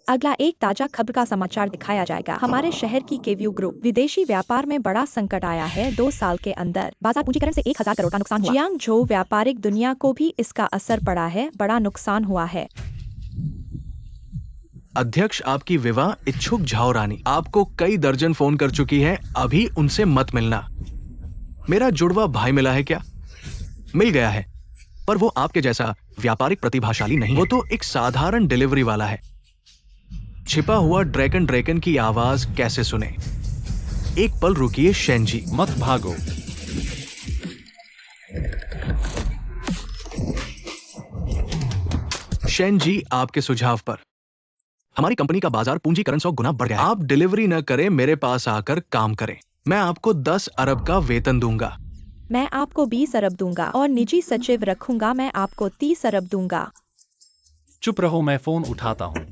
अगला एक ताजा खबर का समाचार दिखाया जाएगा। हमारे शहर की केव्यू ग्रुप विदेशी व्यापार में बड़ा संकट आया है। 2 साल के अंदर बाजार पूंजीकरण से 1000 करोड़ का नुकसान हुआ। जियांग झो व्यापारिक दुनिया को भी इसका असर पड़ा है, बड़ा नुकसान हुआ है। अध्यक्ष आपकी विवाह इच्छुक झाओ रानी आपको कई दर्जन फोन कर चुकी है, अभी उनसे मत मिलना। मेरा जुड़वा भाई मिला है क्या? मिल गया है, पर वो आपके जैसा व्यापारिक प्रतिभाशाली नहीं, वो तो एक साधारण डिलीवरी वाला है। छिपा हुआ ड्रैगन की आवाज कैसे सुने? एक पल रुकिए शेनजी, मत भागो। शेनजी, आपके सुझाव पर हमारी कंपनी का बाजार पूंजीकरण 100 गुना बढ़ गया है। आप डिलीवरी न करें, मेरे पास आकर काम करें। मैं आपको 10 अरब का वेतन दूंगा। मैं आपको 20 अरब दूंगा और निजी सचिव रखूंगा। मैं आपको 30 अरब दूंगा। चुप रहो, मैं फोन उठाता हूँ।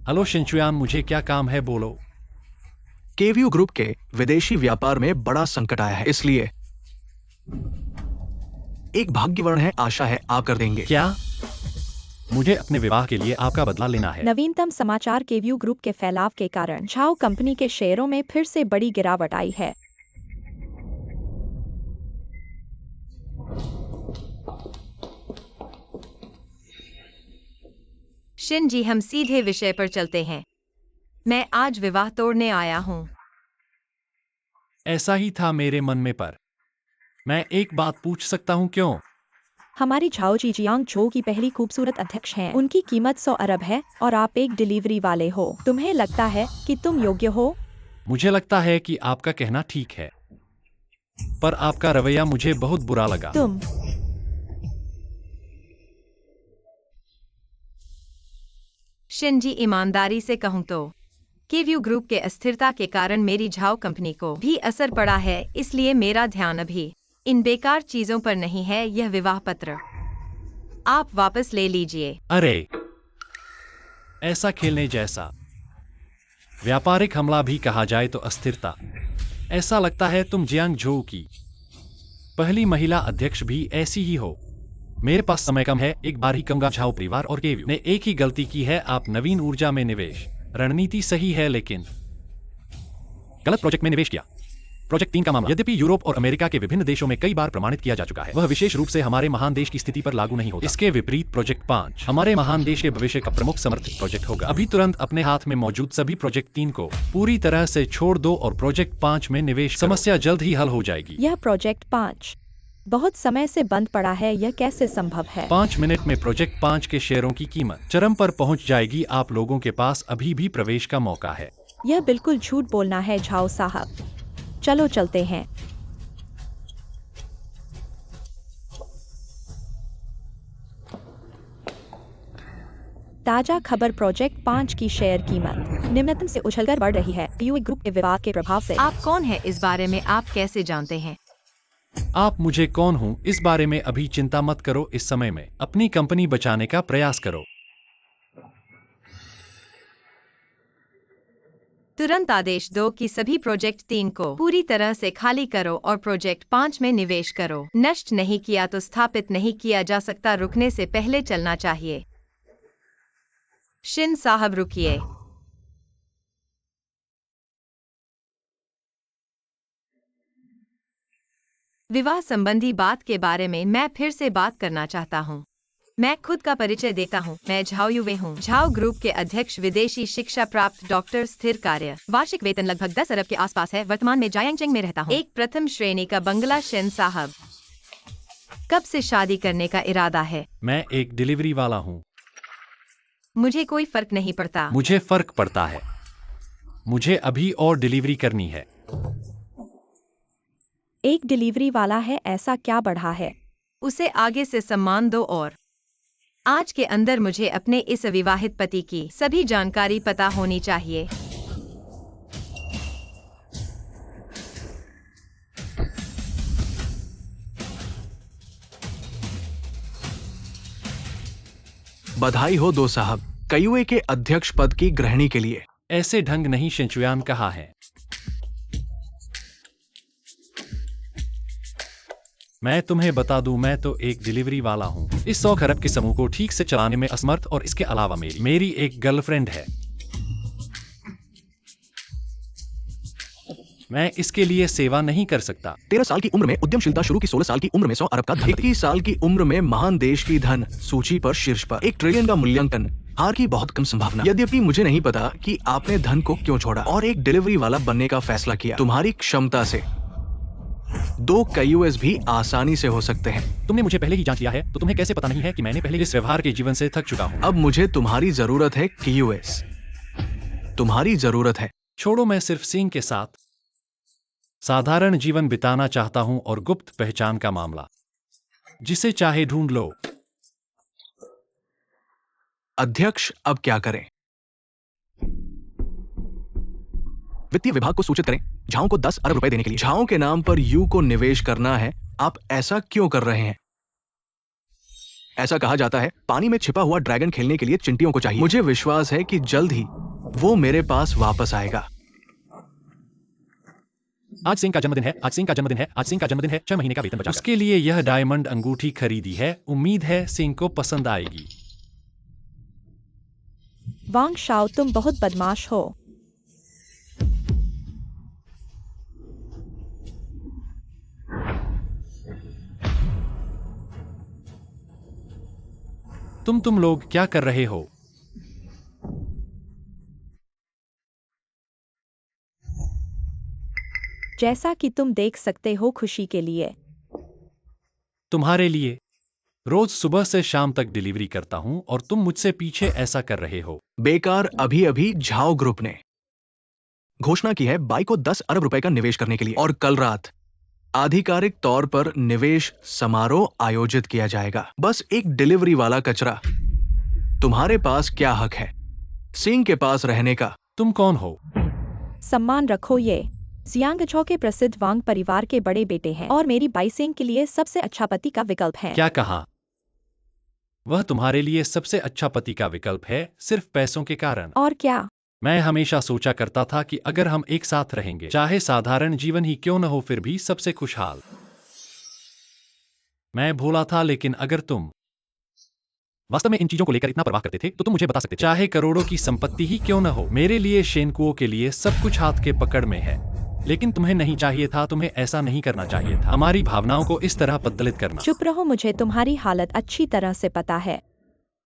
हेलो शिनचुयान, मुझे क्या काम है, बोलो। केव्यू ग्रुप के विदेशी व्यापार में बड़ा संकट आया है, इसलिए एक भाग्यवर्ण है, आशा है आप कर देंगे। क्या? मुझे अपने विवाह के लिए आपका बदला लेना है। नवीनतम समाचार, केव्यू ग्रुप के फैलाव के कारण झाओ कंपनी के शेयरों में फिर से बड़ी गिरावट आई है। शिन जी, हम सीधे विषय पर चलते हैं। मैं आज विवाह तोड़ने आया हूँ। ऐसा ही था मेरे मन में, पर मैं एक बात पूछ सकता हूँ, क्यों? हमारी झाओ जी जियांग झो की पहली खूबसूरत अध्यक्ष हैं। उनकी कीमत 100 अरब है और आप एक डिलीवरी वाले हो। तुम्हें लगता है कि तुम योग्य हो? मुझे लगता है कि आपका कहना ठीक है, पर आपका रवैया मुझे बहुत बुरा लगा। तुम शिन जी, ईमानदारी से कहूँ तो केव्यू ग्रुप के अस्थिरता के कारण मेरी झाओ कंपनी को भी असर पड़ा है, इसलिए मेरा ध्यान अभी इन बेकार चीजों पर नहीं है। यह विवाह पत्र आप वापस ले लीजिए। अरे, ऐसा खेलने जैसा व्यापारिक हमला भी कहा जाए तो अस्थिरता। ऐसा लगता है तुम जियांग झो की पहली महिला अध्यक्ष भी ऐसी ही हो। मेरे पास समय कम है, एक बार ही कहूंगा, झाओ परिवार और केव्यू ने एक ही गलती की है। आप नवीन ऊर्जा में निवेश रणनीति सही है, लेकिन गलत प्रोजेक्ट में निवेश किया। प्रोजेक्ट 3 का मामला यद्यपि यूरोप और अमेरिका के विभिन्न देशों में कई बार प्रमाणित किया जा चुका है, वह विशेष रूप से हमारे महान देश की स्थिति पर लागू नहीं होता। इसके विपरीत प्रोजेक्ट 5 हमारे महान देश के भविष्य का प्रमुख समर्थित प्रोजेक्ट होगा। अभी तुरंत अपने हाथ में मौजूद सभी प्रोजेक्ट 3 को पूरी तरह से छोड़ दो और प्रोजेक्ट 5 में निवेश करो। समस्या जल्द ही हल हो जाएगी। यह प्रोजेक्ट 5 बहुत समय से बंद पड़ा है, यह कैसे संभव है? 5 मिनट में प्रोजेक्ट 5 के शेयरों की कीमत चरम पर पहुंच जाएगी। आप लोगों के पास अभी भी प्रवेश का मौका है। यह बिल्कुल झूठ बोलना है झाओ साहब। चलो चलते हैं। ताजा खबर, प्रोजेक्ट 5 की शेयर कीमत निम्नतम से उछलकर बढ़ रही है। केव्यू ग्रुप के विवाद के प्रभाव से। आप कौन है? इस बारे में आप कैसे जानते हैं? आप मुझे कौन हूँ इस बारे में अभी चिंता मत करो। इस समय में अपनी कंपनी बचाने का प्रयास करो। तुरंत आदेश दो कि सभी प्रोजेक्ट 3 को पूरी तरह से खाली करो और प्रोजेक्ट 5 में निवेश करो। नष्ट नहीं किया तो स्थापित नहीं किया जा सकता। रुकने से पहले चलना चाहिए। शिन साहब, रुकिए। विवाह संबंधी बात के बारे में मैं फिर से बात करना चाहता हूँ। मैं खुद का परिचय देता हूँ। मैं झाओ युवे हूँ, झाओ ग्रुप के अध्यक्ष, विदेशी शिक्षा प्राप्त डॉक्टर, स्थिर कार्य, वार्षिक वेतन लगभग 10 अरब के आसपास है। वर्तमान में जायांगचेंग में रहता हूँ। एक प्रथम श्रेणी का बंगला। शिन साहब, कब से शादी करने का इरादा है? मैं एक डिलीवरी वाला हूँ। मुझे कोई फर्क नहीं पड़ता। मुझे फर्क पड़ता है। मुझे अभी और डिलीवरी करनी है। एक डिलीवरी वाला है, ऐसा क्या बढ़ा है? उसे आगे से सम्मान दो और आज के अंदर मुझे अपने इस अविवाहित पति की सभी जानकारी पता होनी चाहिए। बधाई हो दो साहब, केव्यू के अध्यक्ष पद की ग्रहणी के लिए। ऐसे ढंग नहीं, शिनचुयान कहा है। मैं तुम्हें बता दूं, मैं तो एक डिलीवरी वाला हूं। इस 100 खरब के समूह को ठीक से चलाने में असमर्थ, और इसके अलावा मेरी एक गर्लफ्रेंड है। मैं इसके लिए सेवा नहीं कर सकता। 13 साल की उम्र में उद्यमशीलता शुरू की, 16 साल की उम्र में 100 अरब का धन, 21 साल की उम्र में महान देश की धन सूची पर शीर्ष पर, 1 ट्रिलियन का मूल्यांकन, हार की बहुत कम संभावना। यद्यपि मुझे नहीं पता कि आपने धन को क्यों छोड़ा और एक डिलीवरी वाला बनने का फैसला किया। तुम्हारी क्षमता से 2 KUS भी आसानी से हो सकते हैं। तुमने मुझे पहले ही जांच लिया है, तो तुम्हें कैसे पता नहीं है कि मैंने पहले इस व्यवहार के जीवन से थक चुका हूं। अब मुझे तुम्हारी जरूरत है KUS, तुम्हारी जरूरत है। छोड़ो, मैं सिर्फ सिंह के साथ साधारण जीवन बिताना चाहता हूं, और गुप्त पहचान का मामला, जिसे चाहे ढूंढ लो। अध्यक्ष, अब क्या करें? वित्तीय विभाग को सूचित करें झाओ को 10 अरब रुपए देने के लिए। झाओ के नाम पर यू को निवेश करना है। आप ऐसा क्यों कर रहे हैं? ऐसा कहा जाता है पानी में छिपा हुआ ड्रैगन खेलने के लिए चिंटियों को चाहिए। मुझे विश्वास है कि जल्द ही वो मेरे पास वापस आएगा। आज सिंह का जन्मदिन है, आज सिंह का जन्मदिन है, आज सिंह का जन्मदिन है। 6 महीने का वेतन बचा। उसके लिए यह डायमंड अंगूठी खरीदी है। उम्मीद है सिंह को पसंद आएगी। वांग शाओ, तुम बहुत बदमाश हो। तुम लोग क्या कर रहे हो? जैसा कि तुम देख सकते हो, खुशी के लिए। तुम्हारे लिए रोज सुबह से शाम तक डिलीवरी करता हूं, और तुम मुझसे पीछे ऐसा कर रहे हो। बेकार। अभी अभी झाओ ग्रुप ने घोषणा की है बाई को 10 अरब रुपए का निवेश करने के लिए, और कल रात आधिकारिक तौर पर निवेश समारोह आयोजित किया जाएगा। बस एक डिलीवरी वाला कचरा। तुम्हारे पास क्या हक है सिंह के पास रहने का? तुम कौन हो? सम्मान रखो, ये जियांगझो के प्रसिद्ध वांग परिवार के बड़े बेटे हैं और मेरी बाई सिंह के लिए सबसे अच्छा पति का विकल्प है। क्या कहा? वह तुम्हारे लिए सबसे अच्छा पति का विकल्प है, सिर्फ पैसों के कारण? और क्या? मैं हमेशा सोचा करता था कि अगर हम एक साथ रहेंगे, चाहे साधारण जीवन ही क्यों न हो, फिर भी सबसे खुशहाल। मैं भोला था, लेकिन अगर तुम वास्तव में इन चीजों को लेकर इतना परवाह करते थे, तो तुम मुझे बता सकते थे। चाहे करोड़ों की संपत्ति ही क्यों न हो, मेरे लिए शेनकुओं के लिए सब कुछ हाथ के पकड़ में है। लेकिन तुम्हें नहीं चाहिए था, तुम्हें ऐसा नहीं करना चाहिए था, हमारी भावनाओं को इस तरह बदलित करना। चुप रहो, मुझे तुम्हारी हालत अच्छी तरह से पता है।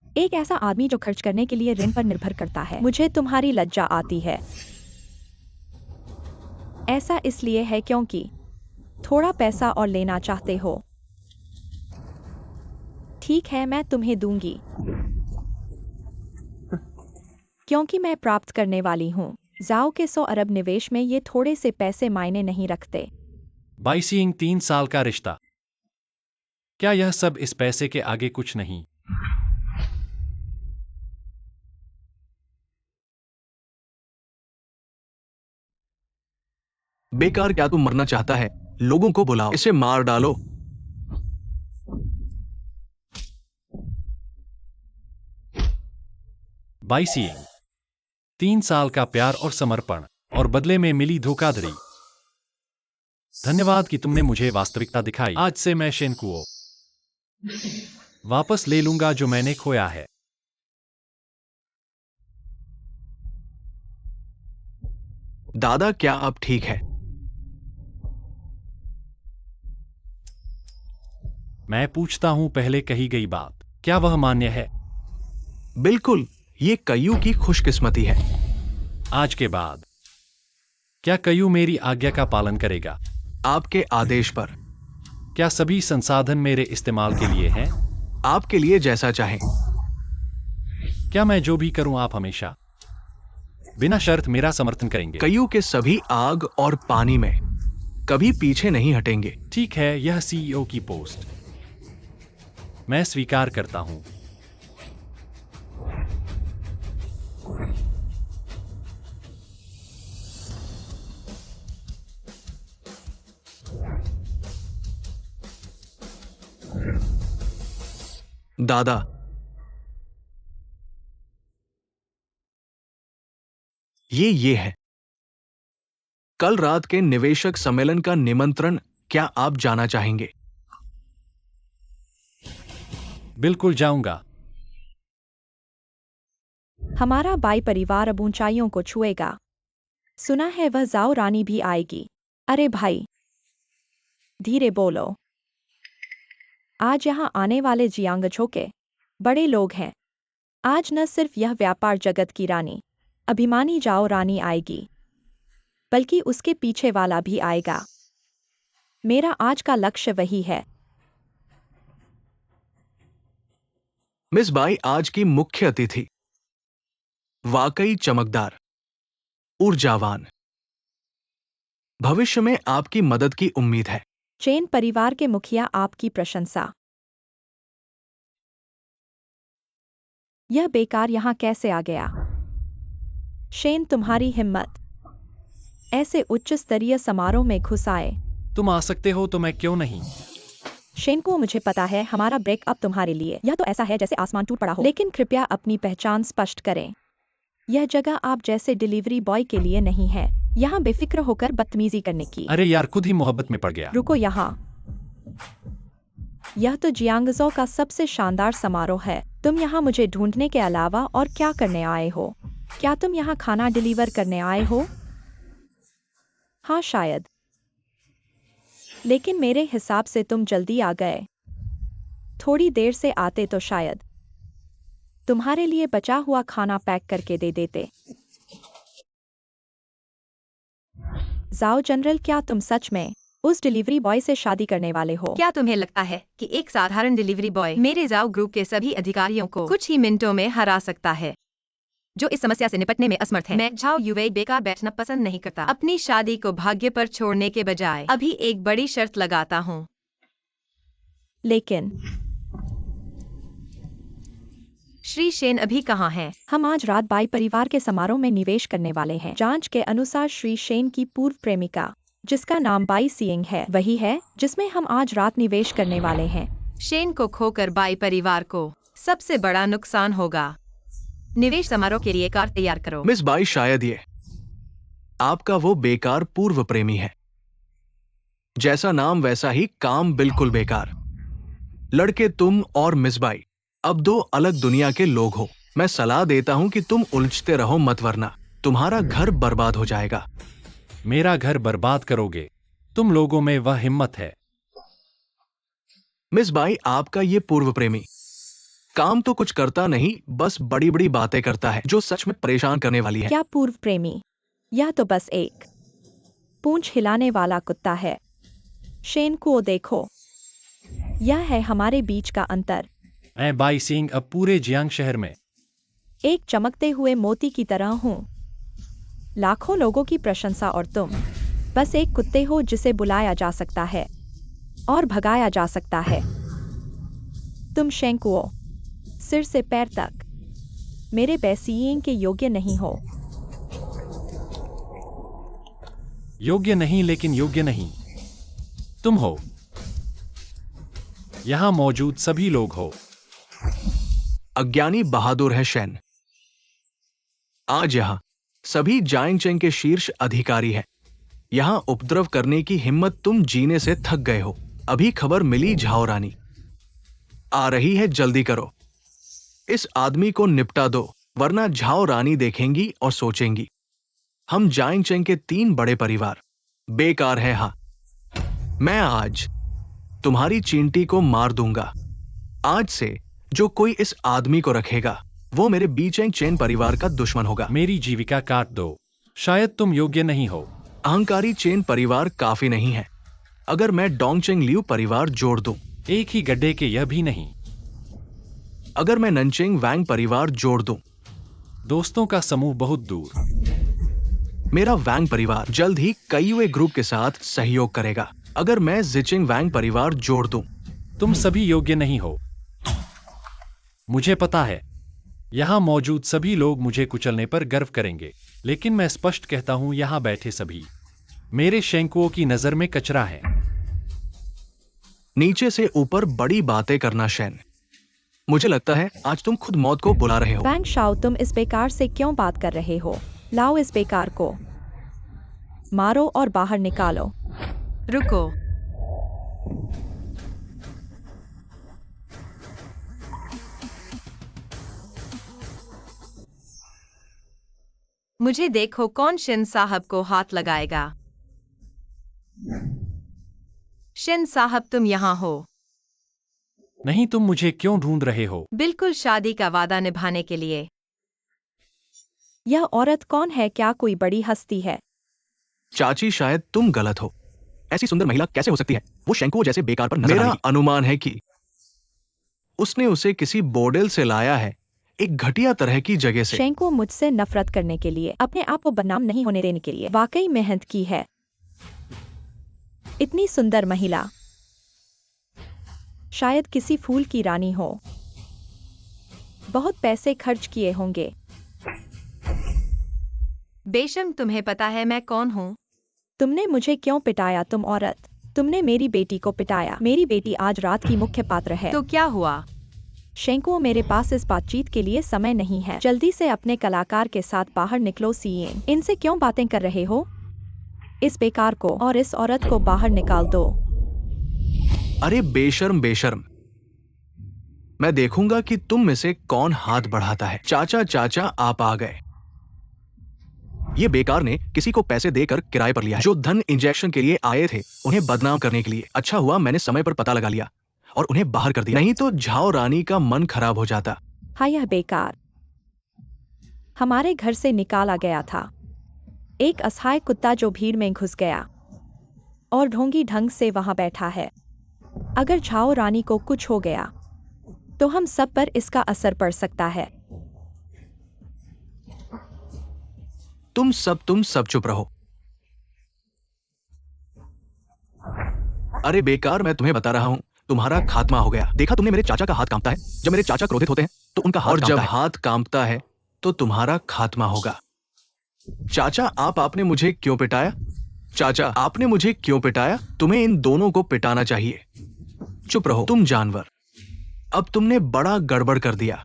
एक ऐसा आदमी जो खर्च करने के लिए ऋण पर निर्भर करता है। मुझे तुम्हारी लज्जा आती है। ऐसा इसलिए है क्योंकि थोड़ा पैसा और लेना चाहते हो। ठीक है, मैं तुम्हें दूंगी, क्योंकि मैं प्राप्त करने वाली हूँ। जाओ के 100 अरब निवेश में ये थोड़े से पैसे मायने नहीं रखते। बाई सिंह, 3 साल का रिश्ता, क्या यह सब इस पैसे के आगे कुछ नहीं? बेकार। क्या तू मरना चाहता है? लोगों को बुलाओ, इसे मार डालो। बाई सिंह, 3 साल का प्यार और समर्पण, और बदले में मिली धोखाधड़ी। धन्यवाद कि तुमने मुझे वास्तविकता दिखाई। आज से मैं शेनकुओ वापस ले लूंगा जो मैंने खोया है। दादा, क्या अब ठीक है? मैं पूछता हूं, पहले कही गई बात क्या वह मान्य है? बिल्कुल। ये कयू की खुशकिस्मती है। आज के बाद क्या कयू मेरी आज्ञा का पालन करेगा? आपके आदेश पर। क्या सभी संसाधन मेरे इस्तेमाल के लिए हैं? आपके लिए जैसा चाहें। क्या मैं जो भी करूं आप हमेशा बिना शर्त मेरा समर्थन करेंगे? कयू के सभी आग और पानी में कभी पीछे नहीं हटेंगे। ठीक है, यह सीईओ की पोस्ट मैं स्वीकार करता हूं। दादा, ये है। कल रात के निवेशक सम्मेलन का निमंत्रण क्या आप जाना चाहेंगे? बिल्कुल जाऊंगा। हमारा बाई परिवार अब ऊंचाइयों को छुएगा। सुना है वह जाओ रानी भी आएगी। अरे भाई, धीरे बोलो। आज यहाँ आने वाले जियांगछो के बड़े लोग हैं। आज न सिर्फ यह व्यापार जगत की रानी, अभिमानी जाओ रानी आएगी, बल्कि उसके पीछे वाला भी आएगा। मेरा आज का लक्ष्य वही है। मिस बाई आज की मुख्य अतिथि वाकई चमकदार, ऊर्जावान। भविष्य में आपकी मदद की उम्मीद है। चेन परिवार के मुखिया आपकी प्रशंसा। यह बेकार यहाँ कैसे आ गया? शेन, तुम्हारी हिम्मत ऐसे उच्च स्तरीय समारोह में घुस आए। तुम आ सकते हो तो मैं क्यों नहीं? शेन को मुझे पता है हमारा ब्रेक अब तुम्हारे लिए या तो ऐसा है जैसे आसमान टूट पड़ा हो, लेकिन कृपया अपनी पहचान स्पष्ट करें। यह जगह आप जैसे डिलीवरी बॉय के लिए नहीं है। यहाँ बेफिक्र होकर बदतमीजी करने की। अरे यार, खुद ही मोहब्बत में पड़ गया। रुको यहाँ। यह तो जियांगजो का सबसे शानदार समारोह है। तुम यहाँ मुझे ढूंढने के अलावा और क्या करने आए हो? क्या तुम यहाँ खाना डिलीवर करने आए हो? हाँ शायद, लेकिन मेरे हिसाब से तुम जल्दी आ गए। थोड़ी देर से आते तो शायद तुम्हारे लिए बचा हुआ खाना पैक करके दे देते। जाओ जनरल, क्या तुम सच में उस डिलीवरी बॉय से शादी करने वाले हो? क्या तुम्हें लगता है कि एक साधारण डिलीवरी बॉय मेरे जाओ ग्रुप के सभी अधिकारियों को कुछ ही मिनटों में हरा सकता है, जो इस समस्या से निपटने में असमर्थ है? मैं झाओ युवे बेकार बैठना पसंद नहीं करता। अपनी शादी को भाग्य पर छोड़ने के बजाय अभी एक बड़ी शर्त लगाता हूँ। लेकिन श्री शेन अभी कहाँ हैं? हम आज रात बाई परिवार के समारोह में निवेश करने वाले हैं। जांच के अनुसार श्री शेन की पूर्व प्रेमिका, जिसका नाम बाई सिंह है, वही है जिसमें हम आज रात निवेश करने वाले हैं। शेन को खोकर बाई परिवार को सबसे बड़ा नुकसान होगा। निवेश समारोह के लिए कार तैयार करो। मिस बाई, शायद ये आपका वो बेकार पूर्व प्रेमी है। जैसा नाम वैसा ही काम, बिल्कुल बेकार। लड़के, तुम और मिस बाई अब दो अलग दुनिया के लोग हो। मैं सलाह देता हूं कि तुम उलझते रहो मत, वरना तुम्हारा घर बर्बाद हो जाएगा। मेरा घर बर्बाद करोगे? तुम लोगों में वह हिम्मत है? मिस बाई, आपका ये पूर्व प्रेमी काम तो कुछ करता नहीं, बस बड़ी बड़ी बातें करता है जो सच में परेशान करने वाली है। क्या पूर्व प्रेमी? यह तो बस एक पूंछ हिलाने वाला कुत्ता है। शेन को देखो, यह है हमारे बीच का अंतर। मैं बाई सिंह अब पूरे जियांग शहर में एक चमकते हुए मोती की तरह हूँ। लाखों लोगों की प्रशंसा, और तुम बस एक कुत्ते हो जिसे बुलाया जा सकता है और भगाया जा सकता है। तुम शेंकुओ, सिर से पैर तक मेरे बैसियें के योग्य नहीं हो। योग्य नहीं, लेकिन योग्य नहीं तुम हो। यहां मौजूद सभी लोग हो। अज्ञानी बहादुर है शेन। आज यहां सभी जायंग के शीर्ष अधिकारी हैं। यहां उपद्रव करने की हिम्मत, तुम जीने से थक गए हो। अभी खबर मिली, झाओ रानी आ रही है, जल्दी करो। इस आदमी को निपटा दो, वरना झाओ रानी देखेंगी और सोचेंगी हम जायंग के 3 बड़े परिवार बेकार है। हाँ, मैं आज तुम्हारी चींटी को मार दूंगा। आज से जो कोई इस आदमी को रखेगा वो मेरे बीचेंग चेन परिवार का दुश्मन होगा। मेरी जीविका काट दो, शायद तुम योग्य नहीं हो। अहंकारी चेन परिवार काफी नहीं है। अगर मैं डोंगचेंग लियू परिवार जोड़ दूं, एक ही गड्ढे के यह भी नहीं। अगर मैं ननचेंग वैंग परिवार जोड़ दूं, दोस्तों का समूह बहुत दूर। मेरा वैंग परिवार जल्द ही कईवे ग्रुप के साथ सहयोग करेगा। अगर मैं जिचिंग वैंग परिवार जोड़ दूं, तुम सभी योग्य नहीं हो। मुझे पता है, यहां मौजूद सभी लोग मुझे कुचलने पर गर्व करेंगे, लेकिन मैं स्पष्ट कहता हूं, यहां बैठे सभी मेरे शेंकुओं की नजर में कचरा है। नीचे से ऊपर बड़ी बातें करना शेन। मुझे लगता है आज तुम खुद मौत को बुला रहे हो। वैंग शाओ, तुम इस बेकार से क्यों बात कर रहे हो? लाओ इस बेकार को, मारो और बाहर निकालो। रुको। मुझे देखो कौन शिन साहब को हाथ लगाएगा। शिन साहब तुम यहाँ हो। नहीं, तुम मुझे क्यों ढूंढ रहे हो? बिल्कुल शादी का वादा निभाने के लिए। यह औरत कौन है? क्या कोई बड़ी हस्ती है? चाची, शायद तुम गलत हो। ऐसी सुंदर महिला कैसे हो सकती है? वो शेंको जैसे बेकार पर नजर मेरा मेरा अनुमान है कि उसने उसे किसी बोर्डेल से लाया है, एक घटिया तरह की जगह से। शेंको मुझसे नफरत करने के लिए, अपने आप को बदनाम नहीं होने देने के लिए वाकई मेहनत की है। इतनी सुंदर महिला, शायद किसी फूल की रानी हो। बहुत पैसे खर्च किए होंगे। बेशम, तुम्हें पता है मैं कौन हूँ? तुमने मुझे क्यों पिटाया? तुम औरत, तुमने मेरी बेटी को पिटाया। मेरी बेटी आज रात की मुख्य पात्र है। तो क्या हुआ? शेंको, मेरे पास इस बातचीत के लिए समय नहीं है। जल्दी से अपने कलाकार के साथ बाहर निकलो। सीएन, इनसे क्यों बातें कर रहे हो? इस बेकार को और इस औरत को बाहर निकाल दो। अरे बेशर्म बेशर्म, मैं देखूंगा कि तुम में से कौन हाथ बढ़ाता है। चाचा चाचा, आप आ गए। ये बेकार ने किसी को पैसे देकर किराए पर लिया है, जो धन इंजेक्शन के लिए आए थे उन्हें बदनाम करने के लिए। अच्छा हुआ मैंने समय पर पता लगा लिया और उन्हें बाहर कर दिया, नहीं तो झाओ रानी का मन खराब हो जाता। हाँ, यह बेकार हमारे घर से निकाला गया था। एक असहाय कुत्ता जो भीड़ में घुस गया और ढोंगी ढंग से वहां बैठा है। अगर झाओ रानी को कुछ हो गया तो हम सब पर इसका असर पड़ सकता है। तुम सब चुप रहो। अरे बेकार, मैं तुम्हें बता रहा हूं, तुम्हारा खात्मा हो गया। देखा तुमने, मेरे चाचा का हाथ कांपता है। जब मेरे चाचा क्रोधित होते हैं तो उनका हाथ कांपता है। और जब हाथ कांपता है तो तुम्हारा खात्मा होगा। चाचा, आपने मुझे क्यों पिटाया? चाचा, आपने मुझे क्यों पिटाया? तुम्हें इन दोनों को पिटाना चाहिए। चुप रहो तुम जानवर। अब तुमने बड़ा गड़बड़ कर दिया।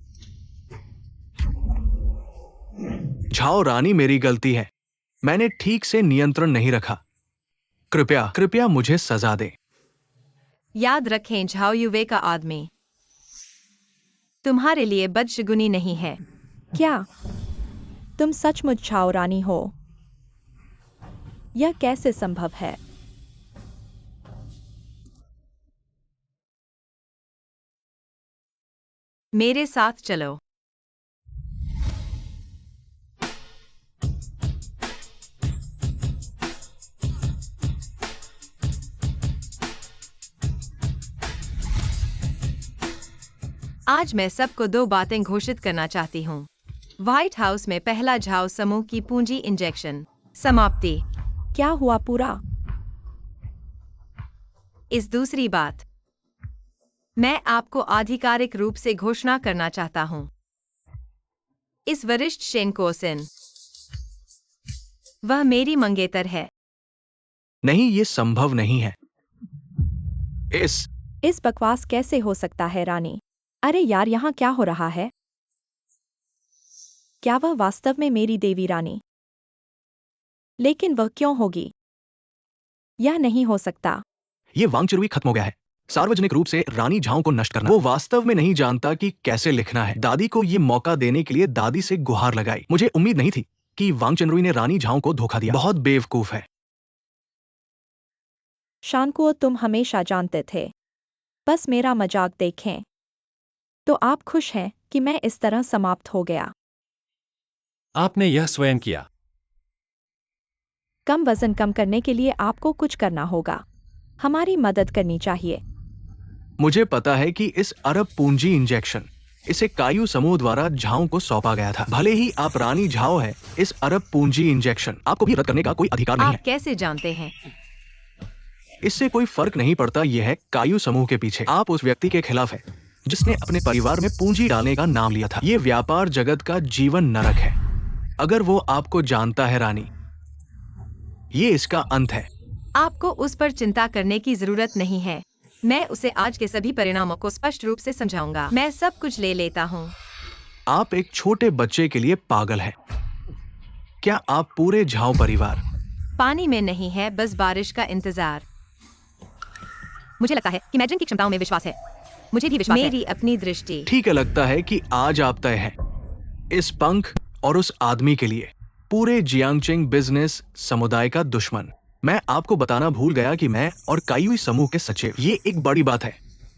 झाओ रानी, मेरी गलती है। मैंने ठीक से नियंत्रण नहीं रखा। कृपया कृपया मुझे सजा दे। याद रखें, झाओ युवे का आदमी तुम्हारे लिए बदशगुनी नहीं है। क्या तुम सचमुच झाओ रानी हो? यह कैसे संभव है? मेरे साथ चलो। आज मैं सबको दो बातें घोषित करना चाहती हूँ। व्हाइट हाउस में पहला झाओ समूह की पूंजी इंजेक्शन समाप्ति। क्या हुआ पूरा? इस दूसरी बात, मैं आपको आधिकारिक रूप से घोषणा करना चाहता हूँ। इस वरिष्ठ शेंको सेन, वह मेरी मंगेतर है। नहीं, ये संभव नहीं है। इस बकवास कैसे हो सकता है रानी? अरे यार, यहाँ क्या हो रहा है? क्या वह वास्तव में मेरी देवी रानी? लेकिन वह क्यों होगी? यह नहीं हो सकता। ये वांगचुरुई खत्म हो गया है। सार्वजनिक रूप से रानी झाओ को नष्ट करना। वो वास्तव में नहीं जानता कि कैसे लिखना है। दादी को ये मौका देने के लिए दादी से गुहार लगाई। मुझे उम्मीद नहीं थी कि वांगचुरुई ने रानी झाओ को धोखा दिया। बहुत बेवकूफ है। शानको, तुम हमेशा जानते थे। बस मेरा मजाक देखें तो आप खुश हैं कि मैं इस तरह समाप्त हो गया। आपने यह स्वयं किया। कम वजन कम करने के लिए आपको कुछ करना होगा। हमारी मदद करनी चाहिए। मुझे पता है कि इस अरब पूंजी इंजेक्शन इसे कायू समूह द्वारा झाओ को सौंपा गया था। भले ही आप रानी झाओ है, इस अरब पूंजी इंजेक्शन आपको भी रद्द करने का कोई अधिकार नहीं आप है। कैसे जानते हैं? इससे कोई फर्क नहीं पड़ता। यह है कायू समूह के पीछे। आप उस व्यक्ति के खिलाफ है जिसने अपने परिवार में पूंजी डालने का नाम लिया था। ये व्यापार जगत का जीवन नरक है। अगर वो आपको जानता है रानी, ये इसका अंत है। आपको उस पर चिंता करने की जरूरत नहीं है। मैं उसे आज के सभी परिणामों को स्पष्ट रूप से समझाऊंगा। मैं सब कुछ ले लेता हूँ। आप एक छोटे बच्चे के लिए पागल हैं। क्या आप पूरे झाओ परिवार पानी में नहीं है, बस बारिश का इंतजार। मुझे लगता है कि मैड्रिन की क्षमताओं में विश्वास है। मुझे भी विश्वास है। मेरी अपनी दृष्टि। ठीक है, लगता है कि आज आप तय हैं इस पंख और उस आदमी के लिए। पूरे जियांगचेंग बिजनेस समुदाय का दुश्मन। मैं आपको बताना भूल गया कि मैं और कायुई समूह के सचिव, ये एक बड़ी बात है।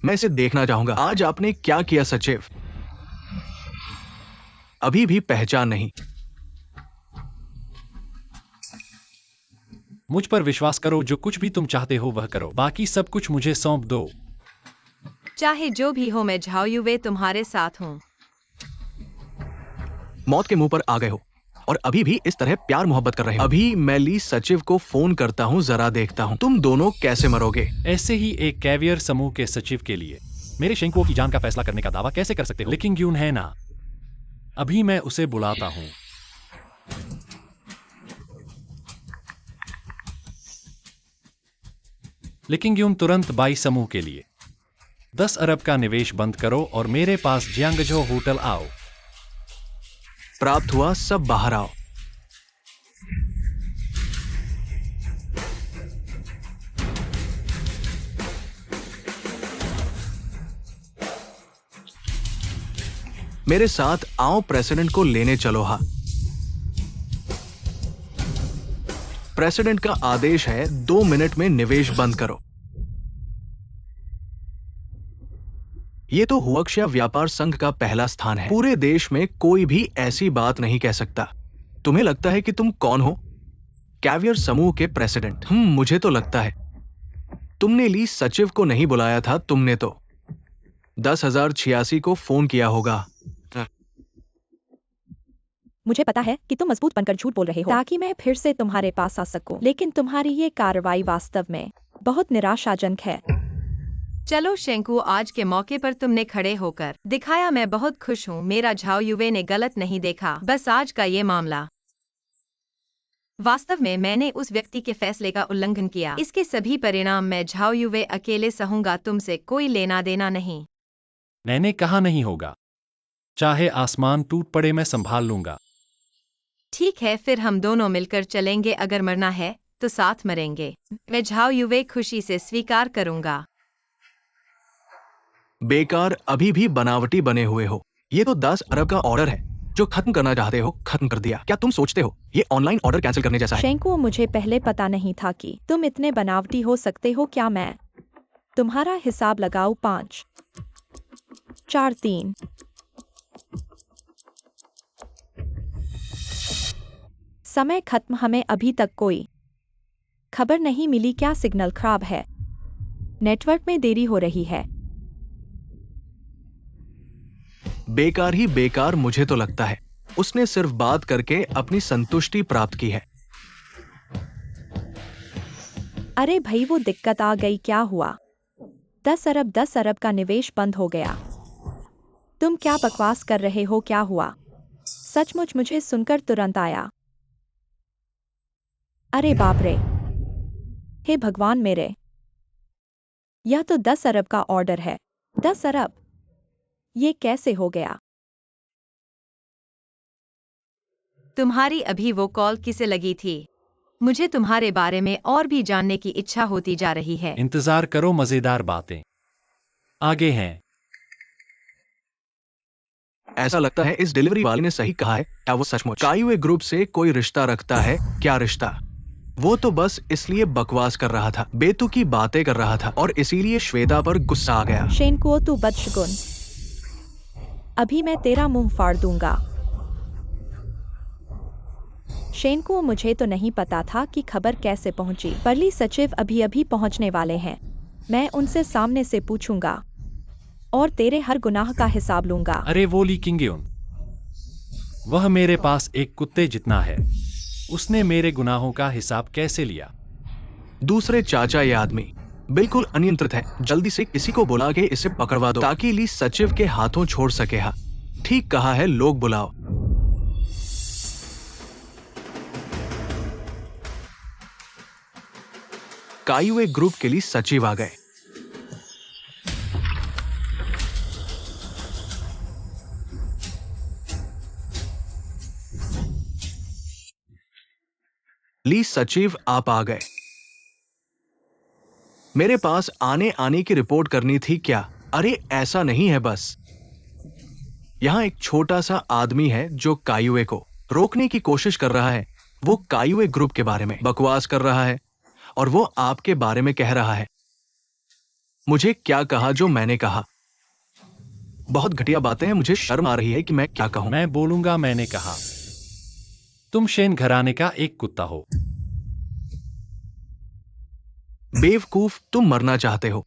मैं इसे देखना चाहूंगा। आज आपने क्या किया सचिव? अभी भी पहचान नहीं। मुझ पर विश्वास करो, जो कुछ भी तुम चाहते हो वह करो, बाकी सब कुछ मुझे सौंप दो। चाहे जो भी हो, मैं झाओ युवे तुम्हारे साथ हूँ। मौत के मुंह पर आ गए हो और अभी भी इस तरह प्यार मोहब्बत कर रहे हो। अभी मैं ली सचिव को फोन करता हूँ, जरा देखता हूँ तुम दोनों कैसे मरोगे। ऐसे ही एक कैवियर समूह के सचिव के लिए मेरे शेंकुओं की जान का फैसला करने का दावा कैसे कर सकते हो? लेकिन ग्यून है ना, अभी मैं उसे बुलाता हूँ। लेकिन ग्यून तुरंत 22 समूह के लिए 10 अरब का निवेश बंद करो और मेरे पास जियांगझो होटल आओ। प्राप्त हुआ, सब बाहर आओ। मेरे साथ आओ, प्रेसिडेंट को लेने चलो। हाँ, प्रेसिडेंट का आदेश है 2 मिनट में निवेश बंद करो। ये तो हुआक्शिया व्यापार संघ का पहला स्थान है। पूरे देश में कोई भी ऐसी बात नहीं कह सकता। तुम्हें लगता है कि तुम कौन हो? कैवियर समूह के प्रेसिडेंट। मुझे तो लगता है तुमने ली सचिव को नहीं बुलाया था, तुमने तो 10,086 को फोन किया होगा। मुझे पता है कि तुम मजबूत बनकर झूठ बोल रहे हो ताकि मैं फिर से तुम्हारे पास आ सकूं, लेकिन तुम्हारी ये कार्रवाई वास्तव में बहुत निराशाजनक है। चलो शेंकू, आज के मौके पर तुमने खड़े होकर दिखाया। मैं बहुत खुश हूँ। मेरा झाओ युवे ने गलत नहीं देखा। बस आज का ये मामला, वास्तव में मैंने उस व्यक्ति के फैसले का उल्लंघन किया। इसके सभी परिणाम मैं झाओ युवे अकेले सहूंगा, तुमसे कोई लेना देना नहीं। मैंने कहा नहीं होगा, चाहे आसमान टूट पड़े मैं संभाल लूंगा। ठीक है, फिर हम दोनों मिलकर चलेंगे। अगर मरना है तो साथ मरेंगे। मैं झाओ युवे खुशी से स्वीकार करूंगा। बेकार, अभी भी बनावटी बने हुए हो। ये तो 10 अरब का ऑर्डर है जो खत्म करना चाहते हो, खत्म कर दिया। क्या तुम सोचते हो ये ऑनलाइन ऑर्डर कैंसिल करने जैसा है? शेंकुओ, मुझे पहले पता नहीं था कि तुम इतने बनावटी हो सकते हो। क्या मैं तुम्हारा हिसाब लगाऊं? 5 4 3। समय खत्म। हमें अभी तक कोई खबर नहीं मिली। क्या सिग्नल खराब है? नेटवर्क में देरी हो रही है। बेकार ही बेकार, मुझे तो लगता है उसने सिर्फ बात करके अपनी संतुष्टि प्राप्त की है। अरे भाई, वो दिक्कत आ गई। क्या हुआ? 10 अरब का निवेश बंद हो गया। तुम क्या बकवास कर रहे हो? क्या हुआ? सचमुच मुझे सुनकर तुरंत आया। अरे बाप रे, हे भगवान मेरे, यह तो 10 अरब का ऑर्डर है। 10 अरब, ये कैसे हो गया? तुम्हारी अभी वो कॉल किसे लगी थी? मुझे तुम्हारे बारे में और भी जानने की इच्छा होती जा रही है। इंतजार करो, मजेदार बातें आगे हैं। ऐसा लगता है इस डिलीवरी वाले ने सही कहा है। क्या वो सचमुच कायुए ग्रुप से कोई रिश्ता रखता है? क्या रिश्ता? वो तो बस इसलिए बकवास कर रहा था, बेतुकी बातें कर रहा था और इसीलिए श्वेता पर गुस्सा आ गया। शेंकुओ, तू बदशगुन, अभी मैं तेरा मुंह फाड़ दूंगा। शेंकुओ, मुझे तो नहीं पता था कि खबर कैसे पहुंची। परली सचिव अभी अभी पहुंचने वाले हैं। मैं उनसे सामने से पूछूंगा और तेरे हर गुनाह का हिसाब लूंगा। अरे वो ली किंगयुन, वह मेरे पास एक कुत्ते जितना है। उसने मेरे गुनाहों का हिसाब कैसे लिया? दूसरे चाचा, ये आदमी बिल्कुल अनियंत्रित है। जल्दी से किसी को बुला के इसे पकड़वा दो ताकि ली सचिव के हाथों छोड़ सके। हाँ, ठीक कहा है, लोग बुलाओ। कायुए ग्रुप के लिए सचिव आ गए। ली सचिव, आप आ गए। मेरे पास आने की रिपोर्ट करनी थी क्या? अरे ऐसा नहीं है, बस यहां एक छोटा सा आदमी है जो कायुए को रोकने की कोशिश कर रहा है। वो कायुए ग्रुप के बारे में बकवास कर रहा है और वो आपके बारे में कह रहा है। मुझे क्या कहा जो मैंने कहा? बहुत घटिया बातें हैं। मुझे शर्म आ रही है कि मैं क्या कहूं। मैं बोलूंगा, मैंने कहा तुम शेन घराने का एक कुत्ता हो। बेवकूफ, तुम मरना चाहते हो।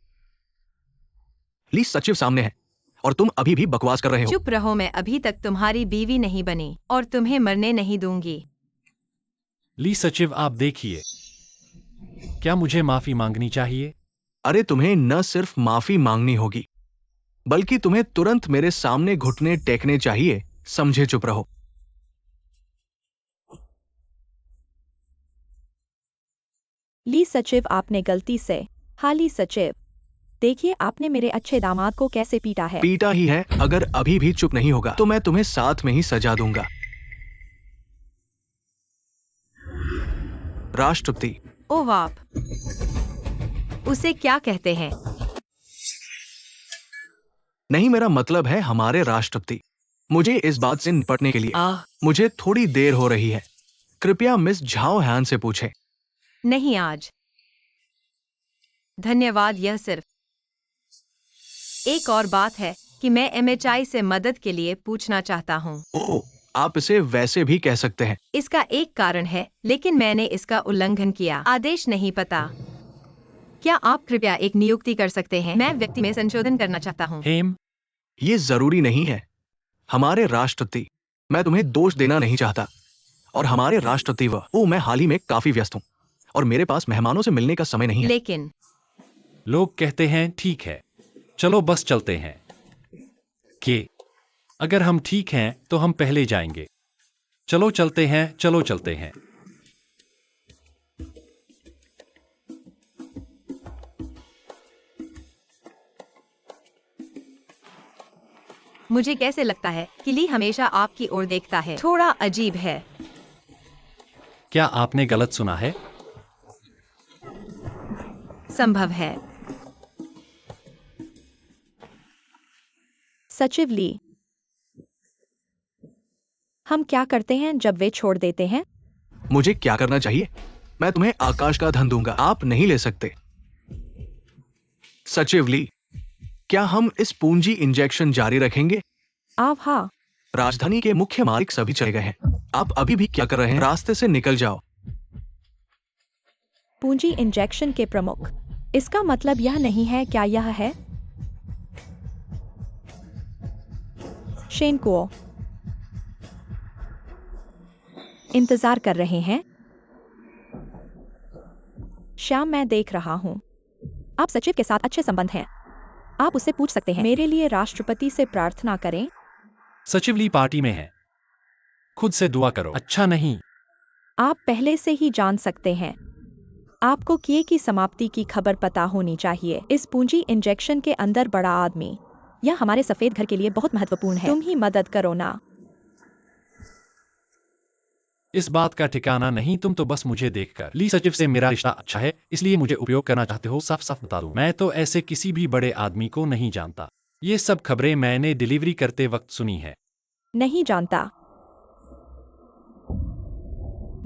ली सचिव सामने है और तुम अभी भी बकवास कर रहे हो। चुप रहो, मैं अभी तक तुम्हारी बीवी नहीं बनी और तुम्हें मरने नहीं दूंगी। ली सचिव, आप देखिए, क्या मुझे माफी मांगनी चाहिए? अरे तुम्हें न सिर्फ माफी मांगनी होगी बल्कि तुम्हें तुरंत मेरे सामने घुटने टेकने चाहिए। समझे? चुप रहो। ली सचिव, आपने गलती से। हाँ ली सचिव, देखिए आपने मेरे अच्छे दामाद को कैसे पीटा है। पीटा ही है। अगर अभी भी चुप नहीं होगा तो मैं तुम्हें साथ में ही सजा दूंगा। राष्ट्रपति। ओ बाप, उसे क्या कहते हैं? नहीं, मेरा मतलब है हमारे राष्ट्रपति। मुझे इस बात से निपटने के लिए मुझे थोड़ी देर हो रही है। कृपया मिस झाओ हैन से पूछें। नहीं आज। धन्यवाद। यह सिर्फ एक और बात है कि मैं एमएचआई से मदद के लिए पूछना चाहता हूँ। ओह, आप इसे वैसे भी कह सकते हैं। इसका एक कारण है, लेकिन मैंने इसका उल्लंघन किया। आदेश नहीं पता। क्या आप कृपया एक नियुक्ति कर सकते हैं? मैं व्यक्ति में संशोधन करना चाहता हूँ। हेम, ये जरूरी नहीं है। हमारे राष्ट्रपति, मैं तुम्हें दोष देना नहीं चाहता और हमारे राष्ट्रपति मैं हाल ही में काफी व्यस्त हूँ और मेरे पास मेहमानों से मिलने का समय नहीं है। लेकिन लोग कहते हैं ठीक है, चलो बस चलते हैं। कि अगर हम ठीक हैं तो हम पहले जाएंगे। चलो चलते हैं, चलो चलते हैं। मुझे कैसे लगता है कि ली हमेशा आपकी ओर देखता है। थोड़ा अजीब है। क्या आपने गलत सुना है? संभव है। सचिव ली, हम क्या करते हैं जब वे छोड़ देते हैं? मुझे क्या करना चाहिए? मैं तुम्हें आकाश का धन दूंगा, आप नहीं ले सकते। सचिव ली, क्या हम इस पूंजी इंजेक्शन जारी रखेंगे? आप हाँ। राजधानी के मुख्य मालिक सभी चले गए हैं। आप अभी भी क्या कर रहे हैं? रास्ते से निकल जाओ। पूंजी इंजेक्शन के प्रमुख, इसका मतलब यह नहीं है। क्या यह है? शेन को इंतजार कर रहे हैं। श्याम, मैं देख रहा हूं। आप सचिव के साथ अच्छे संबंध हैं। आप उससे पूछ सकते हैं। मेरे लिए राष्ट्रपति से प्रार्थना करें। सचिव ली पार्टी में है, खुद से दुआ करो। अच्छा नहीं। आप पहले से ही जान सकते हैं। आपको किए की समाप्ति की खबर पता होनी चाहिए। इस पूंजी इंजेक्शन के अंदर बड़ा आदमी, यह हमारे सफेद घर के लिए बहुत महत्वपूर्ण है। तुम ही मदद करो ना। इस बात का ठिकाना नहीं। तुम तो बस मुझे देखकर। ली सचिव से मेरा रिश्ता अच्छा है, इसलिए मुझे उपयोग करना चाहते हो। साफ साफ बता दूं, मैं तो ऐसे किसी भी बड़े आदमी को नहीं जानता। ये सब खबरें मैंने डिलीवरी करते वक्त सुनी है। नहीं जानता।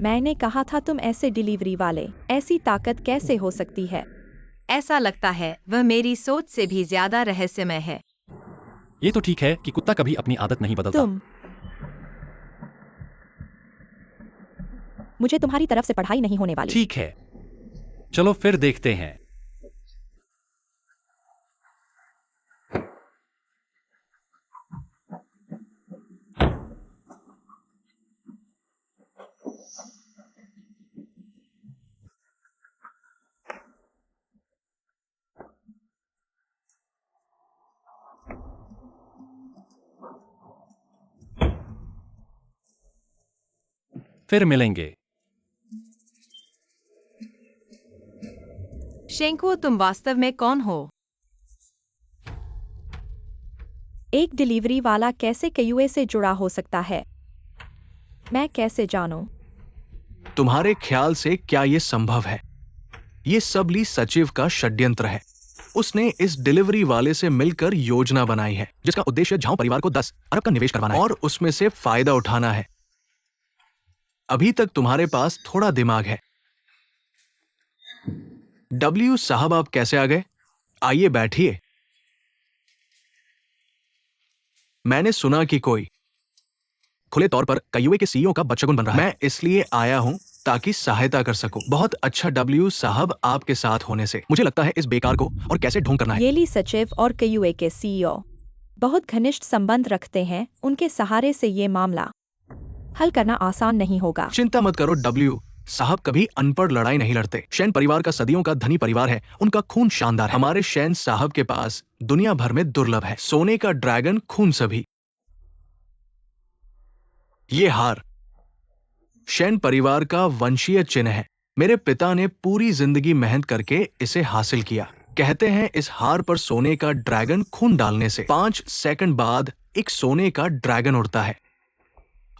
मैंने कहा था तुम ऐसे डिलीवरी वाले। ऐसी ताकत कैसे हो सकती है? ऐसा लगता है वह मेरी सोच से भी ज्यादा रहस्यमय है। ये तो ठीक है कि कुत्ता कभी अपनी आदत नहीं बदलता। मुझे तुम्हारी तरफ से पढ़ाई नहीं होने वाली। ठीक है, चलो फिर देखते हैं। फिर मिलेंगे। शेंको, तुम वास्तव में कौन हो? एक डिलीवरी वाला कैसे कयूए से जुड़ा हो सकता है? मैं कैसे जानूं? तुम्हारे ख्याल से क्या यह संभव है? ये सब ली सचिव का षड्यंत्र है। उसने इस डिलीवरी वाले से मिलकर योजना बनाई है जिसका उद्देश्य झाओ परिवार को 10 अरब का निवेश करवाना है और उसमें से फायदा उठाना है। अभी तक तुम्हारे पास थोड़ा दिमाग है। डब्ल्यू साहब, आप कैसे आ गए? आइए बैठिए। मैंने सुना कि कोई खुले तौर पर कयूए के सीईओ का बदशगुन बन रहा है। मैं इसलिए आया हूं ताकि सहायता कर सकूं। बहुत अच्छा डब्ल्यू साहब आपके साथ होने से। मुझे लगता है इस बेकार को और कैसे ढूंढ करना है। येली सचिव और कयूए के सीईओ बहुत घनिष्ठ संबंध रखते हैं। उनके सहारे से ये मामला हल करना आसान नहीं होगा। चिंता मत करो डब्ल्यू साहब, कभी अनपढ़ लड़ाई नहीं लड़ते। शैन परिवार का सदियों का धनी परिवार है। उनका खून शानदार है। हमारे शैन साहब के पास दुनिया भर में दुर्लभ है सोने का ड्रैगन खून सभी। ये हार शैन परिवार का वंशीय चिन्ह है। मेरे पिता ने पूरी जिंदगी मेहनत करके इसे हासिल किया। कहते हैं इस हार पर सोने का ड्रैगन खून डालने से 5 सेकंड बाद एक सोने का ड्रैगन उड़ता है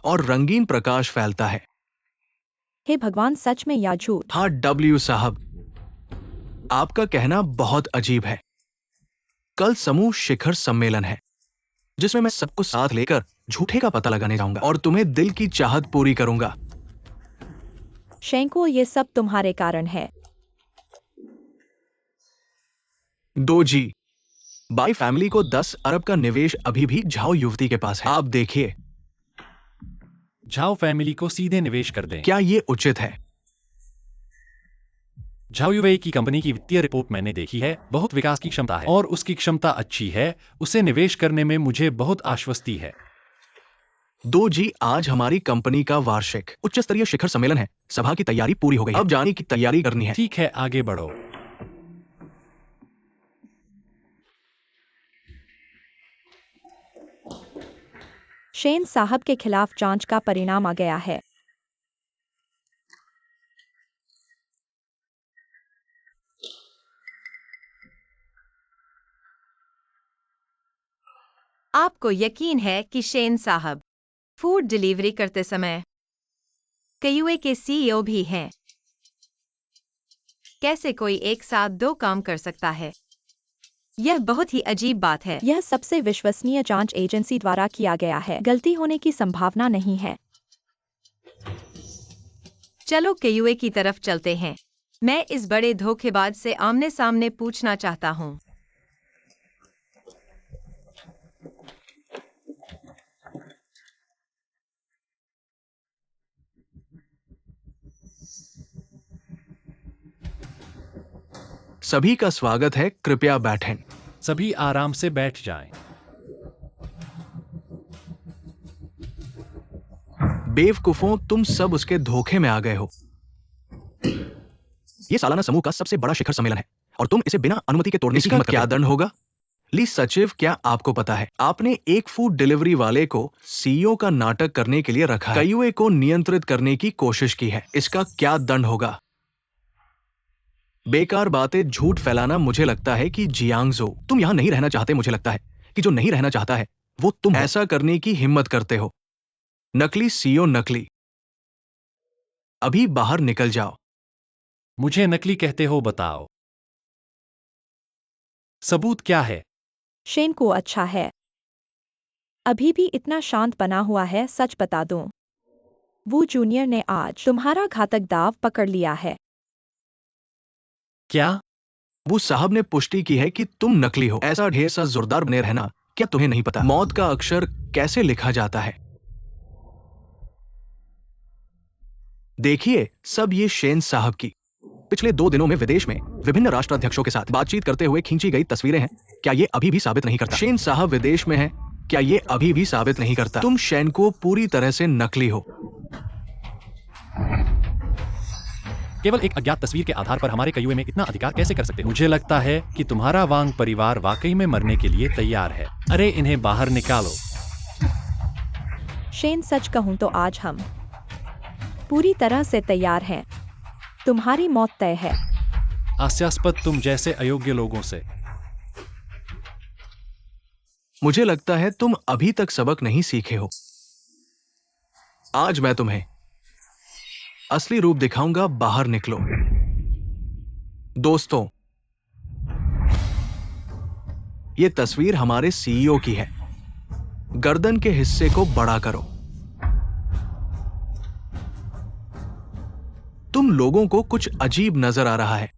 और रंगीन प्रकाश फैलता है। हे भगवान, सच में या झूठ? हाँ डब्ल्यू साहब, आपका कहना बहुत अजीब है। कल समूह शिखर सम्मेलन है जिसमें मैं सबको साथ लेकर झूठे का पता लगाने जाऊंगा और तुम्हें दिल की चाहत पूरी करूंगा। शेंको, ये सब तुम्हारे कारण है। डोजी बाई फैमिली को 10 अरब का निवेश अभी भी झाओ युवती के पास है। आप देखिए, झाओ फैमिली को सीधे निवेश कर दें। क्या ये उचित है? झाओ युवे की कंपनी की वित्तीय रिपोर्ट मैंने देखी है। बहुत विकास की क्षमता है और उसकी क्षमता अच्छी है। उसे निवेश करने में मुझे बहुत आश्वस्ति है। दो जी, आज हमारी कंपनी का वार्षिक उच्च स्तरीय शिखर सम्मेलन है। सभा की तैयारी पूरी हो गई है। अब जाने की तैयारी करनी है। ठीक है, आगे बढ़ो। शेन साहब के खिलाफ जांच का परिणाम आ गया है। आपको यकीन है कि शेन साहब फूड डिलीवरी करते समय कयूए के सीईओ भी हैं? कैसे कोई एक साथ 2 काम कर सकता है? यह बहुत ही अजीब बात है। यह सबसे विश्वसनीय जांच एजेंसी द्वारा किया गया है। गलती होने की संभावना नहीं है। चलो कयूए की तरफ चलते हैं। मैं इस बड़े धोखेबाज से आमने सामने पूछना चाहता हूँ। सभी का स्वागत है, कृपया बैठें। सभी आराम से बैठ जाएं। बेवकूफों, तुम सब उसके धोखे में आ गए हो। ये सालाना समूह का सबसे बड़ा शिखर सम्मेलन है और तुम इसे बिना अनुमति के तोड़ने की हिम्मत करते हो। क्या दंड होगा? ली सचिव, क्या आपको पता है आपने एक फूड डिलीवरी वाले को सीईओ का नाटक करने के लिए रखा है, कयूए को नियंत्रित करने की कोशिश की है। इसका क्या दंड होगा? बेकार बातें, झूठ फैलाना। मुझे लगता है कि जियांगजो, तुम यहां नहीं रहना चाहते। मुझे लगता है कि जो नहीं रहना चाहता है वो तुम हो। ऐसा करने की हिम्मत करते हो। नकली सीईओ, नकली। अभी बाहर निकल जाओ। मुझे नकली कहते हो? बताओ, सबूत क्या है? शेन को अच्छा है, अभी भी इतना शांत बना हुआ है। सच बता दूं, वू जूनियर ने आज तुम्हारा घातक दाव पकड़ लिया है। क्या? वो साहब ने पुष्टि की है कि तुम नकली हो। ऐसा ढेर सा जोरदार बने रहना। क्या तुम्हें नहीं पता मौत का अक्षर कैसे लिखा जाता है? देखिए, सब ये शेन साहब की पिछले 2 दिनों में विदेश में विभिन्न राष्ट्राध्यक्षों के साथ बातचीत करते हुए खींची गई तस्वीरें हैं। क्या ये अभी भी साबित नहीं करता शेन साहब विदेश में हैं? क्या ये अभी भी साबित नहीं करता तुम शेन को पूरी तरह से नकली हो? केवल एक अज्ञात तस्वीर के आधार पर हमारे कयूए में इतना अधिकार कैसे कर सकते हो? मुझे लगता है कि तुम्हारा वांग परिवार वाकई में मरने के लिए तैयार है। अरे, इन्हें बाहर निकालो। शेन, सच कहूं तो आज हम पूरी तरह से तैयार हैं। तुम्हारी मौत तय है। हास्यास्पद, तुम जैसे अयोग्य लोगों से। मुझे लगता है तुम अभी तक सबक नहीं सीखे हो। आज मैं तुम्हें असली रूप दिखाऊंगा। बाहर निकलो। दोस्तों, ये तस्वीर हमारे सीईओ की है। गर्दन के हिस्से को बड़ा करो। तुम लोगों को कुछ अजीब नजर आ रहा है।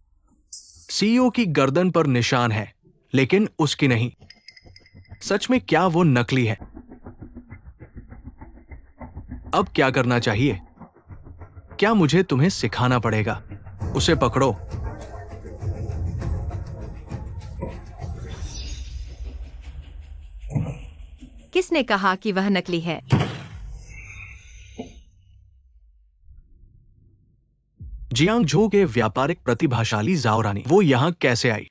सीईओ की गर्दन पर निशान है, लेकिन उसकी नहीं। सच में क्या वो नकली है? अब क्या करना चाहिए? क्या मुझे तुम्हें सिखाना पड़ेगा? उसे पकड़ो। किसने कहा कि वह नकली है? जियांगझो के व्यापारिक प्रतिभाशाली जाओ रानी, वो यहां कैसे आई?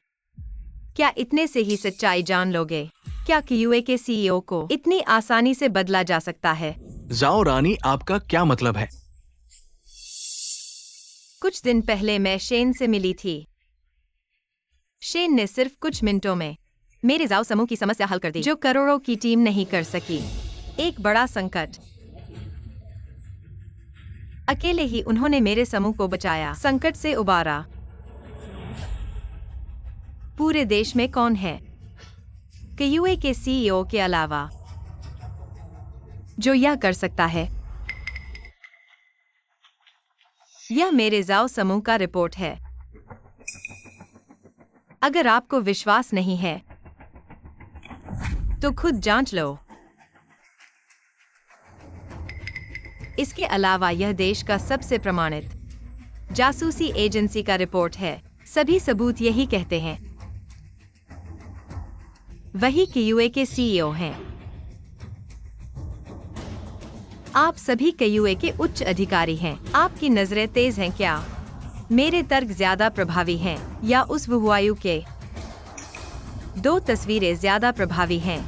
क्या इतने से ही सच्चाई जान लोगे? क्या क्यूए के सीईओ को इतनी आसानी से बदला जा सकता है? जाओ रानी, आपका क्या मतलब है? कुछ दिन पहले मैं शेन से मिली थी। शेन ने सिर्फ कुछ मिनटों में मेरे जाओ समूह की समस्या हल कर दी, जो करोड़ों की टीम नहीं कर सकी। एक बड़ा संकट। अकेले ही उन्होंने मेरे समूह को बचाया, संकट से उबारा। पूरे देश में कौन है क्यूए के सीईओ के अलावा जो यह कर सकता है? यह मेरे जाओ समूह का रिपोर्ट है। अगर आपको विश्वास नहीं है तो खुद जांच लो। इसके अलावा यह देश का सबसे प्रमाणित जासूसी एजेंसी का रिपोर्ट है। सभी सबूत यही कहते हैं। वही क्यूए के सीईओ हैं। आप सभी क्यूए के उच्च अधिकारी हैं। आपकी नजरें तेज हैं क्या? मेरे तर्क ज्यादा प्रभावी हैं या उस वुहुआयु के 2 तस्वीरें ज्यादा प्रभावी हैं?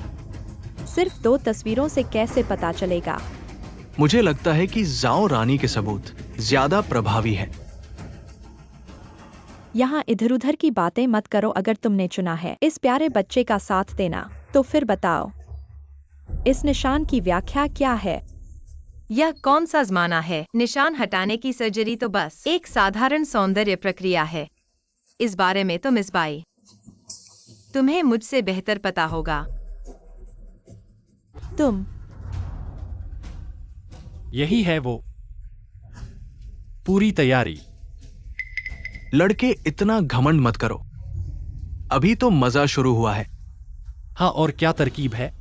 सिर्फ 2 तस्वीरों से कैसे पता चलेगा? मुझे लगता है कि जाओ रानी के सबूत ज्यादा प्रभावी है। यहाँ इधर उधर की बातें मत करो। अगर तुमने चुना है इस प्यारे बच्चे का साथ देना, तो फिर बताओ इस निशान की व्याख्या क्या है? यह कौन सा ज़माना है? निशान हटाने की सर्जरी तो बस एक साधारण सौंदर्य प्रक्रिया है। इस बारे में तो मिस बाई, तुम्हें मुझसे बेहतर पता होगा। तुम यही है वो। पूरी तैयारी। लड़के, इतना घमंड मत करो। अभी तो मजा शुरू हुआ है। हाँ, और क्या तरकीब है?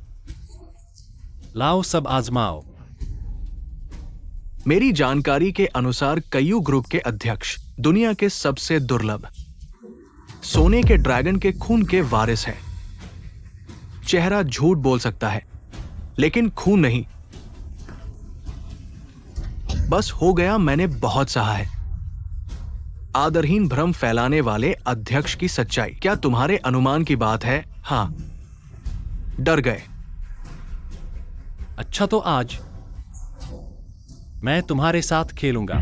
लाओ, सब आजमाओ। मेरी जानकारी के अनुसार कयू ग्रुप के अध्यक्ष दुनिया के सबसे दुर्लभ सोने के ड्रैगन के खून के वारिस हैं। चेहरा झूठ बोल सकता है, लेकिन खून नहीं। बस हो गया, मैंने बहुत सहा है। आदरहीन भ्रम फैलाने वाले अध्यक्ष की सच्चाई क्या तुम्हारे अनुमान की बात है? हाँ, डर गए। अच्छा, तो आज मैं तुम्हारे साथ खेलूंगा।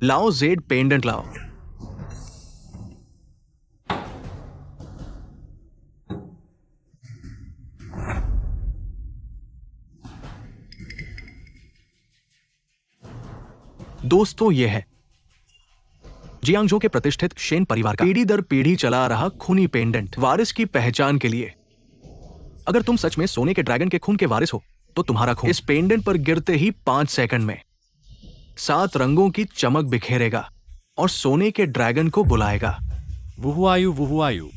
लाओ जेड पेंडेंट लाओ। दोस्तों, यह है जियांगझो के प्रतिष्ठित शेन परिवार का पीढ़ी दर पीढ़ी चला रहा खूनी पेंडेंट। वारिस की पहचान के लिए, अगर तुम सच में सोने के ड्रैगन के खून के वारिस हो, तो तुम्हारा खून इस पेंडेंट पर गिरते ही 5 सेकंड में 7 रंगों की चमक बिखेरेगा और सोने के ड्रैगन को बुलाएगा। वुहुआयु, वुहुआयु।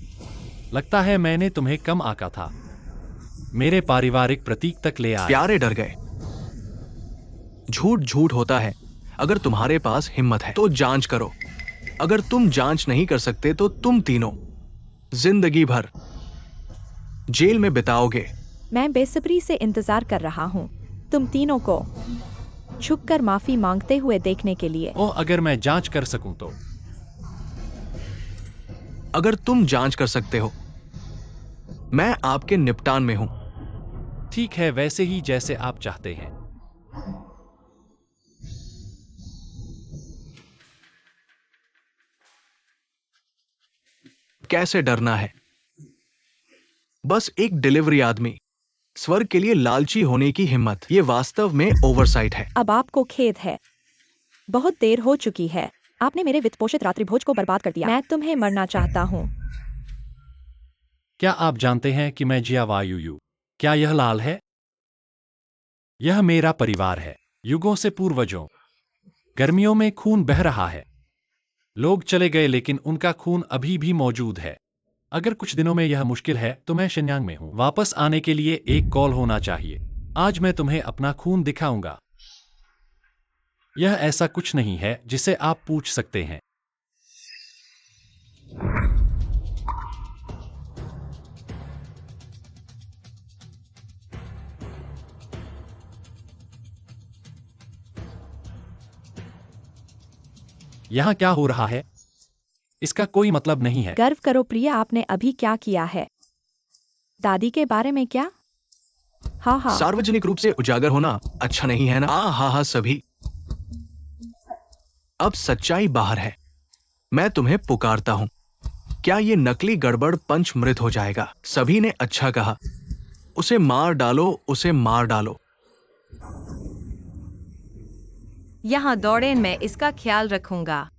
लगता है मैंने तुम्हें कम आंका था। मेरे पारिवारिक प्रतीक तक ले आए। प्यारे डर गए। झूठ झूठ होता है। अगर तुम्हारे पास हिम्मत है तो जांच करो। अगर तुम जांच नहीं कर सकते तो तुम तीनों जिंदगी भर जेल में बिताओगे। मैं बेसब्री से इंतजार कर रहा हूँ तुम तीनों को झुककर माफी मांगते हुए देखने के लिए। ओह, अगर मैं जांच कर सकूं तो। अगर तुम जांच कर सकते हो, मैं आपके निपटान में हूं। ठीक है, वैसे ही जैसे आप चाहते हैं। कैसे डरना है? बस एक डिलीवरी आदमी, स्वर्ग के लिए लालची होने की हिम्मत, ये वास्तव में ओवरसाइट है। अब आपको खेद है। बहुत देर हो चुकी है। आपने मेरे वित्तपोषित रात्रिभोज को बर्बाद कर दिया। मैं तुम्हें मरना चाहता हूँ। क्या आप जानते हैं कि मैं जिया वायुयु? क्या यह लाल है? यह मेरा परिवार है, युगों से पूर्वजों। गर्मियों में खून बह रहा है। लोग चले गए लेकिन उनका खून अभी भी मौजूद है। अगर कुछ दिनों में यह मुश्किल है तो मैं शिन्यांग में हूँ। वापस आने के लिए एक कॉल होना चाहिए। आज मैं तुम्हें अपना खून दिखाऊंगा। यह ऐसा कुछ नहीं है जिसे आप पूछ सकते हैं। यहाँ क्या हो रहा है इसका कोई मतलब नहीं है। गर्व करो प्रिया, आपने अभी क्या किया है? दादी के बारे में क्या? हाँ हाँ। सार्वजनिक रूप से उजागर होना अच्छा नहीं है ना? हाँ सभी। अब सच्चाई बाहर है। मैं तुम्हें पुकारता हूं। क्या ये नकली गड़बड़ पंचमृत हो जाएगा? सभी ने अच्छा कहा। उसे मार डालो, उसे मार डालो। यहाँ दौड़ें, मैं इसका ख्याल रखूंगा।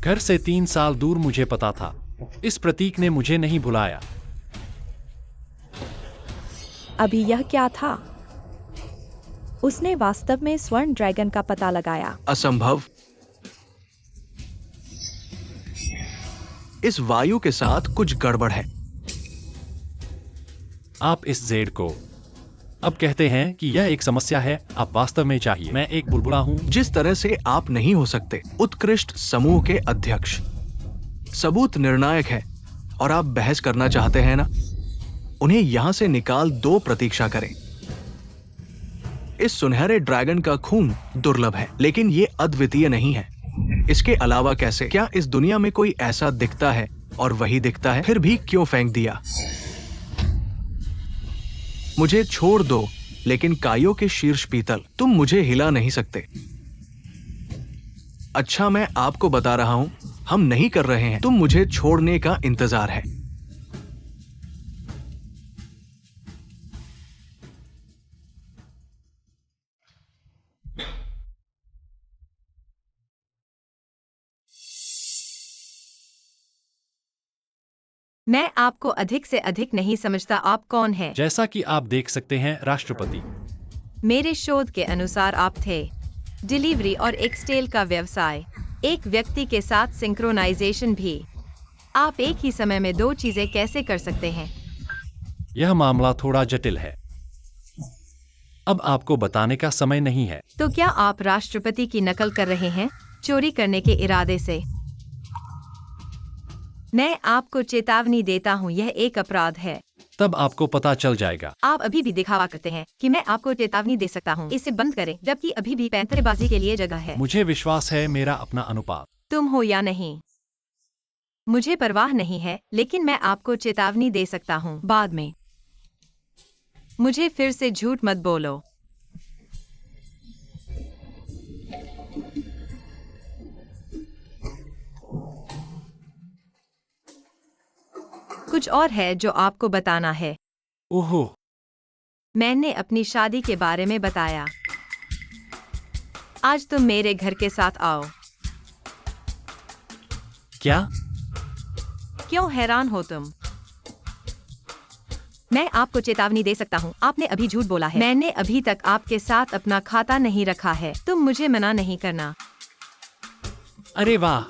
घर से 3 साल दूर मुझे पता था। इस प्रतीक ने मुझे नहीं भुलाया। अभी यह क्या था? उसने वास्तव में स्वर्ण ड्रैगन का पता लगाया। असंभव। इस वायु के साथ कुछ गड़बड़ है। आप इस जेड को अब कहते हैं कि यह एक समस्या है। आप वास्तव में चाहिए। मैं एक बुलबुला हूं। जिस तरह से आप नहीं हो सकते उत्कृष्ट समूह के अध्यक्ष। सबूत निर्णायक है और आप बहस करना चाहते हैं ना? उन्हें यहां से निकाल दो, प्रतीक्षा करें। इस सुनहरे ड्रैगन का खून दुर्लभ है, लेकिन ये अद्वितीय नहीं है। इसके अलावा कैसे? क्या इस दुनिया में कोई ऐसा दिखता है और वही दिखता है? फिर भी क्यों फेंक दिया? मुझे छोड़ दो, लेकिन काइयो के शीर्ष पीतल, तुम मुझे हिला नहीं सकते। अच्छा, मैं आपको बता रहा हूं, हम नहीं कर रहे हैं। तुम मुझे छोड़ने का इंतजार है। मैं आपको अधिक से अधिक नहीं समझता। आप कौन हैं? जैसा कि आप देख सकते हैं, राष्ट्रपति। मेरे शोध के अनुसार आप थे डिलीवरी और एक्सटेल का व्यवसाय, एक व्यक्ति के साथ सिंक्रोनाइजेशन भी। आप एक ही समय में दो चीजें कैसे कर सकते हैं? यह मामला थोड़ा जटिल है। अब आपको बताने का समय नहीं है। तो क्या आप राष्ट्रपति की नकल कर रहे हैं, चोरी करने के इरादे से? मैं आपको चेतावनी देता हूँ, यह एक अपराध है। तब आपको पता चल जाएगा। आप अभी भी दिखावा करते हैं कि मैं आपको चेतावनी दे सकता हूँ। इसे बंद करें, जबकि अभी भी पैंतरेबाजी के लिए जगह है। मुझे विश्वास है मेरा अपना अनुपात। तुम हो या नहीं, मुझे परवाह नहीं है, लेकिन मैं आपको चेतावनी दे सकता हूँ बाद में। मुझे फिर से झूठ मत बोलो। कुछ और है जो आपको बताना है। ओहो, मैंने अपनी शादी के बारे में बताया। आज तुम मेरे घर के साथ आओ। क्या? क्यों हैरान हो तुम? मैं आपको चेतावनी दे सकता हूँ, आपने अभी झूठ बोला है। मैंने अभी तक आपके साथ अपना खाता नहीं रखा है। तुम मुझे मना नहीं करना। अरे वाह!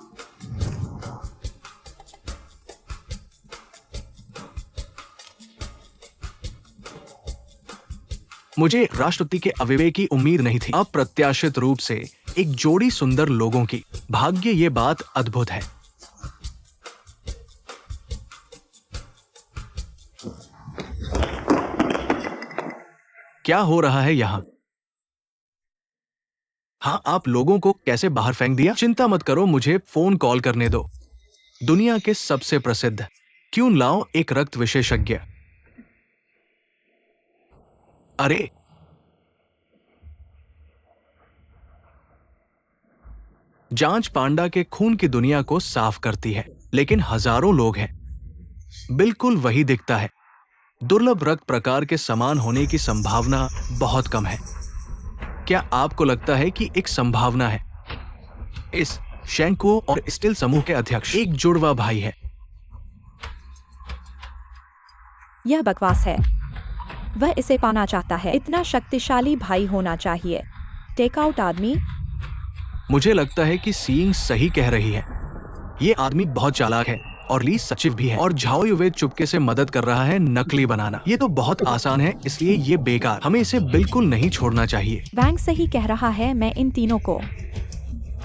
मुझे राष्ट्रपति के अविवेक की उम्मीद नहीं थी। अप्रत्याशित रूप से एक जोड़ी सुंदर लोगों की। भाग्य, ये बात अद्भुत है। क्या हो रहा है यहाँ? हाँ, आप लोगों को कैसे बाहर फेंक दिया? चिंता मत करो, मुझे फोन कॉल करने दो। दुनिया के सबसे प्रसिद्ध क्यून लाओ, एक रक्त विशेषज्ञ। अरे, जांच पांडा के खून की दुनिया को साफ करती है, लेकिन हजारों लोग हैं। बिल्कुल वही दिखता है। दुर्लभ रक्त प्रकार के समान होने की संभावना बहुत कम है। क्या आपको लगता है कि एक संभावना है? इस शेंको और स्टील समूह के अध्यक्ष एक जुड़वा भाई है। यह बकवास है। वह इसे पाना चाहता है। इतना शक्तिशाली भाई होना चाहिए। टेकआउट आदमी। मुझे लगता है कि सीइंग सही कह रही है। ये आदमी बहुत चालाक है और ली सचिव भी है, और झाओ युवे चुपके से मदद कर रहा है नकली बनाना। ये तो बहुत आसान है, इसलिए ये बेकार। हमें इसे बिल्कुल नहीं छोड़ना चाहिए। वैंग सही कह रहा है। मैं इन तीनों को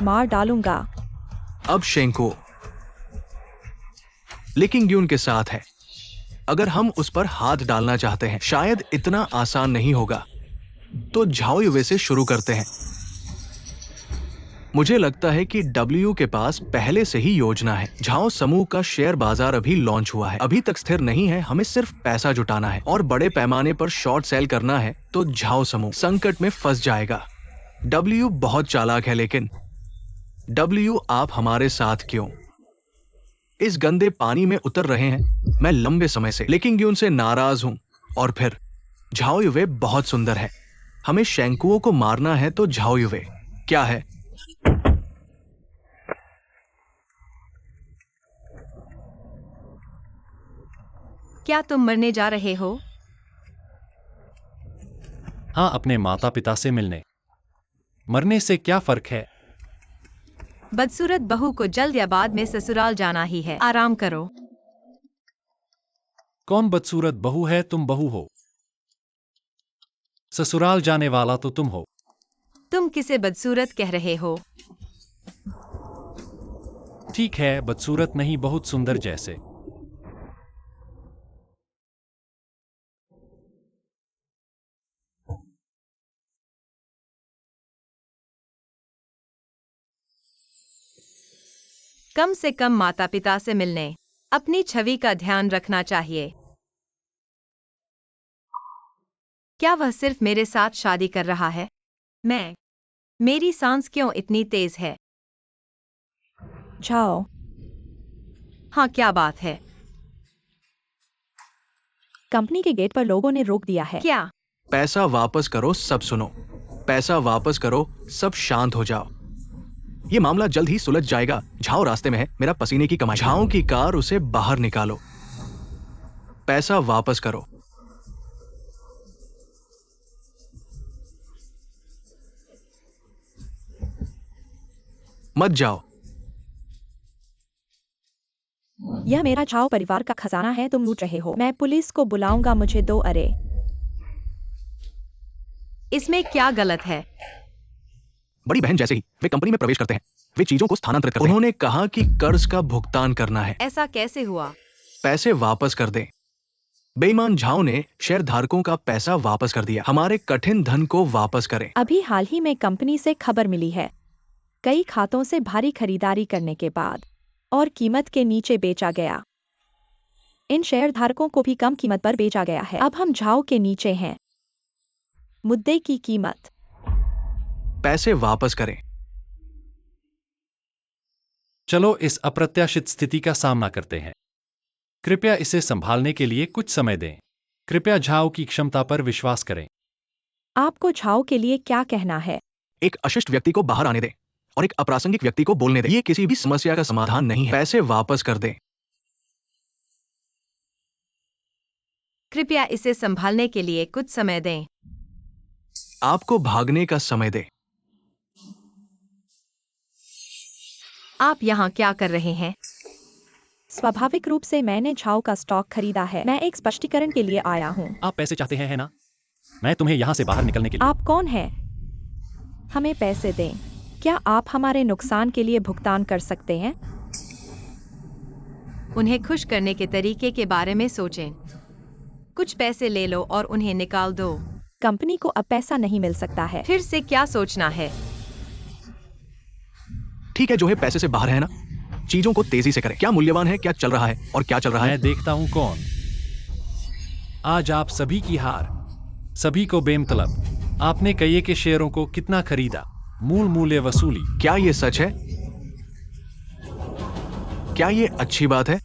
मार डालूंगा। अब शेंको लिकिंग यून के साथ है। अगर हम उस पर हाथ डालना चाहते हैं, शायद इतना आसान नहीं होगा। तो झाओ युवे से शुरू करते हैं। मुझे लगता है कि डब्ल्यू के पास पहले से ही योजना है। झाओ समूह का शेयर बाजार अभी लॉन्च हुआ है, अभी तक स्थिर नहीं है। हमें सिर्फ पैसा जुटाना है और बड़े पैमाने पर शॉर्ट सेल करना है, तो झाओ समूह संकट में फंस जाएगा। डब्ल्यू बहुत चालाक है, लेकिन डब्ल्यू आप हमारे साथ क्यों इस गंदे पानी में उतर रहे हैं? मैं लंबे समय से लिकिंग यून से नाराज हूं। और फिर झाओ युवे बहुत सुंदर है। हमें शेंकुओं को मारना है, तो झाओ युवे क्या है? क्या तुम मरने जा रहे हो? हाँ, अपने माता पिता से मिलने। मरने से क्या फर्क है? बदसूरत बहू को जल्द या बाद में ससुराल जाना ही है। आराम करो। कौन बदसूरत बहू है? तुम बहू हो। ससुराल जाने वाला तो तुम हो। तुम किसे बदसूरत कह रहे हो? ठीक है, बदसूरत नहीं, बहुत सुंदर जैसे। कम से कम माता पिता से मिलने, अपनी छवि का ध्यान रखना चाहिए। क्या वह सिर्फ मेरे साथ शादी कर रहा है? मेरी सांस क्यों इतनी तेज है? झाओ। हाँ, क्या बात है? कंपनी के गेट पर लोगों ने रोक दिया है। क्या? पैसा वापस करो, सब सुनो। पैसा वापस करो, सब शांत हो जाओ। ये मामला जल्द ही सुलझ जाएगा। झाओ रास्ते में है, मेरा पसीने की कमाई। झाओ की कार, उसे बाहर निकालो। पैसा वापस करो। मत जाओ। यह मेरा झाओ परिवार का खजाना है। तुम लूट रहे हो। मैं पुलिस को बुलाऊंगा। मुझे दो। अरे, इसमें क्या गलत है? बड़ी बहन जैसे ही वे कंपनी में प्रवेश करते हैं, वे चीजों को स्थानांतरित करते हैं। उन्होंने कहा कि कर्ज का भुगतान करना है। ऐसा कैसे हुआ? पैसे वापस कर दें। बेईमान झाओ ने शेयरधारकों का पैसा वापस कर दिया। हमारे कठिन धन को वापस करें। अभी हाल ही में कंपनी से खबर मिली है। कई खातों से भारी खरीदारी करने के बाद और कीमत के नीचे बेचा गया। इन शेयरधारकों को भी कम कीमत पर बेचा गया है। अब हम झाओ के नीचे हैं। मुद्दे की कीमत। पैसे वापस करें। चलो इस अप्रत्याशित स्थिति का सामना करते हैं। कृपया इसे संभालने के लिए कुछ समय दें। कृपया झाओ की क्षमता पर विश्वास करें। आपको झाओ के लिए क्या कहना है? एक अशिष्ट व्यक्ति को बाहर आने दें और एक अप्रासंगिक व्यक्ति को बोलने दें। ये किसी भी समस्या का समाधान नहीं है। पैसे वापस कर दें। कृपया इसे संभालने के लिए कुछ समय दें। आपको भागने का समय दें। आप यहाँ क्या कर रहे हैं? स्वाभाविक रूप से मैंने झाओ का स्टॉक खरीदा है। मैं एक स्पष्टीकरण के लिए आया हूँ। आप पैसे चाहते हैं, है ना? मैं तुम्हें यहाँ से बाहर निकलने के लिए। आप कौन हैं? हमें पैसे दें। क्या आप हमारे नुकसान के लिए भुगतान कर सकते हैं? उन्हें खुश करने के तरीके के बारे में सोचें। कुछ पैसे ले लो और उन्हें निकाल दो। कंपनी को अब पैसा नहीं मिल सकता है। फिर से क्या सोचना है? ठीक है, जो है पैसे से बाहर है ना। चीजों को तेजी से करें। क्या मूल्यवान है, क्या चल रहा है और क्या चल रहा है। मैं देखता हूँ कौन। आज आप सभी की हार, सभी को बेमतलब। आपने कई के शेयरों को कितना खरीदा? मूल मूल्य वसूली। क्या ये सच है? क्या ये अच्छी बात है?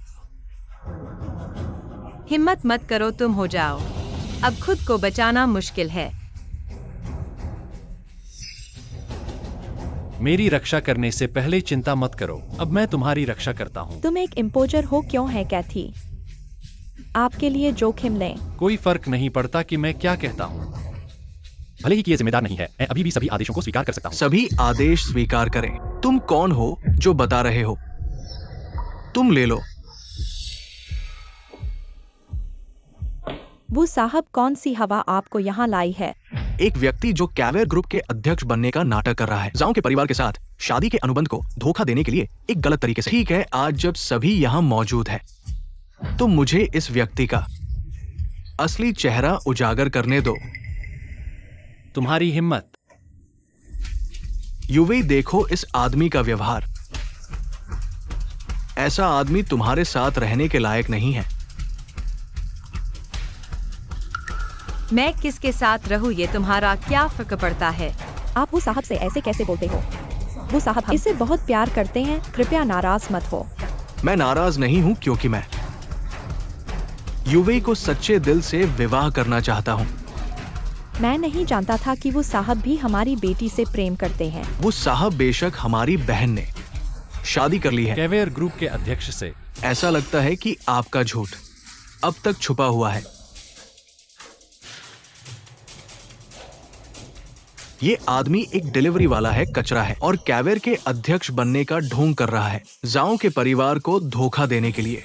हिम्मत मत करो, तुम हो जाओ। अब खुद को बचाना मुश्किल है। मेरी रक्षा करने से पहले चिंता मत करो, अब मैं तुम्हारी रक्षा करता हूँ। तुम एक इम्पोजर हो क्यों है कैथी? आपके लिए जोखिम लें। कोई फर्क नहीं पड़ता कि मैं क्या कहता हूँ। भले ही कि ये जिम्मेदार नहीं है, मैं अभी भी सभी आदेशों को स्वीकार कर सकता हूँ। सभी आदेश स्वीकार करें। तुम कौन हो जो बता रहे हो? तुम ले लो। वो साहब, कौन सी हवा आपको यहाँ लाई है? एक व्यक्ति जो कैवेयर ग्रुप के अध्यक्ष बनने का नाटक कर रहा है, जाओ के परिवार के साथ शादी के अनुबंध को धोखा देने के लिए एक गलत तरीके से। ठीक है, आज जब सभी यहाँ मौजूद है तो मुझे इस व्यक्ति का असली चेहरा उजागर करने दो। तुम्हारी हिम्मत। युवी, देखो इस आदमी का व्यवहार। ऐसा आदमी तुम्हारे साथ रहने के लायक नहीं है। मैं किसके साथ रहूं, ये तुम्हारा क्या फर्क पड़ता है? आप वो साहब से ऐसे कैसे बोलते हो? वो साहब हम इससे बहुत प्यार करते हैं, कृपया नाराज मत हो। मैं नाराज नहीं हूं क्योंकि मैं युवी को सच्चे दिल से विवाह करना चाहता हूं। मैं नहीं जानता था कि वो साहब भी हमारी बेटी से प्रेम करते हैं। वो साहब बेशक हमारी बहन ने शादी कर ली है। कैवेयर ग्रुप के अध्यक्ष से। ऐसा लगता है कि आपका झूठ अब तक छुपा हुआ है। ये आदमी एक डिलीवरी वाला है, कचरा है, और कैवेयर के अध्यक्ष बनने का ढोंग कर रहा है जाओ के परिवार को धोखा देने के लिए।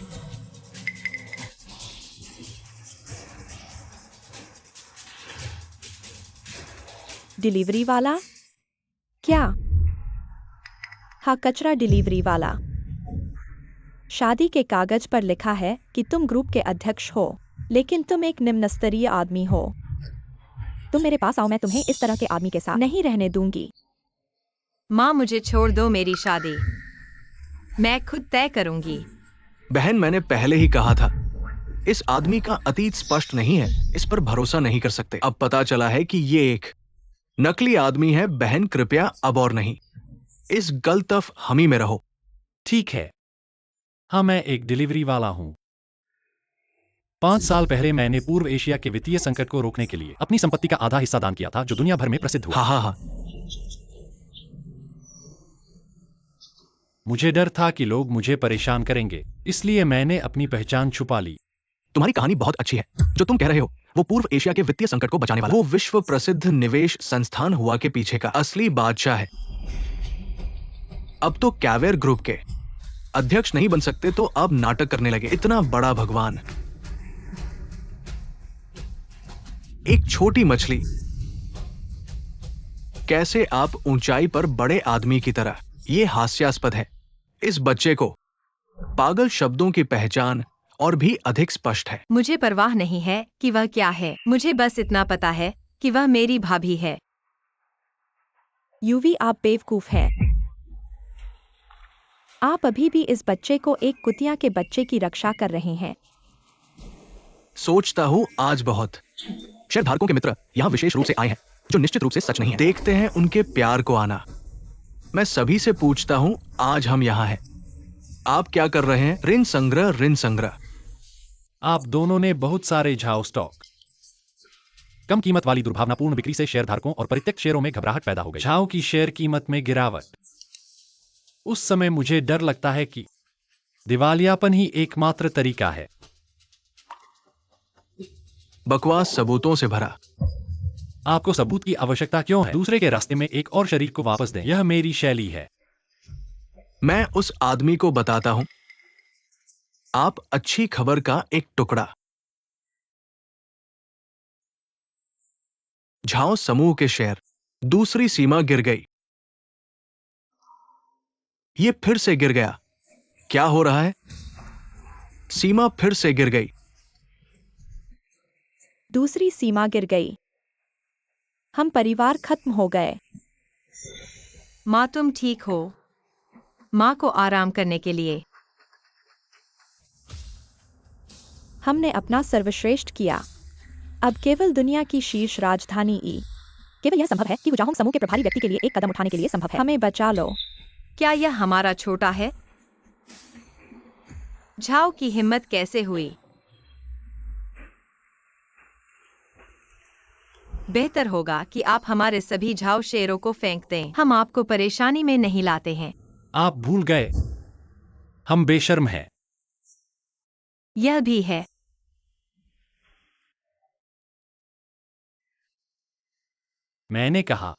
डिलीवरी वाला? क्या? हाँ, कचरा डिलीवरी वाला। शादी के कागज पर लिखा है कि तुम ग्रुप के अध्यक्ष हो, लेकिन तुम एक निम्न स्तरीय आदमी हो। तुम मेरे पास आओ, मैं तुम्हें इस तरह के आदमी के साथ नहीं रहने दूंगी। माँ, मुझे छोड़ दो, मेरी शादी मैं खुद तय करूंगी। बहन, मैंने पहले ही कहा था इस आदमी का अतीत स्पष्ट नहीं है, इस पर भरोसा नहीं कर सकते। अब पता चला है कि ये एक नकली आदमी है। बहन, कृपया अब और नहीं, इस गलतफ हमी में रहो। ठीक है, हाँ, मैं एक डिलीवरी वाला हूँ। 5 साल पहले मैंने पूर्व एशिया के वित्तीय संकट को रोकने के लिए अपनी संपत्ति का आधा हिस्सा दान किया था, जो दुनिया भर में प्रसिद्ध हुआ। हाँ। मुझे डर था कि लोग मुझे परेशान करेंगे, इसलिए मैंने अपनी पहचान छुपा ली। तुम्हारी कहानी बहुत अच्छी है। जो तुम कह रहे हो वो पूर्व एशिया के वित्तीय संकट को बचाने वाला, वो विश्व प्रसिद्ध निवेश संस्थान हुआ के पीछे का असली बादशाह है। अब तो कैवेयर ग्रुप के अध्यक्ष नहीं बन सकते तो अब नाटक करने लगे। इतना बड़ा भगवान, एक छोटी मछली। कैसे आप ऊंचाई पर बड़े आदमी की तरह? ये हास्यास्पद है। इस बच्चे को पागल शब्दों की पहचान और भी अधिक स्पष्ट है। मुझे परवाह नहीं है कि वह क्या है, मुझे बस इतना पता है कि वह मेरी भाभी है। यूवी, आप बेवकूफ हैं। आप अभी भी इस बच्चे को एक कुतिया के बच्चे की रक्षा कर रहे हैं। सोचता हूं आज बहुत शेयरधारकों के मित्र यहां विशेष रूप से आए हैं, जो निश्चित रूप से सच नहीं है। देखते हैं उनके प्यार को आना। मैं सभी से पूछता हूं, आज हम यहां हैं, आप क्या कर रहे हैं? ऋण संग्रह। आप दोनों ने बहुत सारे झाओ स्टॉक। कम कीमत वाली दुर्भावनापूर्ण बिक्री से शेयरधारकों और परित्यक्त शेयरों में घबराहट पैदा हो गई। झाओ की शेयर कीमत में गिरावट। उस समय मुझे डर लगता है कि दिवालियापन ही एकमात्र तरीका है। बकवास सबूतों से भरा। आपको सबूत की आवश्यकता क्यों है? दूसरे के रास्ते में एक और शरीर को वापस दें, यह मेरी शैली है। मैं उस आदमी को बताता हूं, आप अच्छी खबर का एक टुकड़ा। झाओ समूह के शेयर, दूसरी सीमा गिर गई। ये फिर से गिर गया। क्या हो रहा है? सीमा फिर से गिर गई। दूसरी सीमा गिर गई। हम परिवार खत्म हो गए। माँ, तुम ठीक हो? माँ को आराम करने के लिए हमने अपना सर्वश्रेष्ठ किया। अब केवल दुनिया की शीर्ष राजधानी केवल यह संभव है कि वुजाहोंग समूह के प्रभारी व्यक्ति के लिए एक कदम उठाने के लिए संभव है। हमें बचा लो। क्या यह हमारा छोटा है? झाओ की हिम्मत कैसे हुई? बेहतर होगा कि आप हमारे सभी झाओ शेरों को फेंक दें। हम आपको परेशानी में नहीं लाते हैं। आप भूल गए, हम बेशर्म हैं। यह भी है। मैंने कहा,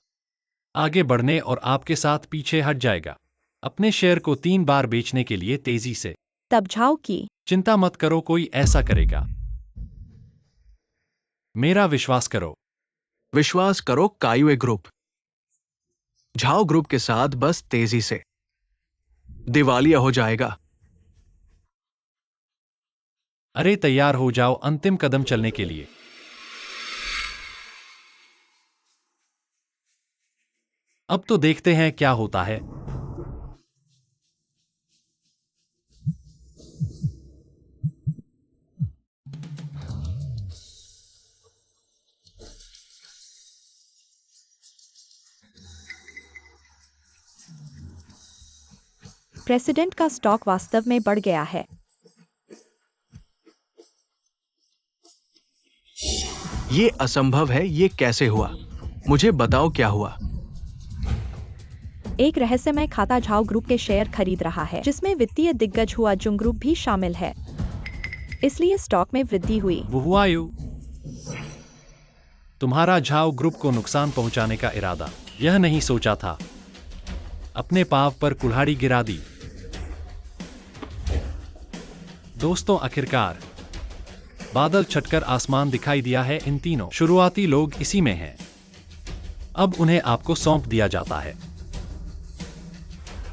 आगे बढ़ने और आपके साथ पीछे हट जाएगा। अपने शेयर को 3 बार बेचने के लिए तेजी से। तब झाओ की चिंता मत करो, कोई ऐसा करेगा। मेरा विश्वास करो। विश्वास करो कायुए ग्रुप। झाओ ग्रुप के साथ बस तेजी से दिवालिया हो जाएगा। अरे तैयार हो जाओ अंतिम कदम चलने के लिए। अब तो देखते हैं क्या होता है। प्रेसिडेंट का स्टॉक वास्तव में बढ़ गया है। ये असंभव है, ये कैसे हुआ? मुझे बताओ क्या हुआ। एक रहस्यमय खाता झाओ ग्रुप के शेयर खरीद रहा है, जिसमें वित्तीय दिग्गज हुआ जुंग ग्रुप भी शामिल है। इसलिए स्टॉक में वृद्धि हुई। वुहुआयु, तुम्हारा झाओ ग्रुप को नुकसान पहुंचाने का इरादा, यह नहीं सोचा था। अपने पांव पर कुल्हाड़ी गिरा दी। दोस्तों, आखिरकार बादल छटकर आसमान दिखाई दिया है। इन तीनों शुरुआती लोग इसी में हैं। अब उन्हें आपको सौंप दिया जाता है।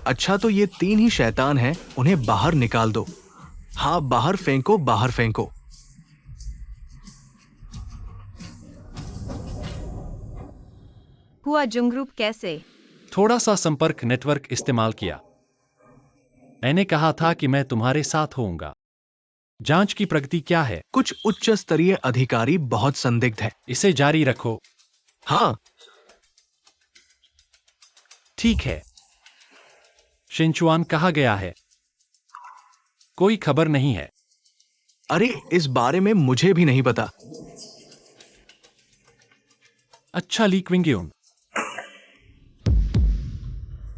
अच्छा, तो ये 3 ही शैतान हैं, उन्हें बाहर निकाल दो। हाँ, बाहर फेंको, बाहर फेंको। हुआ जुंग ग्रुप कैसे? थोड़ा सा संपर्क नेटवर्क इस्तेमाल किया। मैंने कहा था कि मैं तुम्हारे साथ होऊंगा। जांच की प्रगति क्या है? कुछ उच्च स्तरीय अधिकारी बहुत संदिग्ध है। इसे जारी रखो। हाँ, ठीक है। शिनचुआन कहाँ गया है? कोई खबर नहीं है। अरे इस बारे में मुझे भी नहीं पता। अच्छा, ली क्विंगयून,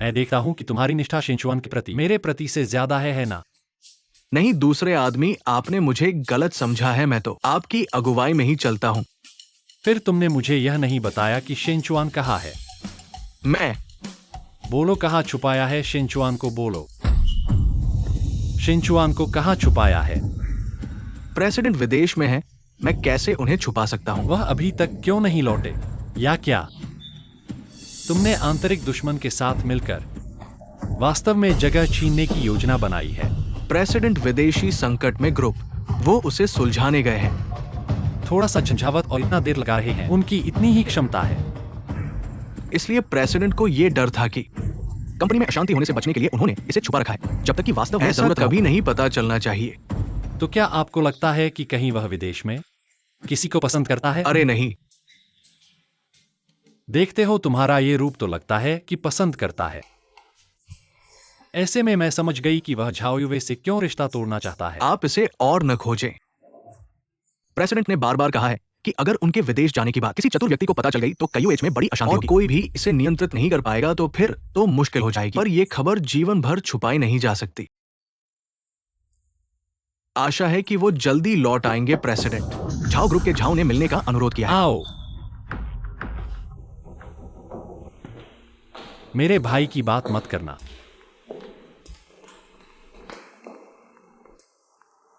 मैं देखता हूं कि तुम्हारी निष्ठा शिनचुआन के प्रति मेरे प्रति से ज्यादा है ना? नहीं, दूसरे आदमी, आपने मुझे गलत समझा है। मैं तो आपकी अगुवाई में ही चलता हूं। फिर तुमने मुझे यह नहीं बताया कि शिनचुआन कहाँ है। मैं बोलो, कहाँ छुपाया है? शिनचुआन को बोलो। शिनचुआन को कहाँ छुपाया है? प्रेसिडेंट विदेश में है, मैं कैसे उन्हें छुपा सकता हूं? वह अभी तक क्यों नहीं लौटे? या क्या तुमने आंतरिक दुश्मन के साथ मिलकर वास्तव में जगह छीनने की योजना बनाई है? प्रेसिडेंट विदेशी संकट में ग्रुप, वो उसे सुलझाने गए हैं। थोड़ा सा झंझावत और इतना देर लगा रहे हैं, उनकी इतनी ही क्षमता है। इसलिए प्रेसिडेंट को यह डर था कि कंपनी में अशांति होने से बचने के लिए उन्होंने इसे छुपा रखा है, जब तक कि वास्तव में जरूरत कभी नहीं पता चलना चाहिए। तो क्या आपको लगता है कि कहीं वह विदेश में किसी को पसंद करता है? अरे नहीं, देखते हो, तुम्हारा ये रूप तो लगता है कि पसंद करता है। ऐसे में मैं समझ गई कि वह झाओयुवे से क्यों रिश्ता तोड़ना चाहता है। आप इसे और न खोजें। प्रेसिडेंट ने बार बार कहा है कि अगर उनके विदेश जाने की बात किसी चतुर व्यक्ति को पता चल गई तो कायुएच में बड़ी अशांति होगी। कोई भी इसे नियंत्रित नहीं कर पाएगा, तो फिर तो मुश्किल हो जाएगी। पर यह खबर जीवन भर छुपाई नहीं जा सकती। आशा है कि वो जल्दी लौट आएंगे। प्रेसिडेंट झाओ ग्रुप के झाओ ने मिलने का अनुरोध किया है। आओ, मेरे भाई की बात मत करना।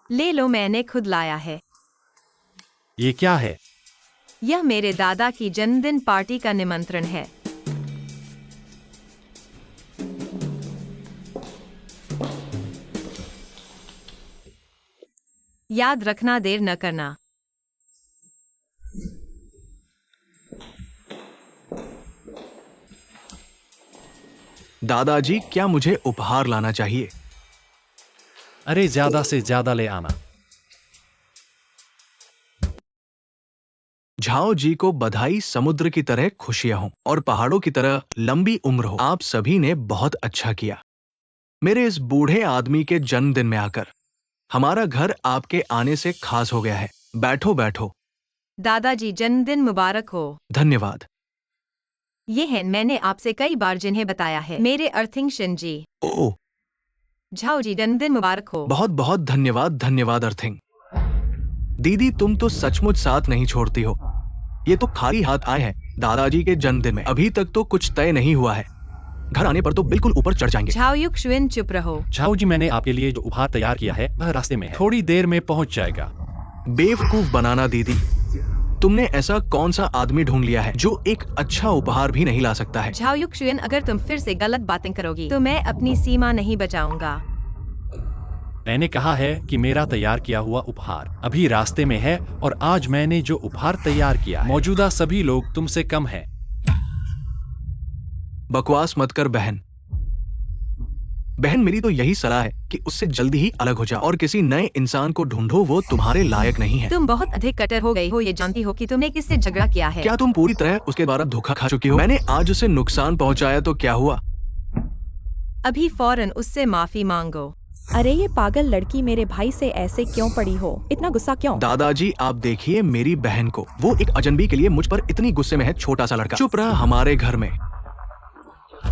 ले लो, मैंने खुद लाया है। ये क्या है? यह मेरे दादा की जन्मदिन पार्टी का निमंत्रण है। याद रखना, देर न करना। दादाजी, क्या मुझे उपहार लाना चाहिए? अरे ज्यादा से ज्यादा ले आना। झाओ जी को बधाई। समुद्र की तरह खुशियां हों और पहाड़ों की तरह लंबी उम्र हो। आप सभी ने बहुत अच्छा किया मेरे इस बूढ़े आदमी के जन्मदिन में आकर। हमारा घर आपके आने से खास हो गया है। बैठो बैठो। दादाजी जन्मदिन मुबारक हो। धन्यवाद। ये हैं मैंने आपसे कई बार जिन्हें बताया है, मेरे अर्थिंग शिनजी। ओ, झाओ जी जन्मदिन मुबारक हो। बहुत बहुत धन्यवाद। धन्यवाद अर्थिंग। दीदी तुम तो सचमुच साथ नहीं छोड़ती हो। ये तो खाली हाथ आए हैं दादाजी के जन्मदिन में। अभी तक तो कुछ तय नहीं हुआ है। घर आने पर तो बिल्कुल ऊपर चढ़ जाएंगे। झाओ युक शुइन चुप रहो। झाओ जी, मैंने आपके लिए जो उपहार तैयार किया है वह रास्ते में है, थोड़ी देर में पहुंच जाएगा। बेवकूफ बनाना दीदी। तुमने ऐसा कौन सा आदमी ढूंढ लिया है जो एक अच्छा उपहार भी नहीं ला सकता है? झाओ युक शुइन, अगर तुम फिर से गलत बातें करोगी तो मैं अपनी सीमा नहीं बचाऊंगा। मैंने कहा है कि मेरा तैयार किया हुआ उपहार अभी रास्ते में है, और आज मैंने जो उपहार तैयार किया है, मौजूदा सभी लोग तुमसे कम हैं। बकवास मत कर बहन। बहन मेरी तो यही सलाह है कि उससे जल्दी ही अलग हो जाओ और किसी नए इंसान को ढूंढो। वो तुम्हारे लायक नहीं है। तुम बहुत अधिक कट्टर हो गई हो। ये जानती हो कि तुमने किससे झगड़ा किया है? क्या तुम पूरी तरह उसके द्वारा धोखा खा चुकी हो? मैंने आज उसे नुकसान पहुंचाया तो क्या हुआ? अभी फौरन उससे माफी मांगो। अरे ये पागल लड़की मेरे भाई से ऐसे क्यों पड़ी हो? इतना गुस्सा क्यों? दादाजी आप देखिए मेरी बहन को। वो एक अजनबी के लिए मुझ पर इतनी गुस्से में है। छोटा सा लड़का चुप रहा। हमारे घर में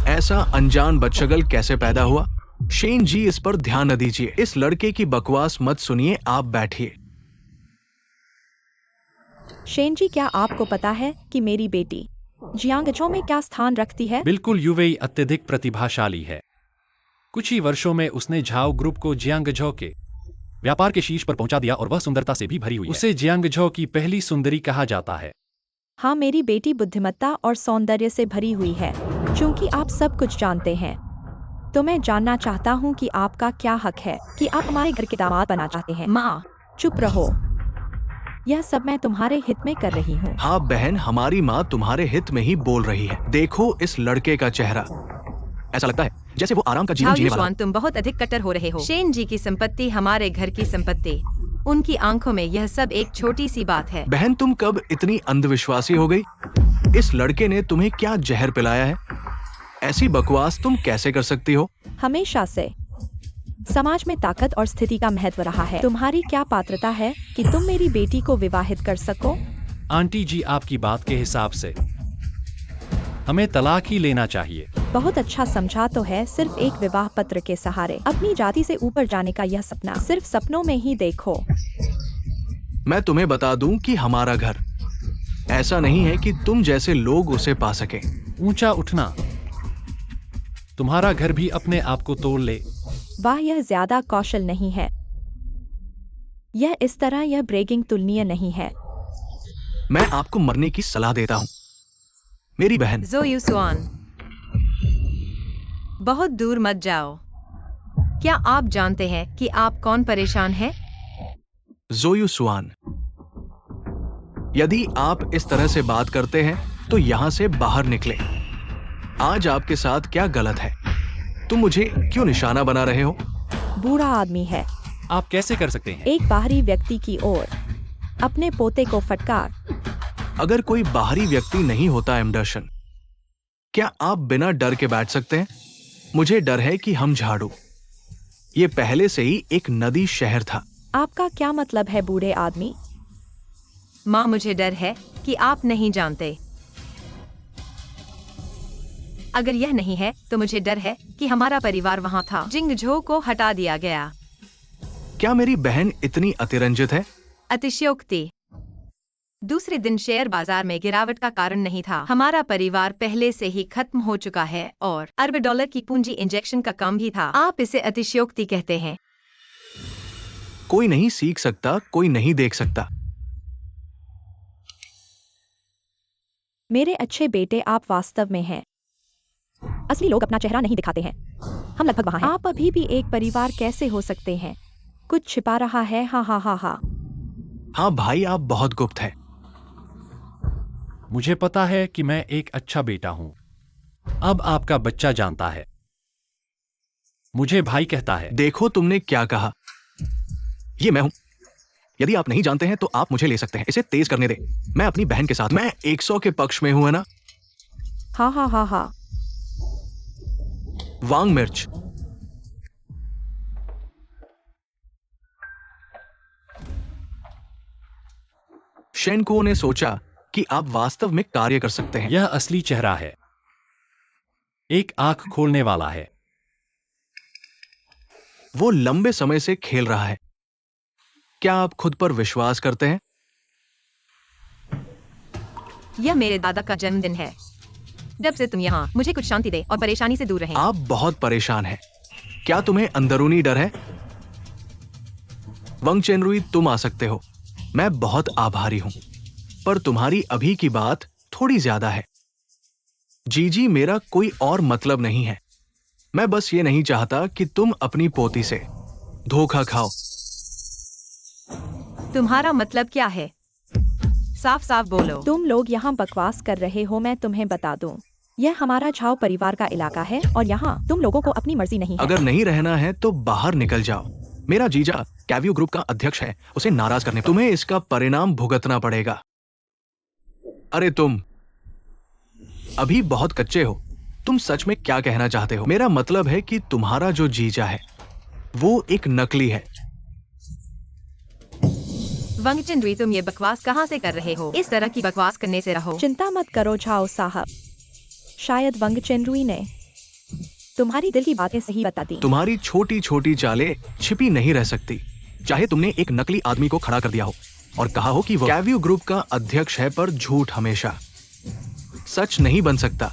ऐसा अनजान बच्चगल कैसे पैदा हुआ? शेन जी इस पर ध्यान न दीजिए। इस लड़के की बकवास मत सुनिए। आप बैठिए। शेन जी, क्या आपको पता है कि मेरी बेटी जियांगजो में क्या स्थान रखती है? बिल्कुल, युवेई अत्यधिक प्रतिभाशाली है। कुछ ही वर्षों में उसने झाओ ग्रुप को जियांगझो के व्यापार के शीर्ष पर पहुंचा दिया, और वह सुंदरता से भी भरी हुई है। उसे जियांगझो की पहली सुंदरी कहा जाता है। हाँ, मेरी बेटी बुद्धिमत्ता और सौंदर्य से भरी हुई है। क्योंकि आप सब कुछ जानते हैं, तो मैं जानना चाहता हूँ कि आपका क्या हक है कि आप हमारे घर के दामाद बनना चाहते हैं। माँ चुप रहो। यह सब मैं तुम्हारे हित में कर रही हूँ। हाँ बहन, हमारी माँ तुम्हारे हित में ही बोल रही है। देखो इस लड़के का चेहरा, ऐसा लगता है जैसे वो आराम का जीवन झाओ जीने वाला। युश्वान, तुम बहुत अधिक कट्टर हो रहे हो। शेन जी की संपत्ति हमारे घर की संपत्ति। उनकी आंखों में यह सब एक छोटी सी बात है। बहन तुम कब इतनी अंधविश्वासी हो गई? इस लड़के ने तुम्हें क्या जहर पिलाया है? ऐसी बकवास तुम कैसे कर सकती हो? हमेशा से समाज में ताकत और स्थिति का महत्व रहा है। तुम्हारी क्या पात्रता है कि तुम मेरी बेटी को विवाहित कर सको? आंटी जी, आपकी बात के हिसाब से हमें तलाक ही लेना चाहिए। बहुत अच्छा समझा तो है। सिर्फ एक विवाह पत्र के सहारे अपनी जाति से ऊपर जाने का यह सपना सिर्फ सपनों में ही देखो। मैं तुम्हें बता दूं कि हमारा घर ऐसा नहीं है कि तुम जैसे लोग उसे पा सके। ऊंचा उठना, तुम्हारा घर भी अपने आप को तोड़ ले। वाह, यह ज्यादा कौशल नहीं है। यह इस तरह यह ब्रेगिंग तुलनीय नहीं है। मैं आपको मरने की सलाह देता हूँ मेरी बहन। जो युसुआन, बहुत दूर मत जाओ। क्या आप जानते हैं कि आप कौन परेशान है? जोयू सुआन, यदि आप इस तरह से बात करते हैं तो यहाँ से बाहर निकले। आज आपके साथ क्या गलत है? तुम मुझे क्यों निशाना बना रहे हो? बूढ़ा आदमी है। आप कैसे कर सकते हैं? एक बाहरी व्यक्ति की ओर अपने पोते को फटकार। अगर कोई बाहरी व्यक्ति नहीं होता एमडर्शन, क्या आप बिना डर के बैठ सकते हैं? मुझे डर है कि हम झाड़ू। ये पहले से ही एक नदी शहर था। आपका क्या मतलब है बूढ़े आदमी? माँ, मुझे डर है कि आप नहीं जानते। अगर यह नहीं है तो मुझे डर है कि हमारा परिवार वहाँ था। जिंगझो को हटा दिया गया। क्या मेरी बहन इतनी अतिरंजित है? अतिशयोक्ति। दूसरे दिन शेयर बाजार में गिरावट का कारण नहीं था। हमारा परिवार पहले से ही खत्म हो चुका है और अरब डॉलर की पूंजी इंजेक्शन का काम भी था। आप इसे अतिशयोक्ति कहते हैं? कोई नहीं सीख सकता, कोई नहीं देख सकता। मेरे अच्छे बेटे, आप वास्तव में हैं। असली लोग अपना चेहरा नहीं दिखाते हैं। हम लगभग वहाँ हैं। आप अभी भी एक परिवार कैसे हो सकते हैं? कुछ छिपा रहा है। हाँ हाँ हाँ हाँ। हाँ भाई, आप बहुत गुप्त हैं। मुझे पता है कि मैं एक अच्छा बेटा हूं। अब आपका बच्चा जानता है। मुझे भाई कहता है। देखो तुमने क्या कहा। ये मैं हूं। यदि आप नहीं जानते हैं तो आप मुझे ले सकते हैं। इसे तेज करने दे। मैं अपनी बहन के साथ। मैं 100 के पक्ष में हूं, है ना? हाँ हाँ हाँ हाँ। वांग मिर्च। शेनको ने सोचा कि आप वास्तव में कार्य कर सकते हैं। यह असली चेहरा है, एक आंख खोलने वाला है। वो लंबे समय से खेल रहा है। क्या आप खुद पर विश्वास करते हैं? यह मेरे दादा का जन्मदिन है। जब से तुम यहाँ मुझे कुछ शांति दे और परेशानी से दूर रहे। आप बहुत परेशान हैं। क्या तुम्हें अंदरूनी डर है? वंग चेनरुई, तुम आ सकते हो। मैं बहुत आभारी हूं, पर तुम्हारी अभी की बात थोड़ी ज्यादा है। जीजी, मेरा कोई और मतलब नहीं है। मैं बस ये नहीं चाहता कि तुम अपनी पोती से धोखा खाओ। तुम्हारा मतलब क्या है? साफ साफ बोलो। तुम लोग यहाँ बकवास कर रहे हो। मैं तुम्हें बता दूं, यह हमारा झाओ परिवार का इलाका है और यहाँ तुम लोगों को अपनी मर्जी नहीं है। अगर नहीं रहना है तो बाहर निकल जाओ। मेरा जीजा कैव्यू ग्रुप का अध्यक्ष है, उसे नाराज करने पर तुम्हें इसका परिणाम भुगतना पड़ेगा। अरे तुम अभी बहुत कच्चे हो। तुम सच में क्या कहना चाहते हो? मेरा मतलब है कि तुम्हारा जो जीजा है वो एक नकली है। वंग चेनरुई, तुम ये बकवास कहाँ से कर रहे हो? इस तरह की बकवास करने से रहो। चिंता मत करो झाओ साहब, शायद वंग चेनरुई ने तुम्हारी दिल की बातें सही बता दी। तुम्हारी छोटी छोटी चालें छिपी नहीं रह सकती। चाहे तुमने एक नकली आदमी को खड़ा कर दिया हो और कहा हो कि वो कैव्यू ग्रुप का अध्यक्ष है, पर झूठ हमेशा सच नहीं बन सकता।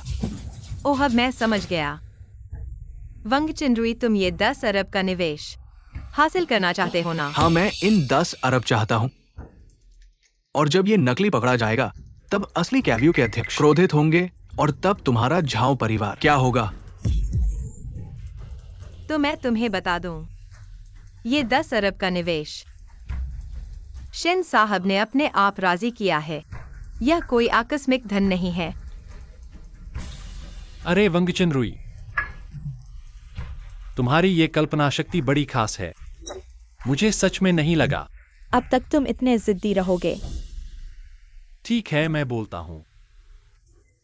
ओह, अब मैं समझ गया। वंग चेनरुई, तुम ये 10 अरब का निवेश हासिल करना चाहते हो ना? हाँ, मैं इन 10 अरब चाहता हूँ। और जब ये नकली पकड़ा जाएगा तब असली कैव्यू के अध्यक्ष क्रोधित होंगे और तब तुम्हारा झाओ परिवार क्या होगा? तो मैं तुम्हें बता दूं, ये 10 अरब का निवेश शिन साहब ने अपने आप राजी किया है। यह कोई आकस्मिक धन नहीं है। अरे वंग चेनरुई, तुम्हारी ये कल्पना शक्ति बड़ी खास है। मुझे सच में नहीं लगा। अब तक तुम इतने जिद्दी रहोगे। ठीक है, मैं बोलता हूं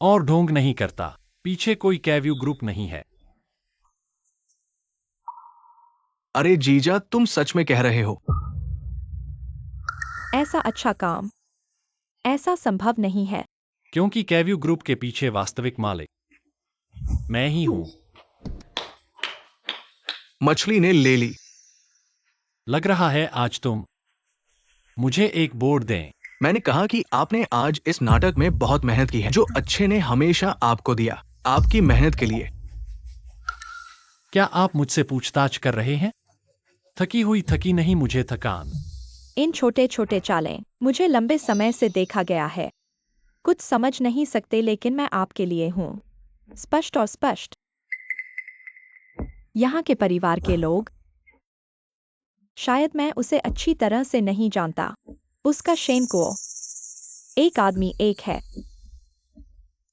और ढोंग नहीं करता। पीछे कोई कैव्यू ग्रुप नहीं है। अरे जीजा, तुम सच में कह रहे हो? ऐसा अच्छा काम ऐसा संभव नहीं है। क्योंकि कैव्यू ग्रुप के पीछे वास्तविक मालिक मैं ही हूं। मछली ने ले ली। लग रहा है आज तुम मुझे एक बोर्ड दें। मैंने कहा कि आपने आज इस नाटक में बहुत मेहनत की है, जो अच्छे ने हमेशा आपको दिया। आपकी मेहनत के लिए। क्या आप मुझसे पूछताछ कर रहे हैं? थकी हुई थकी नहीं, मुझे थकान। इन छोटे छोटे चालें मुझे लंबे समय से देखा गया है। कुछ समझ नहीं सकते, लेकिन मैं आपके लिए हूँ, स्पष्ट और स्पष्ट। यहाँ के परिवार के लोग, शायद मैं उसे अच्छी तरह से नहीं जानता। उसका शेनको एक आदमी एक है।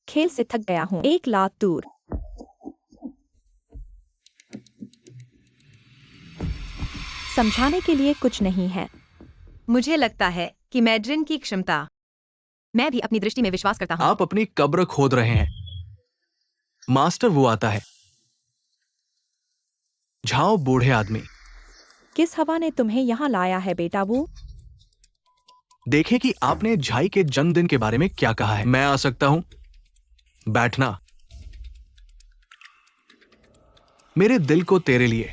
खेल से थक गया हूँ, एक लात दूर। समझाने के लिए कुछ नहीं है। मुझे लगता है कि मैड्रिन की क्षमता। मैं भी अपनी दृष्टि में विश्वास करता हूँ। आप अपनी कब्र खोद रहे हैं। मास्टर वो आता है। झाओ बूढ़े आदमी। किस हवा ने तुम्हें यहाँ लाया है बेटा? वो देखे कि आपने झाई के जन्मदिन के बारे में क्या कहा है। मैं आ सकता हूं? बैठना। मेरे दिल को तेरे लिए।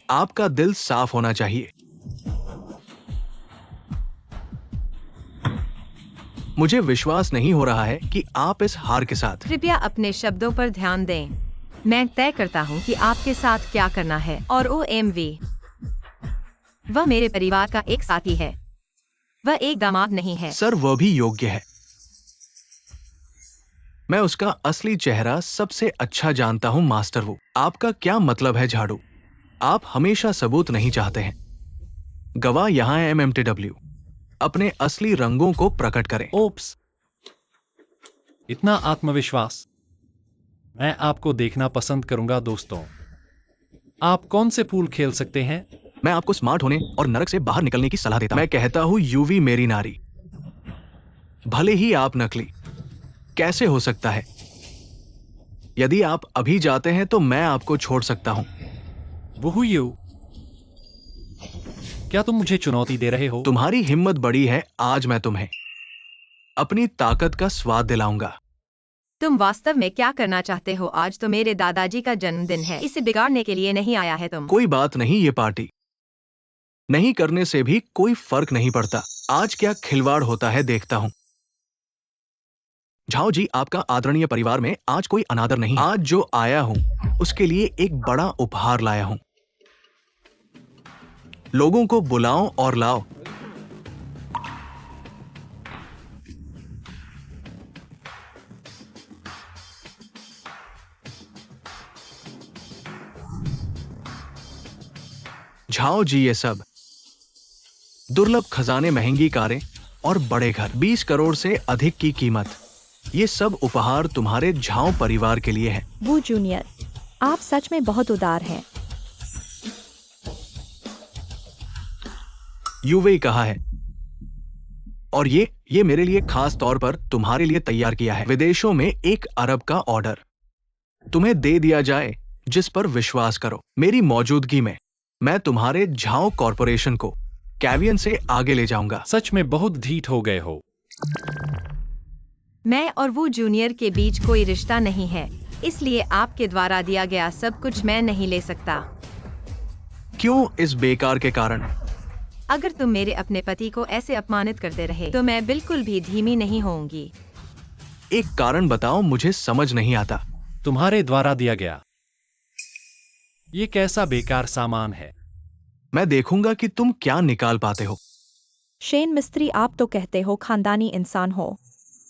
आपका दिल साफ होना चाहिए। मुझे विश्वास नहीं हो रहा है कि आप इस हार के साथ। कृपया अपने शब्दों पर ध्यान दें। मैं तय करता हूँ कि आपके साथ क्या करना है। और OMV, वह मेरे परिवार का एक साथी है। वह एक दामाद नहीं है। सर, वह भी योग्य है। मैं उसका असली चेहरा सबसे अच्छा जानता हूं मास्टर वो। आपका क्या मतलब है झाड़ू? आप हमेशा सबूत नहीं चाहते हैं। गवाह यहां है MMTW। अपने असली रंगों को प्रकट करें। ओप्स, इतना आत्मविश्वास। मैं आपको देखना पसंद करूंगा दोस्तों। आप कौन से फूल खेल सकते हैं? मैं आपको स्मार्ट होने और नरक से बाहर निकलने की सलाह देता हूं। मैं कहता हूं यूवी मेरी नारी। भले ही आप नकली। कैसे हो सकता है? यदि आप अभी जाते हैं तो मैं आपको छोड़ सकता हूं। वुहुयू, क्या तुम मुझे चुनौती दे रहे हो? तुम्हारी हिम्मत बड़ी है, आज मैं तुम्हें अपनी ताकत का स्वाद दिलाऊंगा। तुम वास्तव में क्या करना चाहते हो? आज तो मेरे दादाजी का जन्मदिन है, इसे बिगाड़ने के लिए नहीं आया है तुम। कोई बात नहीं, ये पार्टी नहीं करने से भी कोई फर्क नहीं पड़ता। आज क्या खिलवाड़ होता है देखता हूं। झाओ जी, आपका आदरणीय परिवार में आज कोई अनादर नहीं। आज जो आया हूं उसके लिए एक बड़ा उपहार लाया हूं। लोगों को बुलाओ और लाओ। झाओ जी, ये सब दुर्लभ खजाने, महंगी कारें और बड़े घर, 20 करोड़ से अधिक की कीमत, ये सब उपहार तुम्हारे झाओ परिवार के लिए है। वू जूनियर, आप सच में बहुत उदार हैं। यूवे कहा है, और ये मेरे लिए खास तौर पर तुम्हारे लिए तैयार किया है। विदेशों में 1 अरब का ऑर्डर तुम्हें दे दिया जाए, जिस पर विश्वास करो। मेरी मौजूदगी में मैं तुम्हारे झाओ कॉरपोरेशन को कैवियन से आगे ले जाऊंगा। सच में बहुत ढीठ हो गए हो। मैं और वो जूनियर के बीच कोई रिश्ता नहीं है, इसलिए आपके द्वारा दिया गया सब कुछ मैं नहीं ले सकता। क्यों? इस बेकार के कारण? अगर तुम मेरे अपने पति को ऐसे अपमानित करते रहे तो मैं बिल्कुल भी धीमी नहीं होऊंगी। एक कारण बताओ, मुझे समझ नहीं आता। तुम्हारे द्वारा दिया गया ये कैसा बेकार सामान है? मैं देखूंगा कि तुम क्या निकाल पाते हो। शेन मिस्त्री, आप तो कहते हो खानदानी इंसान हो।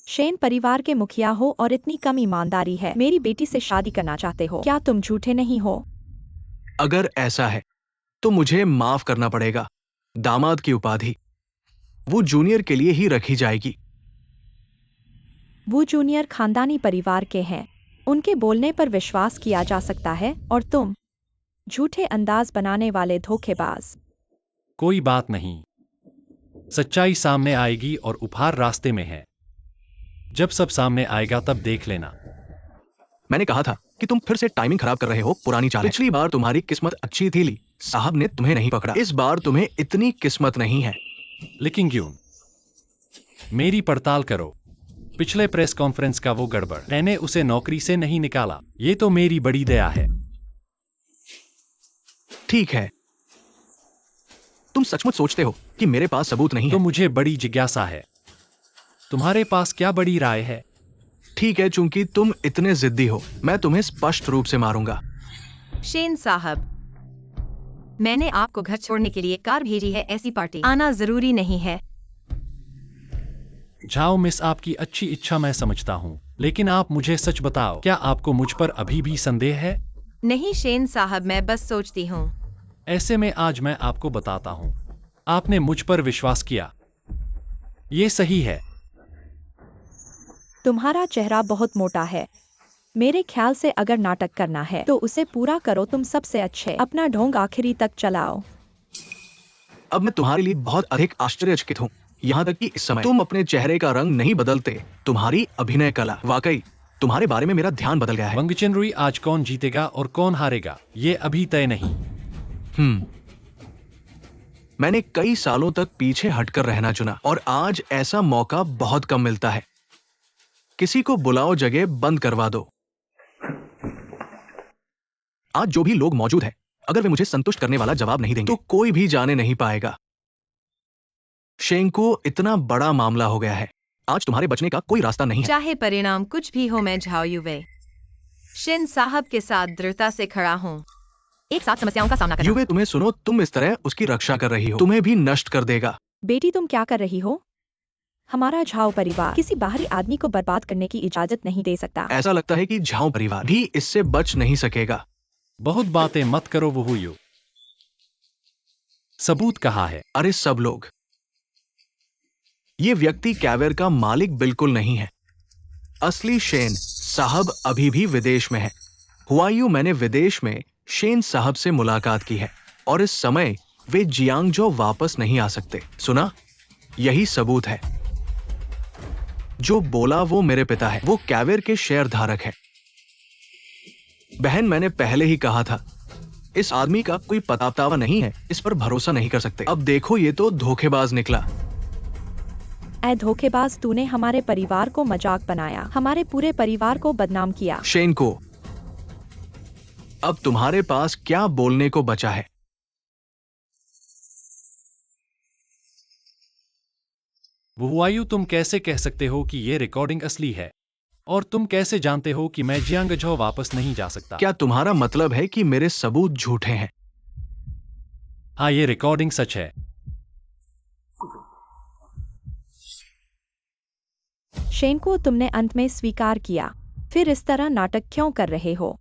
शेन परिवार के मुखिया हो और इतनी कम ईमानदारी है। मेरी बेटी से शादी करना चाहते हो, क्या तुम झूठे नहीं हो? अगर ऐसा है तो मुझे माफ करना पड़ेगा। दामाद की उपाधि वो जूनियर के लिए ही रखी जाएगी। वू जूनियर खानदानी परिवार के हैं, उनके बोलने पर विश्वास किया जा सकता है, और तुम झूठे अंदाज बनाने वाले धोखेबाज। कोई बात नहीं, सच्चाई सामने आएगी और उपहार रास्ते में है। जब सब सामने आएगा तब देख लेना। मैंने कहा था कि तुम फिर से टाइमिंग खराब कर रहे हो। पुरानी चाल है। पिछली बार तुम्हारी किस्मत अच्छी थी, ली साहब ने तुम्हें नहीं पकड़ा। इस बार तुम्हें इतनी किस्मत नहीं है। लेकिन क्यों? मेरी पड़ताल करो। पिछले प्रेस कॉन्फ्रेंस का वो गड़बड़, मैंने उसे नौकरी से नहीं निकाला। ये तो मेरी बड़ी दया है। ठीक है, तुम सचमुच सोचते हो कि मेरे पास सबूत नहीं तो है? मुझे बड़ी जिज्ञासा है, तुम्हारे पास क्या बड़ी राय है? ठीक है, चूंकि तुम इतने जिद्दी हो, मैं तुम्हें स्पष्ट रूप से मारूंगा। शेन साहब, मैंने आपको घर छोड़ने के लिए कार भेजी है, ऐसी पार्टी आना जरूरी नहीं है। झाओ मिस, आपकी अच्छी इच्छा मैं समझता हूँ, लेकिन आप मुझे सच बताओ, क्या आपको मुझ पर अभी भी संदेह है? नहीं शेन साहब, मैं बस सोचती हूँ। ऐसे में आज मैं आपको बताता हूँ, आपने मुझ पर विश्वास किया, ये सही है। तुम्हारा चेहरा बहुत मोटा है। मेरे ख्याल से अगर नाटक करना है तो उसे पूरा करो। तुम सबसे अच्छे, अपना ढोंग आखिरी तक चलाओ। अब मैं तुम्हारे लिए बहुत अधिक आश्चर्यचकित हूँ, यहाँ तक कि इस समय तुम अपने चेहरे का रंग नहीं बदलते। तुम्हारी अभिनय कला, वाकई तुम्हारे बारे में मेरा ध्यान बदल गया है। वंगचेनरुई, आज कौन जीतेगा और कौन हारेगा ये अभी तय नहीं। मैंने कई सालों तक पीछे हटकर रहना चुना, और आज ऐसा मौका बहुत कम मिलता है। किसी को बुलाओ, जगह बंद करवा दो। आज जो भी लोग मौजूद हैं, अगर वे मुझे संतुष्ट करने वाला जवाब नहीं देंगे तो कोई भी जाने नहीं पाएगा। शेंग को इतना बड़ा मामला हो गया है, आज तुम्हारे बचने का कोई रास्ता नहीं है। चाहे परिणाम कुछ भी हो, मैं झाओ युवे शेन साहब के साथ दृढ़ता से खड़ा हूँ। एक साथ समस्याओं का सामना करना। युवे, तुम्हें सुनो, तुम इस तरह उसकी रक्षा कर रही हो, तुम्हें भी नष्ट कर देगा। बेटी, तुम क्या कर रही हो? हमारा झाओ परिवार किसी बाहरी आदमी को बर्बाद करने की इजाजत नहीं दे सकता। ऐसा लगता है कि झाओ परिवार भी इससे बच नहीं सकेगा। बहुत बातें मत करो वहुयू, सबूत कहाँ है? अरे सब लोग, ये व्यक्ति कैवेर का मालिक बिल्कुल नहीं है। असली शेन साहब अभी भी विदेश में है। हुआयू, मैंने विदेश में शेन साहब से मुलाकात की है, और इस समय वे जियांगजो वापस नहीं आ सकते। सुना, यही सबूत है। जो बोला वो मेरे पिता है, वो कैवेर के शेयर धारक है। बहन, मैंने पहले ही कहा था, इस आदमी का कोई पतावा नहीं है, इस पर भरोसा नहीं कर सकते। अब देखो, ये तो धोखेबाज निकला। ऐ धोखेबाज, तूने हमारे परिवार को मजाक बनाया, हमारे पूरे परिवार को बदनाम किया। शेन को, अब तुम्हारे पास क्या बोलने को बचा है? वुहुआयु, तुम कैसे कह सकते हो कि ये रिकॉर्डिंग असली है? और तुम कैसे जानते हो कि मैं जियांगझो वापस नहीं जा सकता? क्या तुम्हारा मतलब है कि मेरे सबूत झूठे हैं? हाँ, ये रिकॉर्डिंग सच है। शेन को, तुमने अंत में स्वीकार किया, फिर इस तरह नाटक क्यों कर रहे हो?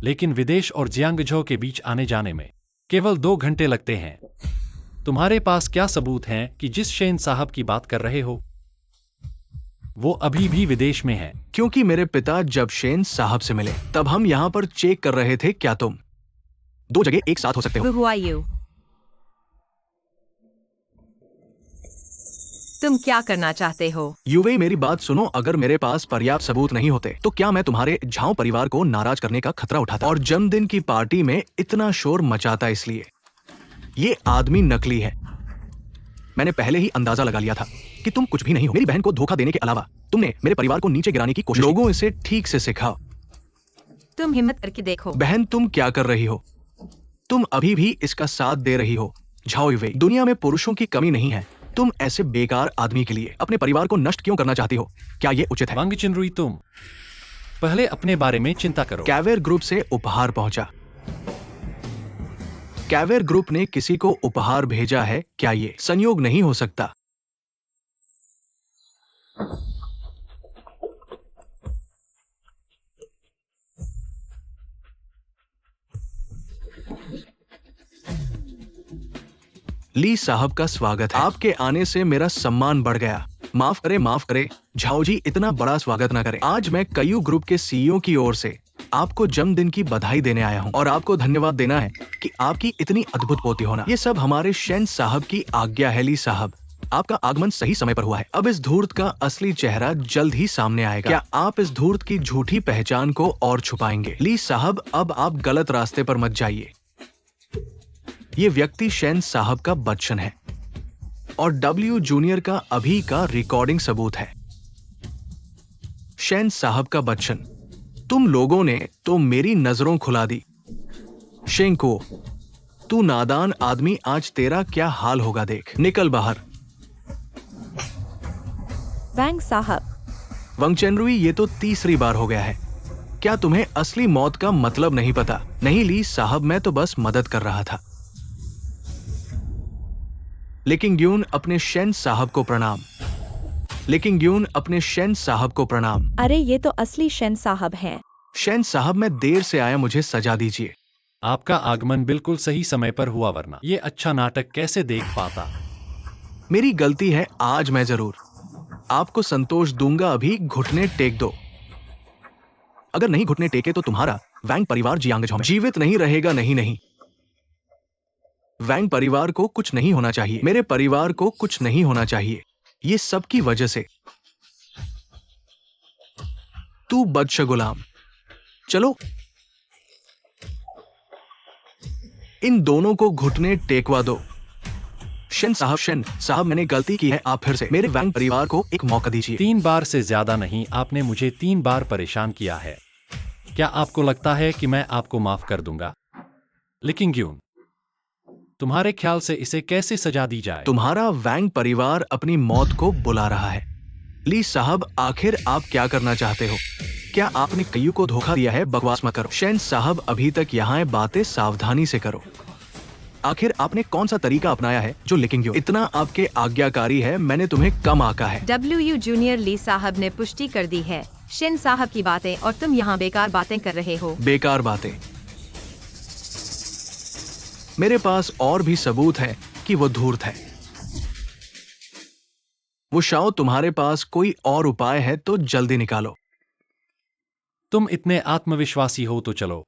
लेकिन विदेश और जियांगझो के बीच आने जाने में केवल 2 घंटे लगते हैं। तुम्हारे पास क्या सबूत हैं कि जिस शेन साहब की बात कर रहे हो वो अभी भी विदेश में है? क्योंकि मेरे पिता जब शेन साहब से मिले तब हम यहाँ पर चेक कर रहे थे। क्या तुम 2 जगह एक साथ हो सकते हो? वुहुआयु, तुम क्या करना चाहते हो? युवे, मेरी बात सुनो। अगर मेरे पास पर्याप्त सबूत नहीं होते तो क्या मैं तुम्हारे झाओ परिवार को नाराज करने का खतरा उठाता और जन्मदिन की पार्टी में इतना शोर मचाता? इसलिए ये आदमी नकली है। मैंने पहले ही अंदाजा लगा लिया था कि तुम कुछ भी नहीं हो। मेरी बहन को धोखा देने के अलावा तुमने मेरे परिवार को नीचे गिराने की कोशिश की। लोगों इसे ठीक से सिखाओ। तुम हिम्मत करके देखो। बहन, तुम क्या कर रही हो? तुम अभी भी इसका साथ दे रही हो। झाओ युवे, दुनिया में पुरुषों की कमी नहीं है। तुम ऐसे बेकार आदमी के लिए अपने परिवार को नष्ट क्यों करना चाहती हो? क्या ये उचित है? वांग चिनरुई, तुम पहले अपने बारे में चिंता करो। कैवेर ग्रुप से उपहार पहुंचा। कैवेर ग्रुप ने किसी को उपहार भेजा है। क्या ये संयोग नहीं हो सकता? ली साहब का स्वागत है। आपके आने से मेरा सम्मान बढ़ गया। माफ करे झाओ जी, इतना बड़ा स्वागत ना करें। आज मैं कयू ग्रुप के सीईओ की ओर से आपको जन्मदिन की बधाई देने आया हूं और आपको धन्यवाद देना है कि आपकी इतनी अद्भुत पोती होना। ये सब हमारे शेन साहब की आज्ञा है। ली साहब, आपका आगमन सही समय पर हुआ है। अब इस धूर्त का असली चेहरा जल्द ही सामने आएगा। क्या आप इस धूर्त की झूठी पहचान को और छुपाएंगे? ली साहब, अब आप गलत रास्ते पर मत जाइए। ये व्यक्ति शेन साहब का बच्चन है और डब्ल्यू जूनियर का अभी का रिकॉर्डिंग सबूत है। शेन साहब का बच्चन, तुम लोगों ने तो मेरी नजरों खुला दी। शेंको, तू नादान आदमी, आज तेरा क्या हाल होगा देख। निकल बाहर। वैंग साहब, वंग चेनरुई, ये तो तीसरी बार हो गया है। क्या तुम्हें असली मौत का मतलब नहीं पता? नहीं ली साहब, मैं तो बस मदद कर रहा था। लेकिन ग्यून, अपने शेन साहब को प्रणाम। लेकिन ग्यून, अपने शेन साहब को प्रणाम। अरे ये तो असली शेन साहब हैं। शेन साहब, मैं देर से आया, मुझे सजा दीजिए। आपका आगमन बिल्कुल सही समय पर हुआ, वरना ये अच्छा नाटक कैसे देख पाता। मेरी गलती है। आज मैं जरूर आपको संतोष दूंगा। अभी घुटने टेक दो। अगर नहीं घुटने टेके तो तुम्हारा वैंग परिवार जियांगझो में जीवित नहीं रहेगा। नहीं, वैंग परिवार को कुछ नहीं होना चाहिए। मेरे परिवार को कुछ नहीं होना चाहिए। ये सब की वजह से। तू बदशगुलाम, चलो इन दोनों को घुटने टेकवा दो। शेन साहब, मैंने गलती की है। आप फिर से मेरे वैंग परिवार को एक मौका दीजिए। 3 बार से ज्यादा नहीं, आपने मुझे 3 बार परेशान किया है। क्या आपको लगता है कि मैं आपको माफ कर दूंगा? लेकिन ग्यून, तुम्हारे ख्याल से इसे कैसे सजा दी जाए? तुम्हारा वैंग परिवार अपनी मौत को बुला रहा है। ली साहब, आखिर आप क्या करना चाहते हो? क्या आपने कयू को धोखा दिया है? बकवास मत करो। शेन साहब, अभी तक यहाँ है, बातें सावधानी से करो। आखिर आपने कौन सा तरीका अपनाया है जो लिखेंगे इतना आपके आज्ञाकारी है? मैंने तुम्हें कम आका है। डब्ल्यू जूनियर ली साहब ने पुष्टि कर दी है शेन साहब की बातें, और तुम यहाँ बेकार बातें कर रहे हो। बेकार बातें? मेरे पास और भी सबूत है कि वो धूर्त है। वो शाओ, तुम्हारे पास कोई और उपाय है तो जल्दी निकालो। तुम इतने आत्मविश्वासी हो तो चलो,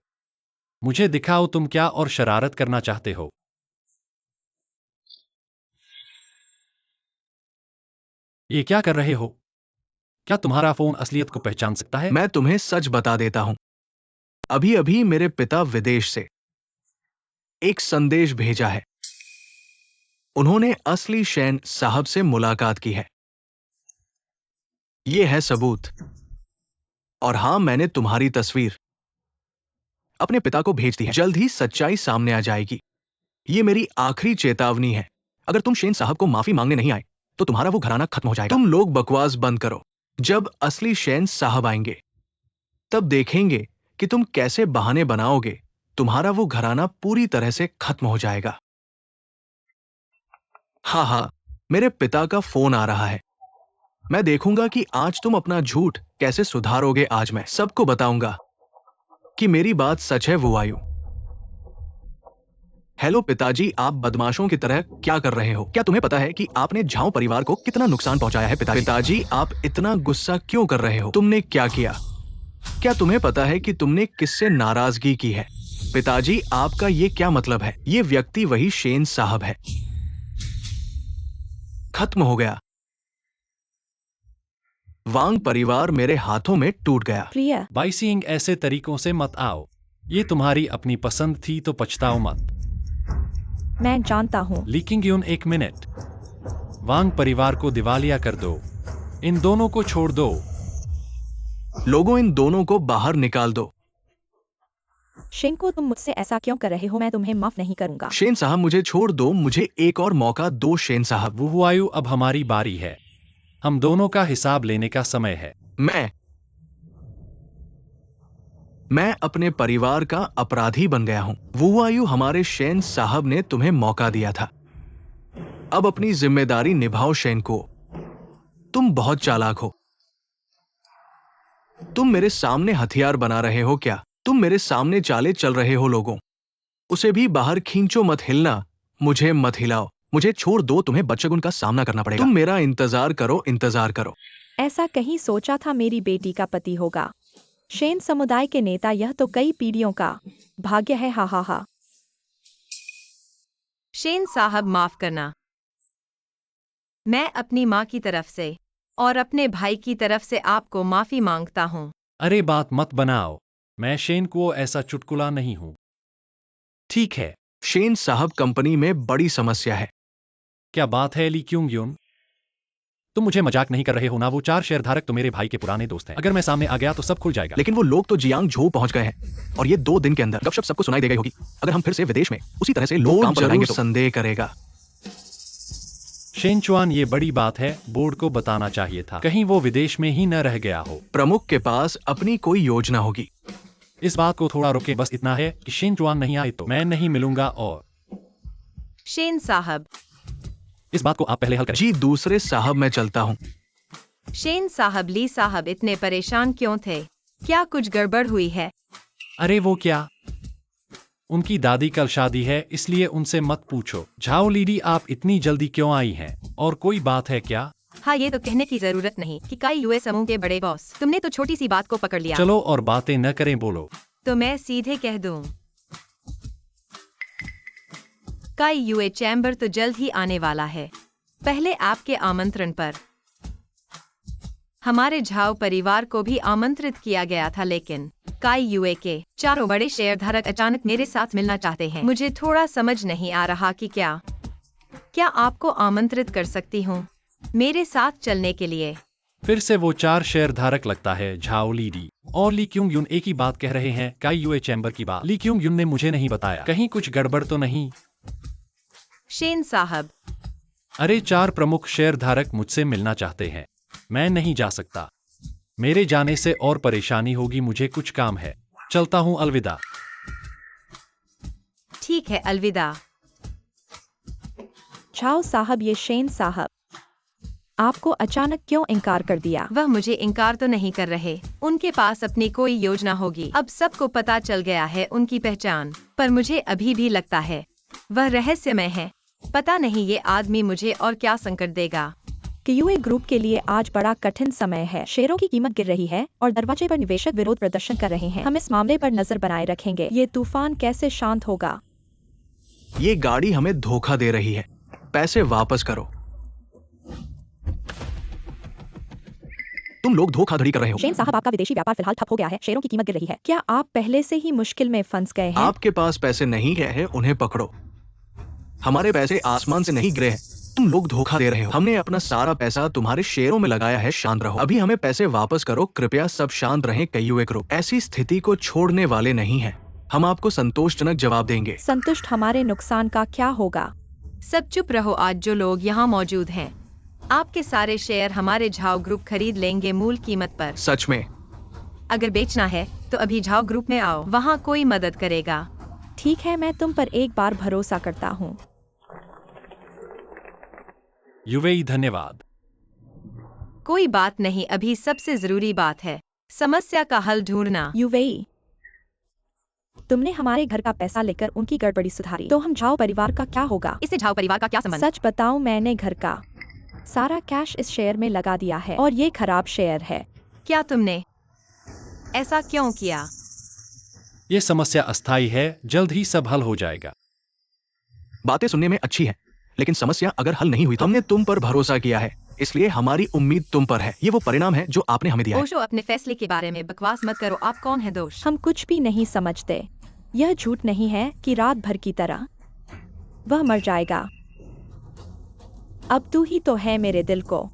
मुझे दिखाओ तुम क्या और शरारत करना चाहते हो। ये क्या कर रहे हो? क्या तुम्हारा फोन असलियत को पहचान सकता है? मैं तुम्हें सच बता देता हूं। अभी अभी मेरे पिता विदेश से एक संदेश भेजा है। उन्होंने असली शेन साहब से मुलाकात की है। ये है सबूत। और हाँ, मैंने तुम्हारी तस्वीर अपने पिता को भेज दी है। जल्द ही सच्चाई सामने आ जाएगी। ये मेरी आखिरी चेतावनी है। अगर तुम शेन साहब को माफी मांगने नहीं आए तो तुम्हारा वो घराना खत्म हो जाएगा। तुम लोग बकवास बंद करो। जब असली शेन साहब आएंगे तब देखेंगे कि तुम कैसे बहाने बनाओगे। तुम्हारा वो घराना पूरी तरह से खत्म हो जाएगा। हाँ, मेरे पिता का फोन आ रहा है। मैं देखूंगा कि आज तुम अपना झूठ कैसे सुधारोगे। आज मैं सबको बताऊंगा कि मेरी बात सच है। वो आयु। हेलो पिताजी, आप बदमाशों की तरह क्या कर रहे हो? क्या तुम्हें पता है कि आपने झाओ परिवार को कितना नुकसान पहुंचाया है? पिताजी, आप इतना गुस्सा क्यों कर रहे हो? तुमने क्या किया? क्या तुम्हें पता है कि तुमने किससे नाराजगी की है? पिताजी, आपका ये क्या मतलब है? ये व्यक्ति वही शेन साहब है। खत्म हो गया। वांग परिवार मेरे हाथों में टूट गया। प्रिय, बाइसिंग, ऐसे तरीकों से मत आओ। ये तुम्हारी अपनी पसंद थी तो पछताओ मत। मैं जानता हूँ। ली किंग यून, एक मिनट। वांग परिवार को दिवालिया कर दो। इन दोनों को छोड़ दो। लोगों, इन दोनों को बाहर निकाल दो। शेन को, तुम मुझसे ऐसा क्यों कर रहे हो? मैं तुम्हें माफ नहीं करूंगा। शेन साहब, मुझे छोड़ दो। मुझे एक और मौका दो शेन साहब। वो वायु, अब हमारी बारी है। हम दोनों का हिसाब लेने का समय है। मैं अपने परिवार का अपराधी बन गया हूं। वो आयु, हमारे शेन साहब ने तुम्हें मौका दिया था। अब अपनी जिम्मेदारी निभाओ शेन को। तुम बहुत चालाक हो। तुम मेरे सामने हथियार बना रहे हो क्या? तुम मेरे सामने चाले चल रहे हो। लोगों, उसे भी बाहर खींचो, मत हिलना। मुझे मत हिलाओ। मुझे छोड़ दो। तुम्हें बदशगुन का सामना करना पड़ेगा। तुम मेरा इंतजार करो, इंतजार करो। ऐसा कहीं सोचा था मेरी बेटी का पति होगा? शेन समुदाय के नेता, यह तो कई पीढ़ियों का भाग्य है। हा हा हा। शेन साहब, माफ करना। मैं अपनी माँ की तरफ से और अपने भाई की तरफ से आपको माफी मांगता हूँ। अरे बात मत बनाओ। मैं शेन को ऐसा चुटकुला नहीं हूं। ठीक है। शेन साहब, कंपनी में बड़ी समस्या है। क्या बात है ली क्यूंग यून? तुम मुझे मजाक नहीं कर रहे हो ना? वो 4 शेयरधारक तो मेरे भाई के पुराने दोस्त हैं। अगर मैं सामने आ गया तो सब खुल जाएगा। लेकिन वो लोग तो जियांग झो पहुंच गए हैं और ये 2 दिन के अंदर गपशप सबको सुनाई दे गई होगी। अगर हम फिर से विदेश में उसी तरह से लोग काम पर लगाएंगे तो संदेह करेगा। शेन चुआन, ये बड़ी बात है। बोर्ड को बताना चाहिए था। कहीं वो विदेश में ही न रह गया हो। प्रमुख के पास अपनी कोई योजना होगी। इस बात को थोड़ा रोके। बस इतना है कि शेन चुआन नहीं आए तो मैं नहीं मिलूंगा। और शेन साहब, इस बात को आप पहले हल करें। जी, दूसरे साहब, मैं चलता हूँ। शेन साहब, ली साहब इतने परेशान क्यों थे? क्या कुछ गड़बड़ हुई है? अरे वो क्या, उनकी दादी कल शादी है, इसलिए उनसे मत पूछो। झाओ लीडी, आप इतनी जल्दी क्यों आई हैं? और कोई बात है क्या? हाँ, ये तो कहने की जरूरत नहीं कि काई यूए समूह के बड़े बॉस, तुमने तो छोटी सी बात को पकड़ लिया। चलो और बातें न करें, बोलो। तो मैं सीधे कह दूं, काई यूए चैम्बर तो जल्द ही आने वाला है। पहले आपके आमंत्रण पर हमारे झाओ परिवार को भी आमंत्रित किया गया था, लेकिन काई यूए के 4 बड़े शेयरधारक अचानक मेरे साथ मिलना चाहते हैं। मुझे थोड़ा समझ नहीं आ रहा कि क्या आपको आमंत्रित कर सकती हूँ मेरे साथ चलने के लिए? फिर से वो 4 शेयरधारक लगता है। झाओ लीडी और ली क्यूंग यून एक ही बात कह रहे हैं, काई यूए चैम्बर की बात। ली क्यूंग यून ने मुझे नहीं बताया। कहीं कुछ गड़बड़ तो नहीं? शेन साहब, अरे 4 प्रमुख शेयरधारक मुझसे मिलना चाहते हैं। मैं नहीं जा सकता। मेरे जाने से और परेशानी होगी। मुझे कुछ काम है। चलता हूँ, अलविदा। ठीक है, अलविदा। झाओ साहब, ये शेन साहब आपको अचानक क्यों इनकार कर दिया? वह मुझे इनकार तो नहीं कर रहे। उनके पास अपनी कोई योजना होगी। अब सबको पता चल गया है उनकी पहचान, पर मुझे अभी भी लगता है वह रहस्यमय है। पता नहीं ये आदमी मुझे और क्या संकट देगा। यूए ग्रुप के लिए आज बड़ा कठिन समय है। शेयरों की कीमत गिर रही है और दरवाजे पर निवेशक विरोध प्रदर्शन कर रहे हैं। हम इस मामले पर नजर बनाए रखेंगे। ये तूफान कैसे शांत होगा? ये गाड़ी हमें धोखा दे रही है। पैसे वापस करो। तुम लोग धोखाधड़ी कर रहे हो। शेन साहब, आपका विदेशी व्यापार फिलहाल ठप हो गया है। शेयरों की कीमत गिर रही है। क्या आप पहले से ही मुश्किल में फंस गए हैं? आपके पास पैसे नहीं गए हैं, उन्हें पकड़ो। हमारे पैसे आसमान से नहीं गिरे हैं, तुम लोग धोखा दे रहे हो। हमने अपना सारा पैसा तुम्हारे शेयरों में लगाया है, शांत रहो। अभी हमें पैसे वापस करो, कृपया सब शांत रहें। कईयूए ग्रुप ऐसी स्थिति को छोड़ने वाले नहीं है। हम आपको संतोषजनक जवाब देंगे। संतुष्ट हमारे नुकसान का क्या होगा? सब चुप रहो। आज जो लोग यहाँ मौजूद हैं, आपके सारे शेयर हमारे झाओ ग्रुप खरीद लेंगे मूल कीमत पर। सच में? अगर बेचना है तो अभी झाओ ग्रुप में आओ, वहाँ कोई मदद करेगा। ठीक है, मैं तुम पर एक बार भरोसा करता हूँ। यूएई धन्यवाद। कोई बात नहीं, अभी सबसे जरूरी बात है समस्या का हल ढूंढना। यूवेई, तुमने हमारे घर का पैसा लेकर उनकी गड़बड़ी सुधारी, तो हम झाओ परिवार का क्या होगा? इससे झाओ परिवार का क्या संबंध? सच बताऊं, मैंने घर का सारा कैश इस शेयर में लगा दिया है और ये खराब शेयर है। क्या तुमने ऐसा क्यों किया? ये समस्या अस्थायी है, जल्द ही सब हल हो जाएगा। बातें सुनने में अच्छी है, लेकिन समस्या अगर हल नहीं हुई तो हमने तुम पर भरोसा किया है, इसलिए हमारी उम्मीद तुम पर है। ये वो परिणाम है जो आपने हमें दिया है। ओशो, अपने फैसले के बारे में बकवास मत करो। आप कौन है दोष? हम कुछ भी नहीं समझते। यह झूठ नहीं है कि रात भर की तरह वह मर जाएगा। अब तू ही तो है मेरे दिल को।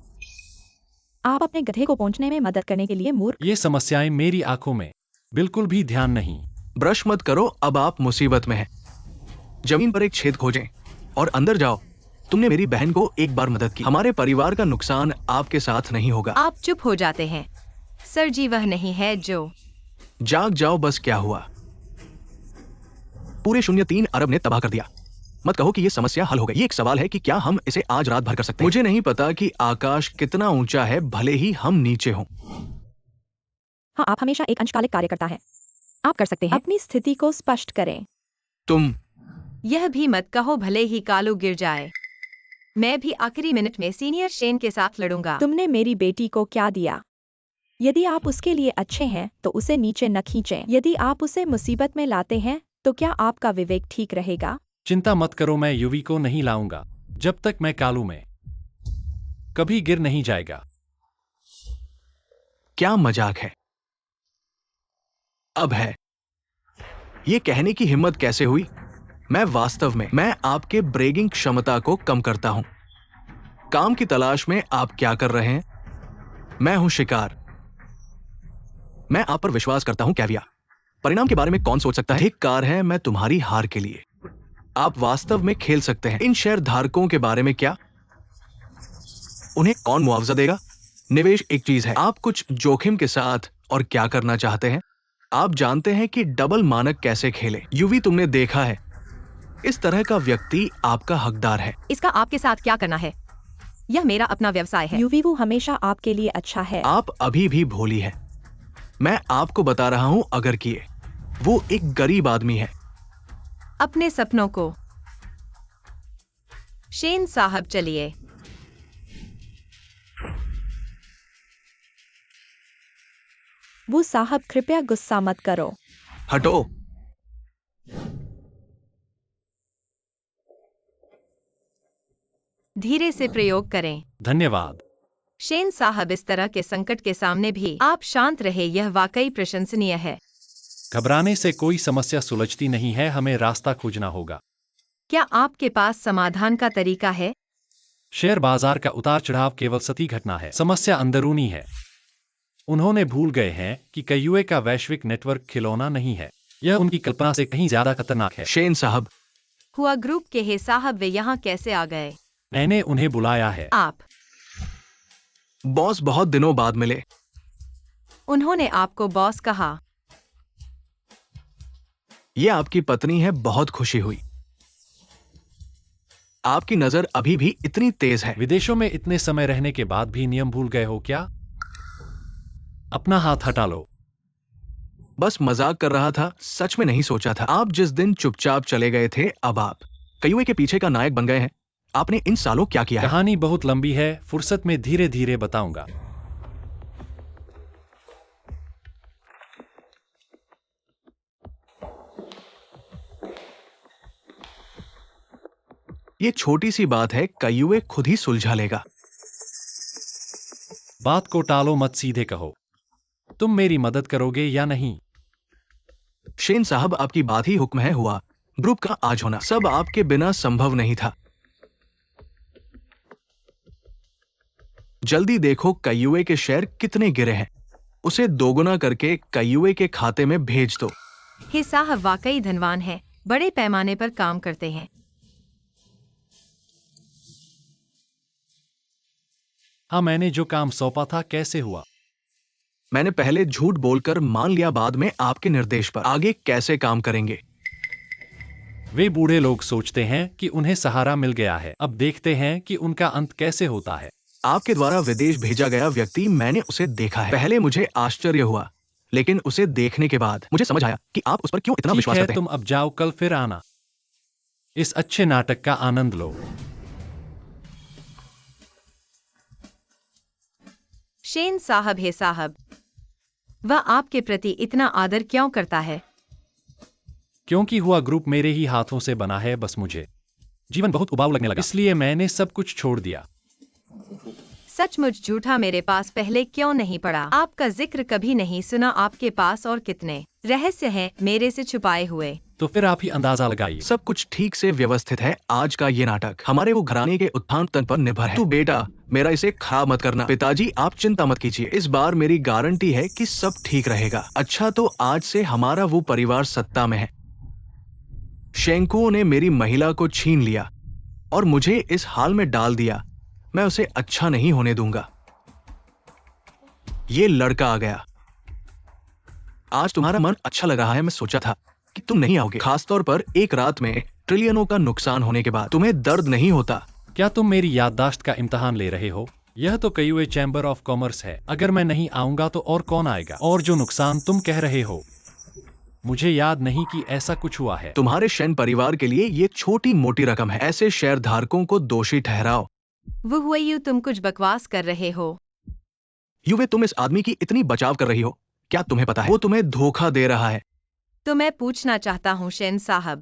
आप अपने गधे को पहुंचने में मदद करने के लिए मूर्ख। ये समस्याएं मेरी आंखों में बिल्कुल भी ध्यान नहीं। ब्रश मत करो, अब आप मुसीबत में हैं। जमीन पर एक छेद खोजें और अंदर जाओ। तुमने मेरी बहन को एक बार मदद की। हमारे परिवार का नुकसान आपके साथ नहीं होगा। आप चुप हो जाते हैं। सर जी, वह नहीं है जो। जाग जाओ, बस क्या हुआ? पूरे 0.3 अरब ने तबाह कर दिया। मत कहो कि ये समस्या हल हो गई। ये एक सवाल है कि क्या हम इसे आज रात भर कर सकते हैं। मुझे नहीं पता कि आकाश कितना ऊंचा है, भले ही हम नीचे हों। हाँ, आप हमेशा एक अंशकालिक कार्यकर्ता हैं। आप कर सकते हैं। अपनी स्थिति को स्पष्ट करें। तुम यह भी मत कहो भले ही कालू गिर जाए। मैं भी आखिरी मिनट में सीनियर शेन के साथ लड़ूंगा। तुमने मेरी बेटी को क्या दिया? यदि आप उसके लिए अच्छे हैं तो उसे नीचे न खींचें। यदि आप उसे मुसीबत में लाते हैं तो क्या आपका विवेक ठीक रहेगा? चिंता मत करो, मैं यूवी को नहीं लाऊंगा जब तक मैं कालू में कभी गिर नहीं जाएगा। क्या मजाक है? अब है। ये कहने की हिम्मत कैसे हुई? मैं आपके ब्रेगिंग क्षमता को कम करता हूं। काम की तलाश में आप क्या कर रहे हैं? मैं हूं शिकार। मैं आप पर विश्वास करता हूं, कैविया। परिणाम के बारे में कौन सोच सकता है? एक कार है मैं तुम्हारी हार के लिए। आप वास्तव में खेल सकते हैं। इन शेयर धारकों के बारे में क्या? उन्हें कौन मुआवजा देगा? निवेश एक चीज है, आप कुछ जोखिम के साथ और क्या करना चाहते हैं? आप जानते हैं कि डबल मानक कैसे खेले। यूवी, तुमने देखा है, इस तरह का व्यक्ति आपका हकदार है। इसका आपके साथ क्या करना है? यह मेरा अपना व्यवसाय है। यूवी, वो हमेशा आपके लिए अच्छा है। आप अभी भी भोली है। मैं आपको बता रहा हूं, अगर किए, वो एक गरीब आदमी है। अपने सपनों को। शेन साहब, चलिए। वो साहब, कृपया गुस्सा मत करो। हटो। धीरे से प्रयोग करें। धन्यवाद। शेन साहब, इस तरह के संकट के सामने भी आप शांत रहे, यह वाकई प्रशंसनीय है। घबराने से कोई समस्या सुलझती नहीं है, हमें रास्ता खोजना होगा। क्या आपके पास समाधान का तरीका है? शेयर बाजार का उतार चढ़ाव केवल सती घटना है, समस्या अंदरूनी है। उन्होंने भूल गए हैं कि कईयूए का वैश्विक नेटवर्क खिलौना नहीं है, यह उनकी कल्पना से कहीं ज्यादा खतरनाक है। शेन साहब, हुआ ग्रुप के हे साहब, वे यहाँ कैसे आ गए? मैंने उन्हें बुलाया है। आप? बॉस बहुत दिनों बाद मिले। उन्होंने आपको बॉस कहा? ये आपकी पत्नी है, बहुत खुशी हुई। आपकी नजर अभी भी इतनी तेज है। विदेशों में इतने समय रहने के बाद भी नियम भूल गए हो क्या? अपना हाथ हटा लो। बस मजाक कर रहा था, सच में नहीं सोचा था। आप जिस दिन चुपचाप चले गए थे, अब आप कईयूए के पीछे का नायक बन गए हैं। आपने इन सालों क्या किया है? कहानी बहुत लंबी है, फुर्सत में धीरे धीरे बताऊंगा। ये छोटी सी बात है, कईयूए खुद ही सुलझा लेगा। बात को टालो मत, सीधे कहो। तुम मेरी मदद करोगे या नहीं? शेन साहब, आपकी बात ही हुक्म है। हुआ, ग्रुप का आज होना सब आपके बिना संभव नहीं था। जल्दी देखो कयूए के शेयर कितने गिरे हैं, उसे दोगुना करके कयूए के खाते में भेज दो। हे साहब वाकई धनवान है, बड़े पैमाने पर काम करते हैं। हाँ, मैंने जो काम सौंपा था कैसे हुआ? मैंने पहले झूठ बोलकर मान लिया, बाद में आपके निर्देश पर। आगे कैसे काम करेंगे? वे बूढ़े लोग सोचते हैं कि उन्हें सहारा मिल गया है। अब देखते हैं कि उनका अंत कैसे होता है। आपके द्वारा विदेश भेजा गया व्यक्ति, मैंने उसे देखा है। पहले मुझे आश्चर्य हुआ, लेकिन उसे देखने के बाद मुझे समझ आया कि आप उस पर क्यों इतना ठीक विश्वास है, करते हैं। तुम अब जाओ, कल फिर आना। इस अच्छे नाटक का आनंद लो। शेन साहब, हे साहब, वह आपके प्रति इतना आदर क्यों करता है? क्योंकि हुआ ग्रुप मेरे ही हाथों से बना है। बस मुझे जीवन बहुत उबाऊ लगने लगा, इसलिए मैंने सब कुछ छोड़ दिया। सचमुच झूठा मेरे पास पहले क्यों नहीं पड़ा? आपका जिक्र कभी नहीं सुना। आपके पास और कितने रहस्य हैं मेरे से छुपाए हुए। तो फिर आप ही अंदाजा लगाइए। सब कुछ ठीक से व्यवस्थित है। आज का ये नाटक हमारे वो घराने के उत्थान तन पर निर्भर है। तू बेटा मेरा इसे खराब मत करना। पिताजी आप चिंता मत कीजिए, इस बार मेरी गारंटी है कि सब ठीक रहेगा। अच्छा, तो आज से हमारा वो परिवार सत्ता में है। शेंकुओं ने मेरी महिला को छीन लिया और मुझे इस हाल में डाल दिया। मैं उसे अच्छा नहीं होने दूंगा। ये लड़का आ गया। आज तुम्हारा मन अच्छा लग रहा है। मैं सोचा था कि तुम नहीं आओगे, खासतौर पर एक रात में ट्रिलियनों का नुकसान होने के बाद। तुम्हें दर्द नहीं होता? क्या तुम मेरी याददाश्त का इम्तिहान ले रहे हो? यह तो कयूए चैम्बर ऑफ कॉमर्स है। अगर मैं नहीं आऊंगा तो और कौन आएगा? और जो नुकसान तुम कह रहे हो, मुझे याद नहीं कि ऐसा कुछ हुआ है। तुम्हारे शेन परिवार के लिए ये छोटी मोटी रकम है। ऐसे शेयर धारकों को दोषी ठहराओ। वो हुआ यू, तुम कुछ बकवास कर रहे हो। युवे, तुम इस आदमी की इतनी बचाव कर रही हो, क्या तुम्हें पता है वो तुम्हें धोखा दे रहा है? तो मैं पूछना चाहता हूँ शेन साहब,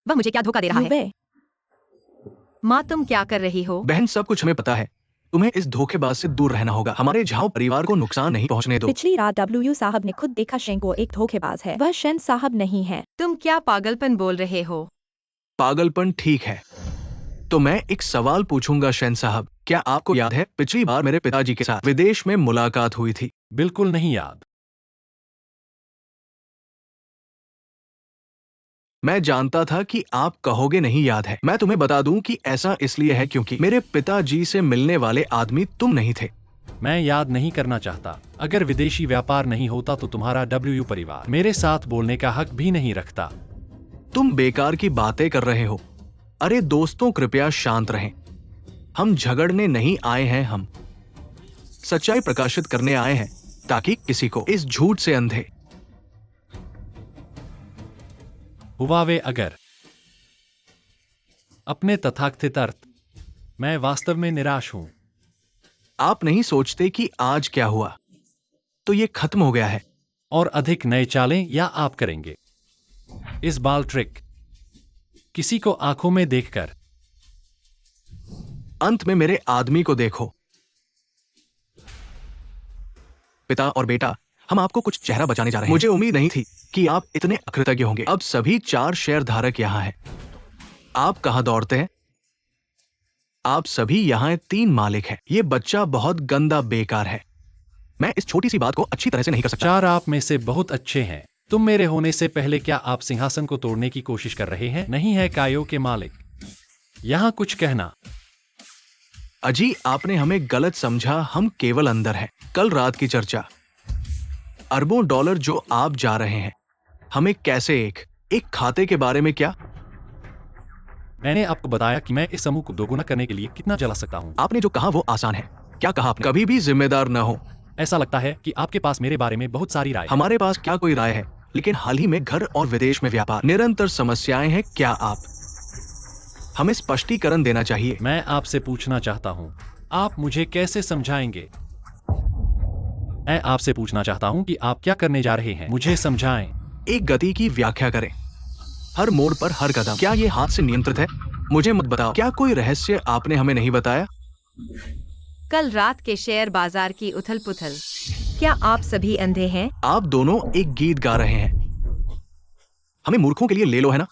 वह मुझे क्या धोखा दे रहा है? युवे, माँ तुम क्या कर रही हो? बहन, सब कुछ हमें पता है। तुम्हें इस धोखेबाज से दूर रहना होगा। हमारे झाओ परिवार को नुकसान नहीं पहुंचने दो। पिछली रात डब्ल्यू साहब ने खुद देखा शेंको एक धोखेबाज है। वह शेन साहब नहीं है। तुम क्या पागलपन बोल रहे हो? पागलपन ठीक है, तो मैं एक सवाल पूछूंगा शेन साहब। क्या आपको याद है पिछली बार मेरे पिताजी के साथ विदेश में मुलाकात हुई थी? बिल्कुल नहीं याद। मैं जानता था कि आप कहोगे नहीं याद है। मैं तुम्हें बता दूं कि ऐसा इसलिए है क्योंकि मेरे पिताजी से मिलने वाले आदमी तुम नहीं थे। मैं याद नहीं करना चाहता। अगर विदेशी व्यापार नहीं होता तो तुम्हारा डब्ल्यू परिवार मेरे साथ बोलने का हक भी नहीं रखता। तुम बेकार की बातें कर रहे हो। अरे दोस्तों, कृपया शांत रहें। हम झगड़ने नहीं आए हैं, हम सच्चाई प्रकाशित करने आए हैं, ताकि किसी को इस झूठ से अंधे हुआ वे अगर अपने तथाकथित अर्थ। मैं वास्तव में निराश हूं। आप नहीं सोचते कि आज क्या हुआ तो ये खत्म हो गया है। और अधिक नए चालें या आप करेंगे इस बाल ट्रिक, किसी को आंखों में देखकर। अंत में मेरे आदमी को देखो। पिता और बेटा, हम आपको कुछ चेहरा बचाने जा रहे हैं। मुझे उम्मीद नहीं थी कि आप इतने अकृतज्ञ होंगे। अब सभी 4 शेयर धारक यहाँ हैं। आप कहां दौड़ते हैं? आप सभी यहाँ 3 मालिक हैं। ये बच्चा बहुत गंदा बेकार है। मैं इस छोटी सी बात को अच्छी तरह से नहीं कर सकता। 4 आप में से बहुत अच्छे हैं। तुम मेरे होने से पहले क्या आप सिंहासन को तोड़ने की कोशिश कर रहे हैं? नहीं है कायो के मालिक। यहाँ कुछ कहना। अजी, आपने हमें गलत समझा। हम केवल अंदर हैं। कल रात की चर्चा, अरबों डॉलर जो आप जा रहे हैं, हमें कैसे एक खाते के बारे में। क्या मैंने आपको बताया कि मैं इस समूह को दोगुना करने के लिए कितना जला सकता हूँ? आपने जो कहा वो आसान है। क्या कहा आपने? कभी भी जिम्मेदार न हो। ऐसा लगता है कि आपके पास मेरे बारे में बहुत सारी राय है। हमारे पास क्या कोई राय है? लेकिन हाल ही में घर और विदेश में व्यापार निरंतर समस्याएं हैं। क्या आप हमें स्पष्टीकरण देना चाहिए। मैं आपसे पूछना चाहता हूँ, आप मुझे कैसे समझाएंगे? मैं आपसे पूछना चाहता हूँ कि आप क्या करने जा रहे हैं, मुझे समझाएं। एक गति की व्याख्या करें, हर मोड़ पर हर कदम। क्या ये हाथ से नियंत्रित है? मुझे मत बताओ। क्या कोई रहस्य आपने हमें नहीं बताया? कल रात के शेयर बाजार की उथल पुथल। क्या आप सभी अंधे हैं? आप दोनों एक गीत गा रहे हैं। हमें मूर्खों के लिए ले लो, है ना?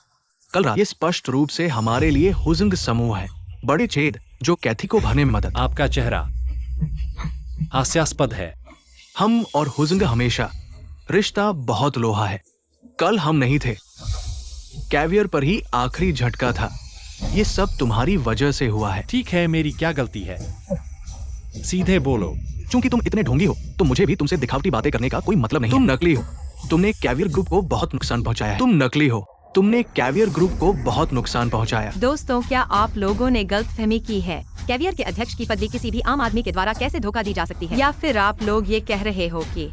कल रात ये स्पष्ट रूप से हमारे लिए हुजंग समूह है, बड़े छेद जो कैथी को भरने में मदद। आपका चेहरा हास्यास्पद है। हम और हुजंग हमेशा रिश्ता बहुत लोहा है। कल हम नहीं थे, कैवियर पर ही आखिरी झटका था। ये सब तुम्हारी वजह से हुआ है। ठीक है, मेरी क्या गलती है? सीधे बोलो। चूंकि तुम इतने ढोंगी हो तो मुझे भी तुमसे दिखावटी बातें करने का कोई मतलब नहीं। तुम नकली हो। तुमने कैवियर ग्रुप को बहुत नुकसान पहुंचाया है। तुम नकली हो। तुमने कैवियर ग्रुप को बहुत नुकसान पहुंचाया। दोस्तों, क्या आप लोगों ने गलतफहमी की है? कैवियर के अध्यक्ष की पदवी किसी भी आम आदमी के द्वारा कैसे धोखा दी जा सकती है? या फिर आप लोग ये कह रहे हो कि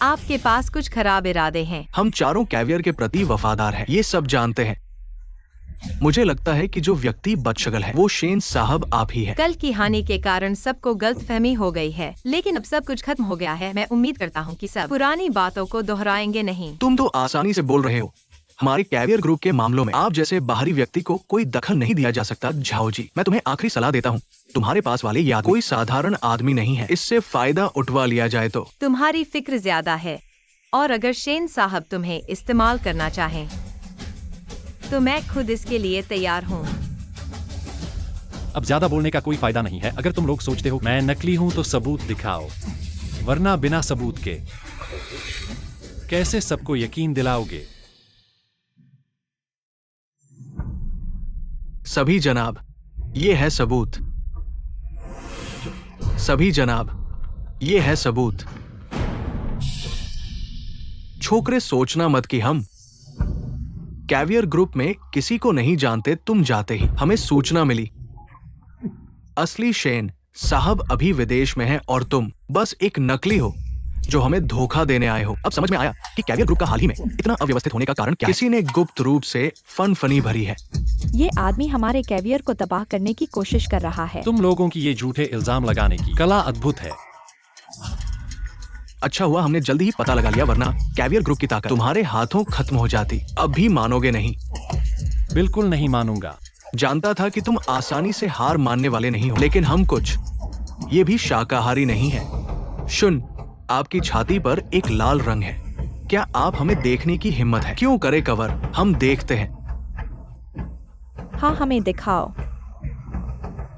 आपके पास कुछ खराब इरादे हैं? हम चारों कैवियर के प्रति वफादार हैं, ये सब जानते हैं। मुझे लगता है कि जो व्यक्ति बदशगल है वो शेन साहब आप ही है। कल की हानि के कारण सबको गलतफहमी हो गई है, लेकिन अब सब कुछ खत्म हो गया है। मैं उम्मीद करता हूँ कि सब पुरानी बातों को दोहराएंगे नहीं। तुम तो आसानी से बोल रहे हो। हमारे कैवियर ग्रुप के मामलों में आप जैसे बाहरी व्यक्ति को कोई दखल नहीं दिया जा सकता। झाओ जी, मैं तुम्हें आखिरी सलाह देता हूँ, तुम्हारे पास वाले याद कोई साधारण आदमी नहीं है। इससे फायदा उठवा लिया जाए तो। तुम्हारी फिक्र ज्यादा है, और अगर शेन साहब तुम्हें इस्तेमाल करना चाहें तो मैं खुद इसके लिए तैयार हूँ। अब ज्यादा बोलने का कोई फायदा नहीं है। अगर तुम लोग सोचते हो मैं नकली हूँ तो सबूत दिखाओ, वरना बिना सबूत के कैसे सबको यकीन दिलाओगे? सभी जनाब, ये है सबूत। सभी जनाब, ये है सबूत। छोकरे, सोचना मत कि हम कैवियर ग्रुप में किसी को नहीं जानते। तुम जाते ही हमें सूचना मिली। असली शेन साहब अभी विदेश में है और तुम बस एक नकली हो जो हमें धोखा देने आए हो। अब समझ में आया कि कैवियर ग्रुप का हाल ही में इतना अव्यवस्थित होने का कारण क्या है। किसी ने गुप्त रूप से फनी भरी है। ये आदमी हमारे कैवियर को तबाह करने की कोशिश कर रहा है। तुम लोगों की ये झूठे इल्जाम लगाने की कला अद्भुत है। अच्छा हुआ हमने जल्दी ही पता लगा लिया, वरना कैवियर ग्रुप की ताकत तुम्हारे हाथों खत्म हो जाती। अब भी मानोगे नहीं। बिल्कुल नहीं मानूंगा। जानता था कि तुम आसानी से हार मानने वाले नहीं हो, लेकिन हम कुछ ये भी शाकाहारी नहीं है। सुन, आपकी छाती पर एक लाल रंग है। क्या आप हमें देखने की हिम्मत है? क्यों करे कवर, हम देखते हैं। हाँ, हमें दिखाओ।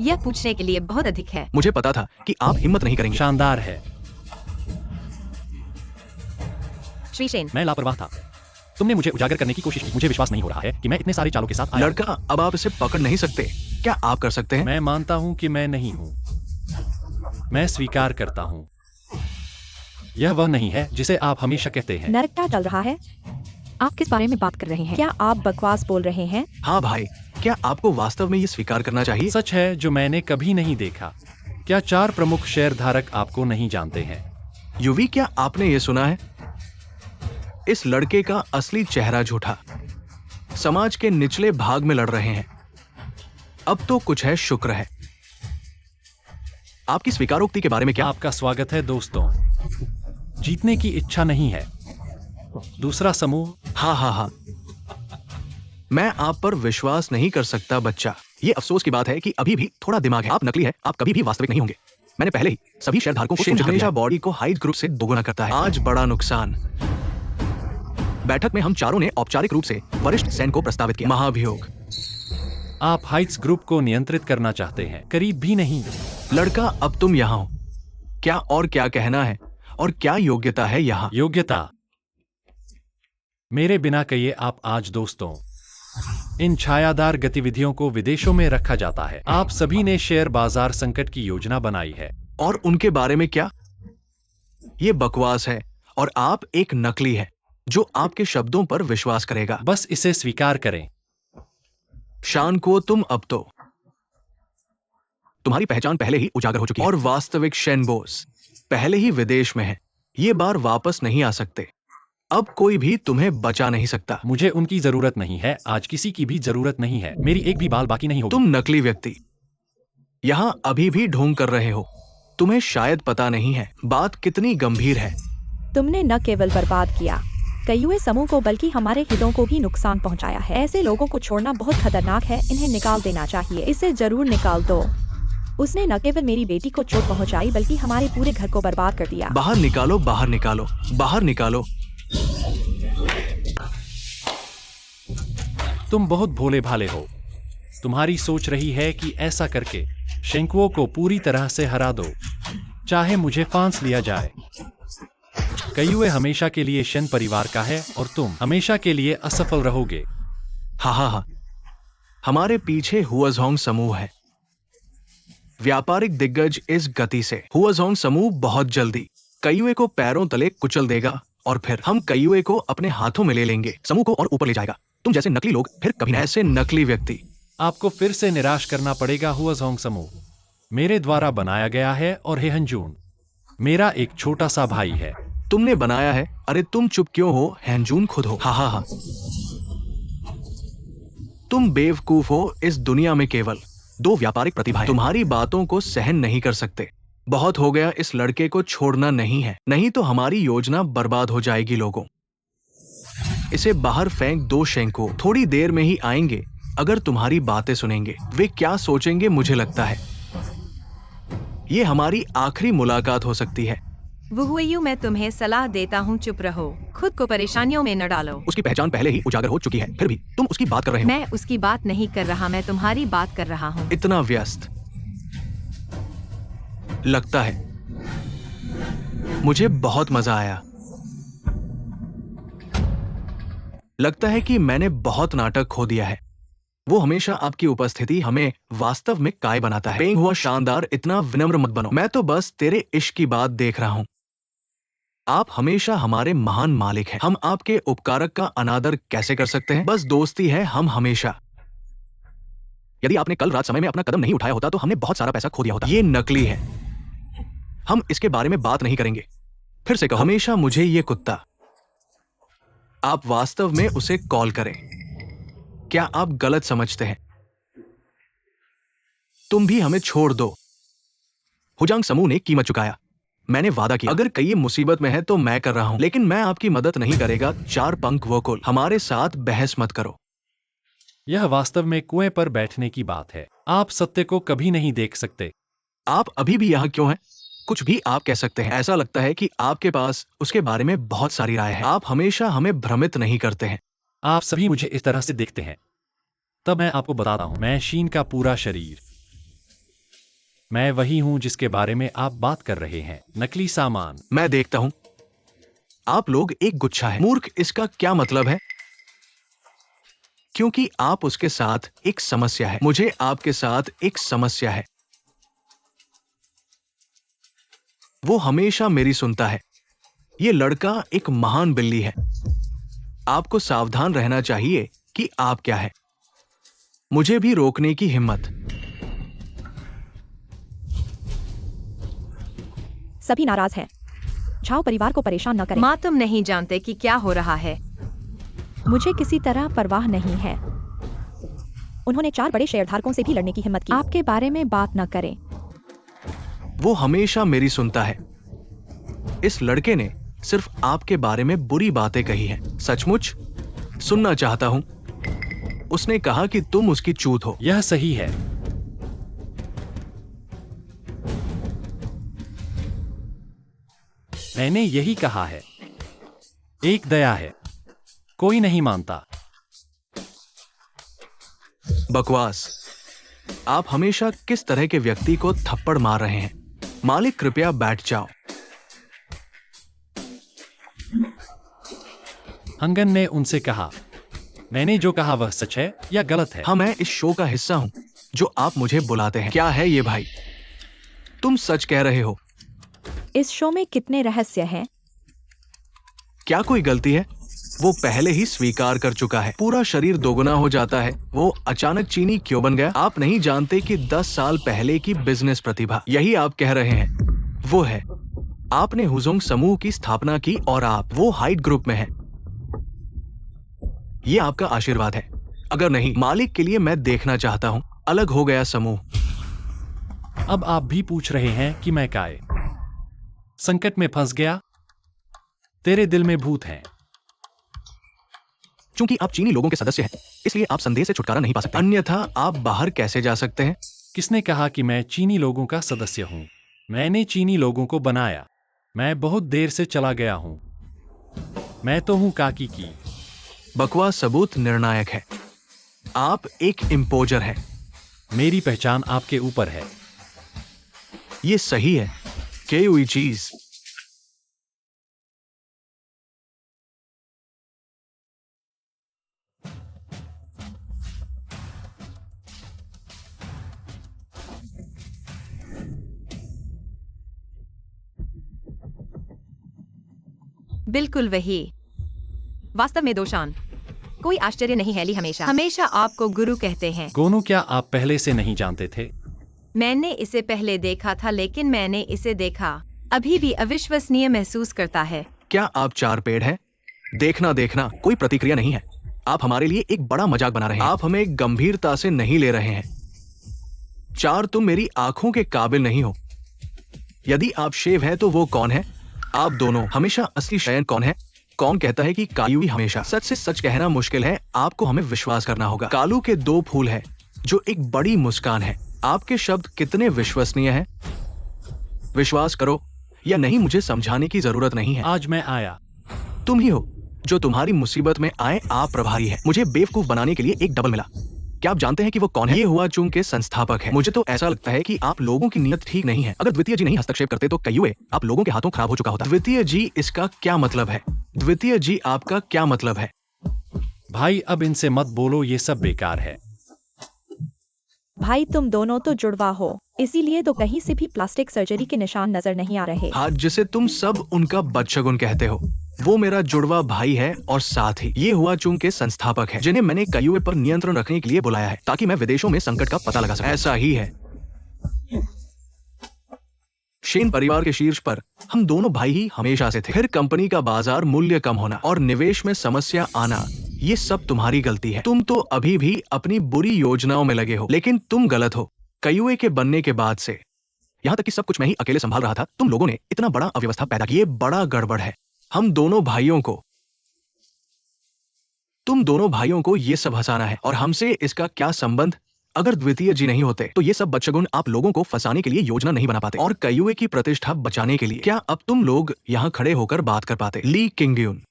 यह पूछने के लिए बहुत अधिक है। मुझे पता था कि आप हिम्मत नहीं करेंगे। शानदार है। श्री शेन, मैं लापरवाह था। तुमने मुझे उजागर करने की कोशिश की। मुझे विश्वास नहीं हो रहा है कि मैं इतने सारे चालों के साथ आया। लड़का, अब आप इसे पकड़ नहीं सकते। क्या आप कर सकते हैं? मैं मानता हूं कि मैं नहीं हूं। मैं स्वीकार करता हूं। यह वह नहीं है जिसे आप हमेशा कहते हैं। नरक क्या चल रहा है? आप किस बारे में बात कर रहे हैं? क्या आप बकवास बोल रहे हैं? हाँ भाई, क्या आपको वास्तव में ये स्वीकार करना चाहिए? सच है जो मैंने कभी नहीं देखा। क्या 4 प्रमुख शेयरधारक आपको नहीं जानते हैं? युवी, क्या आपने ये सुना है? इस लड़के का असली चेहरा झूठा। समाज के निचले भाग में लड़ रहे हैं। अब तो कुछ है, शुक्र है। आपकी स्वीकारोक्ति के बारे में क्या? आपका स्वागत है दोस्तों। जीतने की इच्छा नहीं है। दूसरा समूह। हाँ, मैं आप पर विश्वास नहीं कर सकता बच्चा। ये अफसोस की बात है कि अभी भी थोड़ा दिमाग है। आप नकली है, आप कभी भी वास्तविक नहीं होंगे। मैंने पहले ही सभी शेयरधारकों को हमेशा बॉडी को हाइड ग्रुप से दोगुना करता है। आज बड़ा नुकसान। बैठक में हम चारों ने औपचारिक रूप से वरिष्ठ सैन को प्रस्तावित किया। महाभियोग। आप हाइट्स ग्रुप को नियंत्रित करना चाहते हैं? करीब भी नहीं। लड़का, अब तुम यहाँ हो। क्या और क्या कहना है और क्या योग्यता है यहाँ? योग्यता? मेरे बिना कहिए आप आज दोस्तों। इन छायादार गतिविधियों को विदेशों में रखा जाता है। आप सभी ने शेयर बाजार संकट की योजना बनाई है। और उनके बारे में क्या? ये बकवास है और आप एक नकली है जो आपके शब्दों पर विश्वास करेगा। बस इसे स्वीकार करें। शान को तुम अब तो तुम्हारी पहचान पहले ही उजागर हो चुकी है और वास्तविक शेन बोस पहले ही विदेश में है। ये बार वापस नहीं आ सकते। अब कोई भी तुम्हें बचा नहीं सकता। मुझे उनकी जरूरत नहीं है। आज किसी की भी जरूरत नहीं है। मेरी एक भी बाल बाकी नहीं होगी। तुम नकली व्यक्ति यहां अभी भी ढोंग कर रहे हो। तुम्हें शायद पता नहीं है बात कितनी गंभीर है। तुमने न केवल बर्बाद किया कईयूए समूह को, बल्कि हमारे हितों को भी नुकसान पहुंचाया है। ऐसे लोगों को छोड़ना बहुत खतरनाक है। इन्हें निकाल देना चाहिए। इसे जरूर निकाल दो। उसने न केवल मेरी बेटी को चोट पहुंचाई, बल्कि हमारे पूरे घर को बर्बाद कर दिया। बाहर निकालो, बाहर निकालो, बाहर निकालो। तुम बहुत भोले भाले हो। तुम्हारी सोच रही है कि ऐसा करके शेंकुओं को पूरी तरह से हरा दो, चाहे मुझे फांस लिया जाए। कयुए हमेशा के लिए शेन परिवार का है और तुम हमेशा के लिए असफल रहोगे। हाँ, हमारे पीछे हुआझोंग समूह है, व्यापारिक दिग्गज। इस गति से हुआझोंग समूह बहुत जल्दी कयुए को पैरों तले कुचल देगा और फिर हम कयुए को अपने हाथों में ले लेंगे, समूह को और ऊपर ले जाएगा। तुम जैसे नकली लोग फिर कभी नहीं। ऐसे नकली व्यक्ति। आपको फिर से निराश करना पड़ेगा। हुआझोंग समूह मेरे द्वारा बनाया गया है और हेहनजून मेरा एक छोटा सा भाई है। तुमने बनाया है? अरे तुम चुप क्यों हो? हेहनजून खुद हो। हाँ। तुम बेवकूफ हो। इस दुनिया में केवल 2 व्यापारिक प्रतिभाएं तुम्हारी बातों को सहन नहीं कर सकते। बहुत हो गया, इस लड़के को छोड़ना नहीं है, नहीं तो हमारी योजना बर्बाद हो जाएगी। लोगों, इसे बाहर फेंक दो। शेंको थोड़ी देर में ही आएंगे। अगर तुम्हारी बातें सुनेंगे, वे क्या सोचेंगे? मुझे लगता है ये हमारी आखिरी मुलाकात हो सकती है। वुहुयू, मैं तुम्हें सलाह देता हूँ, चुप रहो, खुद को परेशानियों में न डालो। उसकी पहचान पहले ही उजागर हो चुकी है, फिर भी तुम उसकी बात कर रहे हो। मैं उसकी बात नहीं कर रहा, मैं तुम्हारी बात कर रहा हूँ। इतना व्यस्त लगता है। मुझे बहुत मजा आया। लगता है कि मैंने बहुत नाटक खो दिया है। वो हमेशा आपकी उपस्थिति हमें वास्तव में काय बनाता है। पेंग हुआ शानदार, इतना विनम्र मत बनो। मैं तो बस तेरे इश्क की बात देख रहा हूं। आप हमेशा हमारे महान मालिक हैं। हम आपके उपकारक का अनादर कैसे कर सकते हैं? बस दोस्ती है हम हमेशा। यदि आपने कल रात समय में अपना कदम नहीं उठाया होता तो हमने बहुत सारा पैसा खो दिया होता। ये नकली है, हम इसके बारे में बात नहीं करेंगे। फिर से कहो, हमेशा मुझे ये कुत्ता। आप वास्तव में उसे कॉल करें। क्या आप गलत समझते हैं? तुम भी हमें छोड़ दो। हुजांग समूह ने कीमत चुकाया। मैंने वादा किया, अगर कई मुसीबत में है तो मैं कर रहा हूं, लेकिन मैं आपकी मदद नहीं करेगा। 4 पंख वोकुल, हमारे साथ बहस मत करो। यह वास्तव में कुएं पर बैठने की बात है। आप सत्य को कभी नहीं देख सकते। आप अभी भी यहां क्यों हैं? कुछ भी आप कह सकते हैं। ऐसा लगता है कि आपके पास उसके बारे में बहुत सारी राय है। आप हमेशा हमें भ्रमित नहीं करते हैं। आप सभी मुझे इस तरह से देखते हैं। तब मैं आपको बताता हूं, मैं शीन का पूरा शरीर, मैं वही हूं जिसके बारे में आप बात कर रहे हैं। नकली सामान। मैं देखता हूं आप लोग एक गुच्छा है। मूर्ख, इसका क्या मतलब है? क्योंकि आप उसके साथ एक समस्या है। मुझे आपके साथ एक समस्या है। वो हमेशा मेरी सुनता है। ये लड़का एक महान बिल्ली है। आपको सावधान रहना चाहिए कि आप क्या है। मुझे भी रोकने की हिम्मत। सभी नाराज हैं। झाओ परिवार को परेशान न करें। माँ, तुम नहीं जानते कि क्या हो रहा है। मुझे किसी तरह परवाह नहीं है। उन्होंने 4 बड़े शेयरधारकों से भी लड़ने की हिम्मत की। आपके बारे में बात न करें। वो हमेशा मेरी सुनता है। इस लड़के ने सिर्फ आपके बारे में बुरी बातें कही हैं। सचमुच सुनना चाहता हूं। उसने कहा कि तुम उसकी चूत हो। यह सही है। मैंने यही कहा है। एक दया है, कोई नहीं मानता। बकवास। आप हमेशा किस तरह के व्यक्ति को थप्पड़ मार रहे हैं? मालिक, कृपया बैठ जाओ। हंगन ने उनसे कहा, मैंने जो कहा वह सच है या गलत है? हाँ, मैं इस शो का हिस्सा हूं जो आप मुझे बुलाते हैं। क्या है ये भाई? तुम सच कह रहे हो? इस शो में कितने रहस्य हैं? क्या कोई गलती है? वो पहले ही स्वीकार कर चुका है। पूरा शरीर दोगुना हो जाता है। वो अचानक चीनी क्यों बन गया? आप नहीं जानते कि 10 साल पहले की बिजनेस प्रतिभा, यही आप कह रहे हैं, वो है। आपने हुजोंग समूह की स्थापना की और आप वो हाइट ग्रुप में हैं। ये आपका आशीर्वाद है। अगर नहीं, मालिक के लिए मैं देखना चाहता हूं। अलग हो गया समूह। अब आप भी पूछ रहे हैं कि मैं काय संकट में फंस गया? तेरे दिल में भूत हैं। चूंकि आप चीनी लोगों के सदस्य हैं, इसलिए आप संदेह से छुटकारा नहीं पा सकते। अन्यथा आप बाहर कैसे जा सकते हैं? किसने कहा कि मैं चीनी लोगों का सदस्य हूं? मैंने चीनी लोगों को बनाया। मैं बहुत देर से चला गया हूं। मैं तो हूं काकी की। बकवास सबूत निर्णायक है। आप एक इम्पोजर हैं। मेरी पहचान आपके ऊपर है। ये सही है। क्या हुई चीज? बिल्कुल वही। वास्तव में दोशान, कोई आश्चर्य नहीं है, ली हमेशा हमेशा आपको गुरु कहते हैं। गोनू, क्या आप पहले से नहीं जानते थे? मैंने इसे पहले देखा था, लेकिन मैंने इसे देखा अभी भी अविश्वसनीय महसूस करता है। क्या आप चार पेड़ हैं? देखना देखना, कोई प्रतिक्रिया नहीं है। आप हमारे लिए एक बड़ा मजाक बना रहे हैं। आप हमें गंभीरता से नहीं ले रहे हैं। चार, तुम मेरी आंखों के काबिल नहीं हो। यदि आप शेव हैं तो वो कौन है? आप दोनों। हमेशा असली शयन कौन है? कौन कहता है कि कायुई हमेशा? सच से सच कहना मुश्किल है, आपको हमें विश्वास करना होगा। कालू के दो फूल हैं, जो एक बड़ी मुस्कान है। आपके शब्द कितने विश्वसनीय हैं? विश्वास करो या नहीं, मुझे समझाने की जरूरत नहीं है। आज मैं आया। तुम ही हो जो तुम्हारी मुसीबत में आए। आप प्रभारी है। मुझे बेवकूफ बनाने के लिए एक डबल मिला। क्या आप जानते हैं कि वो कौन है? ये हुआ चूंग के संस्थापक है। मुझे तो ऐसा लगता है कि आप लोगों की नीयत ठीक नहीं है। अगर द्वितीय जी नहीं हस्तक्षेप करते तो कयुए आप लोगों के हाथों खराब हो चुका होता। द्वितीय जी, इसका क्या मतलब है? द्वितीय जी, आपका क्या मतलब है? भाई, अब इनसे मत बोलो, ये सब बेकार है। भाई तुम दोनों तो जुड़वा हो, इसीलिए तो कहीं से भी प्लास्टिक सर्जरी के निशान नजर नहीं आ रहे। हाँ, जिसे तुम सब उनका बदशगुन कहते हो, वो मेरा जुड़वा भाई है और साथ ही ये हुआ चूंग के संस्थापक है, जिन्हें मैंने कयुए पर नियंत्रण रखने के लिए बुलाया है, ताकि मैं विदेशों में संकट का पता लगा सकूं। ऐसा ही है। शेन परिवार के शीर्ष पर हम दोनों भाई ही हमेशा से थे। फिर कंपनी का बाजार मूल्य कम होना और निवेश में समस्या आना, ये सब तुम्हारी गलती है। तुम तो अभी भी अपनी बुरी योजनाओं में लगे हो, लेकिन तुम गलत हो। कयुए के बनने के बाद से यहाँ तक कि सब कुछ मैं ही अकेले संभाल रहा था, तुम लोगों ने इतना बड़ा अव्यवस्था पैदा की। ये बड़ा गड़बड़ है। तुम दोनों भाइयों को ये सब हंसाना है, और हमसे इसका क्या संबंध? अगर द्वितीय जी नहीं होते तो ये सब बदशगुन आप लोगों को फंसाने के लिए योजना नहीं बना पाते, और कयुए की प्रतिष्ठा बचाने के लिए क्या अब तुम लोग यहाँ खड़े होकर बात कर पाते? ली किंगयुन,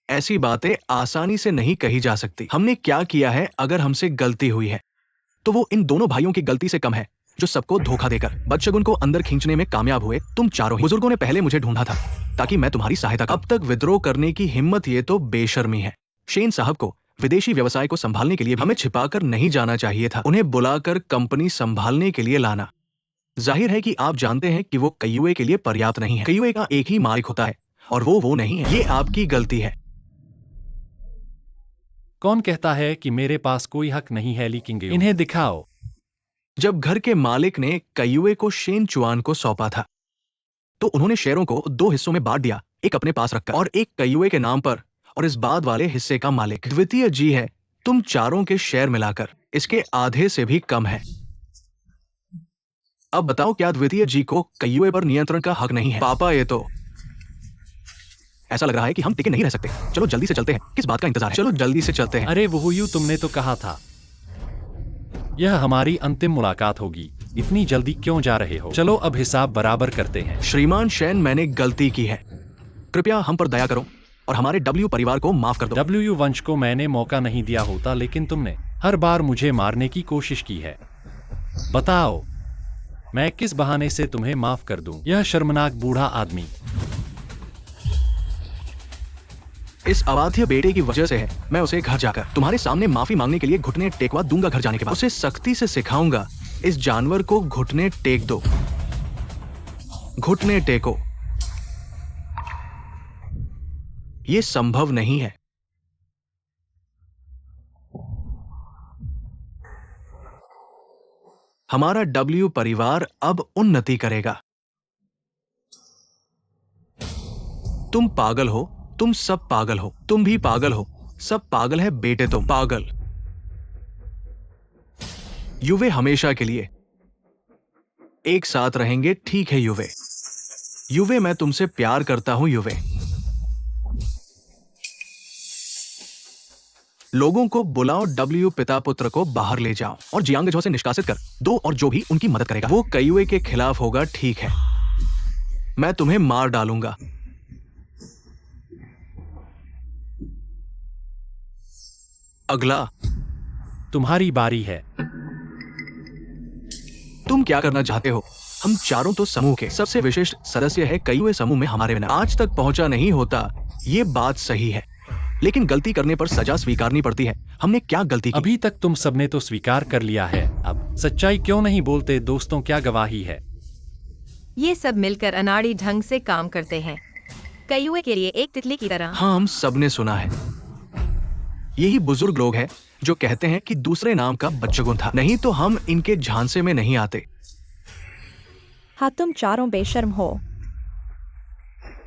ऐसी बातें आसानी से नहीं कही जा सकती। हमने क्या किया है? अगर हमसे गलती हुई है तो वो इन दोनों भाइयों की गलती से कम है, जो सबको धोखा देकर बदशगुन को अंदर खींचने में कामयाब हुए। तुम चारों ही बुजुर्गों ने पहले मुझे ढूंढा था ताकि मैं तुम्हारी सहायता करूं। अब तक विद्रोह करने की हिम्मत, ये तो बेशर्मी है। शेन साहब को विदेशी व्यवसाय को संभालने के लिए हमें छिपाकर नहीं जाना चाहिए था, उन्हें बुलाकर कंपनी संभालने के लिए लाना। जाहिर है कि आप जानते हैं कि वो कयुए के लिए पर्याप्त नहीं है। कयुए का एक ही मालिक होता है और वो नहीं है। ये आपकी गलती है। कौन कहता है कि मेरे पास कोई हक नहीं है? ली किंगयुन, इन्हें दिखाओ। जब घर के मालिक ने कयुए को शेन चुआन को सौंपा था तो उन्होंने शेयरों को दो हिस्सों में बांट दिया, एक अपने पास रखकर और एक कयुए के नाम पर, और इस बाद वाले हिस्से का मालिक द्वितीय जी है। तुम चारों के शेयर मिलाकर इसके आधे से भी कम है। अब बताओ, क्या द्वितीय जी को कयुए पर नियंत्रण का हक नहीं है? पापा, ये तो ऐसा लग रहा है कि हम टिके नहीं रह सकते। चलो जल्दी से चलते हैं। किस बात का इंतजार है? चलो जल्दी से चलते हैं। अरे वहुयू, तुमने तो कहा था यह हमारी अंतिम मुलाकात होगी। इतनी जल्दी क्यों जा रहे हो? चलो अब हिसाब बराबर करते हैं। श्रीमान शेन, मैंने गलती की है, कृपया हम पर दया करो और हमारे डब्ल्यू परिवार को माफ कर दो। डब्ल्यू वंश को मैंने मौका नहीं दिया होता, लेकिन तुमने हर बार मुझे मारने की कोशिश की है। बताओ, मैं किस बहाने से तुम्हें माफ कर दूं? यह शर्मनाक बूढ़ा आदमी इस अवाध्य बेटे की वजह से है। मैं उसे घर जाकर तुम्हारे सामने माफी मांगने के लिए घुटने टेकवा दूंगा। घर जाने के बाद उसे सख्ती से सिखाऊंगा, इस जानवर को घुटने टेक दो। घुटने टेको। यह संभव नहीं है। हमारा डब्ल्यू परिवार अब उन्नति करेगा। तुम पागल हो, तुम सब पागल हो, तुम भी पागल हो, सब पागल है बेटे, तुम पागल। युवे हमेशा के लिए एक साथ रहेंगे, ठीक है युवे? युवे, मैं तुमसे प्यार करता हूं युवे। लोगों को बुलाओ, डब्ल्यू पिता पुत्र को बाहर ले जाओ और जियांगझो से निष्कासित कर दो, और जो भी उनकी मदद करेगा वो कयुए के खिलाफ होगा, ठीक है? मैं तुम्हें मार डालूंगा। अगला तुम्हारी बारी है। तुम क्या करना चाहते हो? हम चारों तो समूह के सबसे विशिष्ट सदस्य है। कई हुए समूह में हमारे बिना आज तक पहुंचा नहीं होता। ये बात सही है, लेकिन गलती करने पर सजा स्वीकारनी पड़ती है। हमने क्या गलती की? अभी तक तुम सबने तो स्वीकार कर लिया है, अब सच्चाई क्यों नहीं बोलते? दोस्तों, क्या गवाही है? ये सब मिलकर अनाड़ी ढंग से काम करते हैं, कयुए के लिए एक तितली की तरह। हाँ, हम सबने सुना है। यही बुजुर्ग लोग हैं जो कहते हैं कि दूसरे नाम का बच्चगुन था, नहीं तो हम इनके झांसे में नहीं आते। हाँ, तुम चारों बेशर्म हो।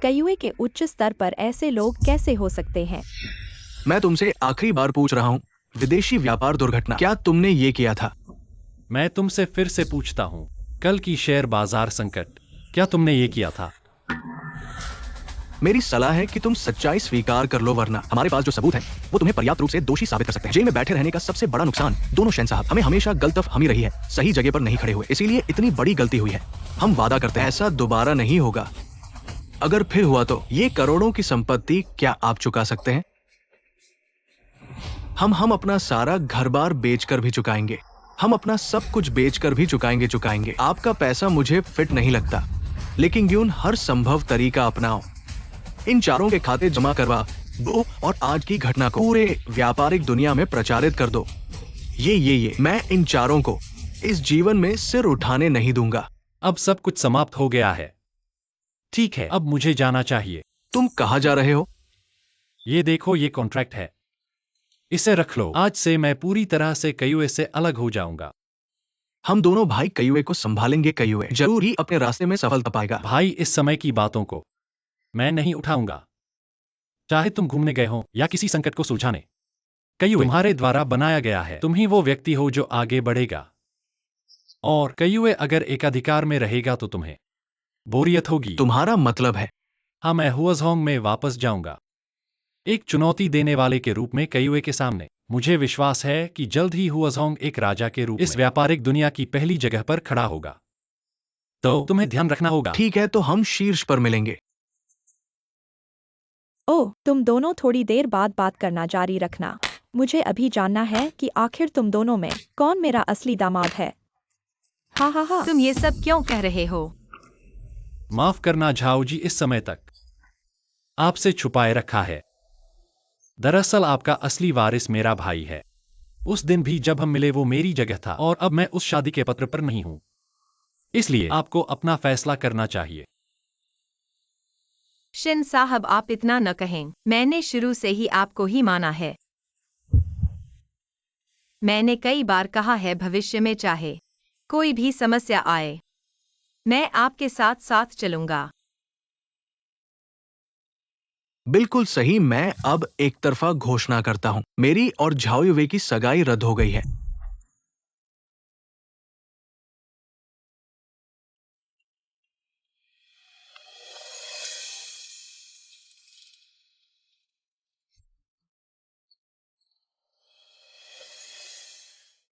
कयुए के उच्च स्तर पर ऐसे लोग कैसे हो सकते हैं? मैं तुमसे आखिरी बार पूछ रहा हूँ, विदेशी व्यापार दुर्घटना, क्या तुमने ये किया था? मैं तुमसे फिर से पूछता हूँ, कल की शेयर बाजार संकट, क्या तुमने ये किया था? मेरी सलाह है कि तुम सच्चाई स्वीकार कर लो, वरना हमारे पास जो सबूत हैं वो तुम्हें पर्याप्त रूप से दोषी साबित कर सकते हैं। जेल में बैठे रहने का सबसे बड़ा नुकसान दोनों शहंशाह हमें हमेशा गलतफ हमी रही है, सही जगह पर नहीं खड़े हुए, इसीलिए इतनी बड़ी गलती हुई है। हम वादा करते हैं ऐसा दोबारा नहीं होगा। अगर फिर हुआ तो ये करोड़ों की संपत्ति क्या आप चुका सकते हैं? हम अपना सारा घर बार बेचकर भी चुकाएंगे। हम अपना सब कुछ बेचकर भी चुकाएंगे। आपका पैसा मुझे फिट नहीं लगता, लेकिन यूं हर संभव तरीका अपनाओ। इन चारों के खाते जमा करवा दो और आज की घटना को पूरे व्यापारिक दुनिया में प्रचारित कर दो। ये मैं इन चारों को इस जीवन में सिर उठाने नहीं दूंगा। अब सब कुछ समाप्त हो गया है। ठीक है, अब मुझे जाना चाहिए। तुम कहाँ जा रहे हो? ये देखो, ये कॉन्ट्रैक्ट है, इसे रख लो। आज से मैं पूरी तरह से कयुए से अलग हो जाऊंगा। हम दोनों भाई कयुए को संभालेंगे। कयुए जरूर ही अपने रास्ते में सफलता पाएगा। भाई, इस समय की बातों को मैं नहीं उठाऊंगा, चाहे तुम घूमने गए हो या किसी संकट को सुलझाने। कयुए तुम्हारे द्वारा बनाया गया है। तुम ही वो व्यक्ति हो जो आगे बढ़ेगा, और कयुए अगर एकाधिकार में रहेगा तो तुम्हें बोरियत होगी। तुम्हारा मतलब है? हाँ, मैं हुआझोंग में वापस जाऊंगा, एक चुनौती देने वाले के रूप में कयुए के सामने। मुझे विश्वास है कि जल्द ही हुआझोंग एक राजा के रूप में इस व्यापारिक दुनिया की पहली जगह पर खड़ा होगा। तो तुम्हें ध्यान रखना होगा। ठीक है, तो हम शीर्ष पर मिलेंगे। ओह, तुम दोनों थोड़ी देर बाद बात करना जारी रखना। मुझे अभी जानना है कि आखिर तुम दोनों में कौन मेरा असली दामाद है। हा। तुम ये सब क्यों कह रहे हो? माफ करना झाओ जी, इस समय तक आपसे छुपाए रखा है। दरअसल आपका असली वारिस मेरा भाई है। उस दिन भी जब हम मिले वो मेरी जगह था, और अब मैं उस शादी के पत्र पर नहीं हूं, इसलिए आपको अपना फैसला करना चाहिए। शिन साहब, आप इतना न कहें। मैंने शुरू से ही आपको ही माना है। मैंने कई बार कहा है, भविष्य में चाहे कोई भी समस्या आए, मैं आपके साथ साथ चलूंगा। बिल्कुल सही। मैं अब एक तरफा घोषणा करता हूँ, मेरी और झाओ युवे की सगाई रद्द हो गई है।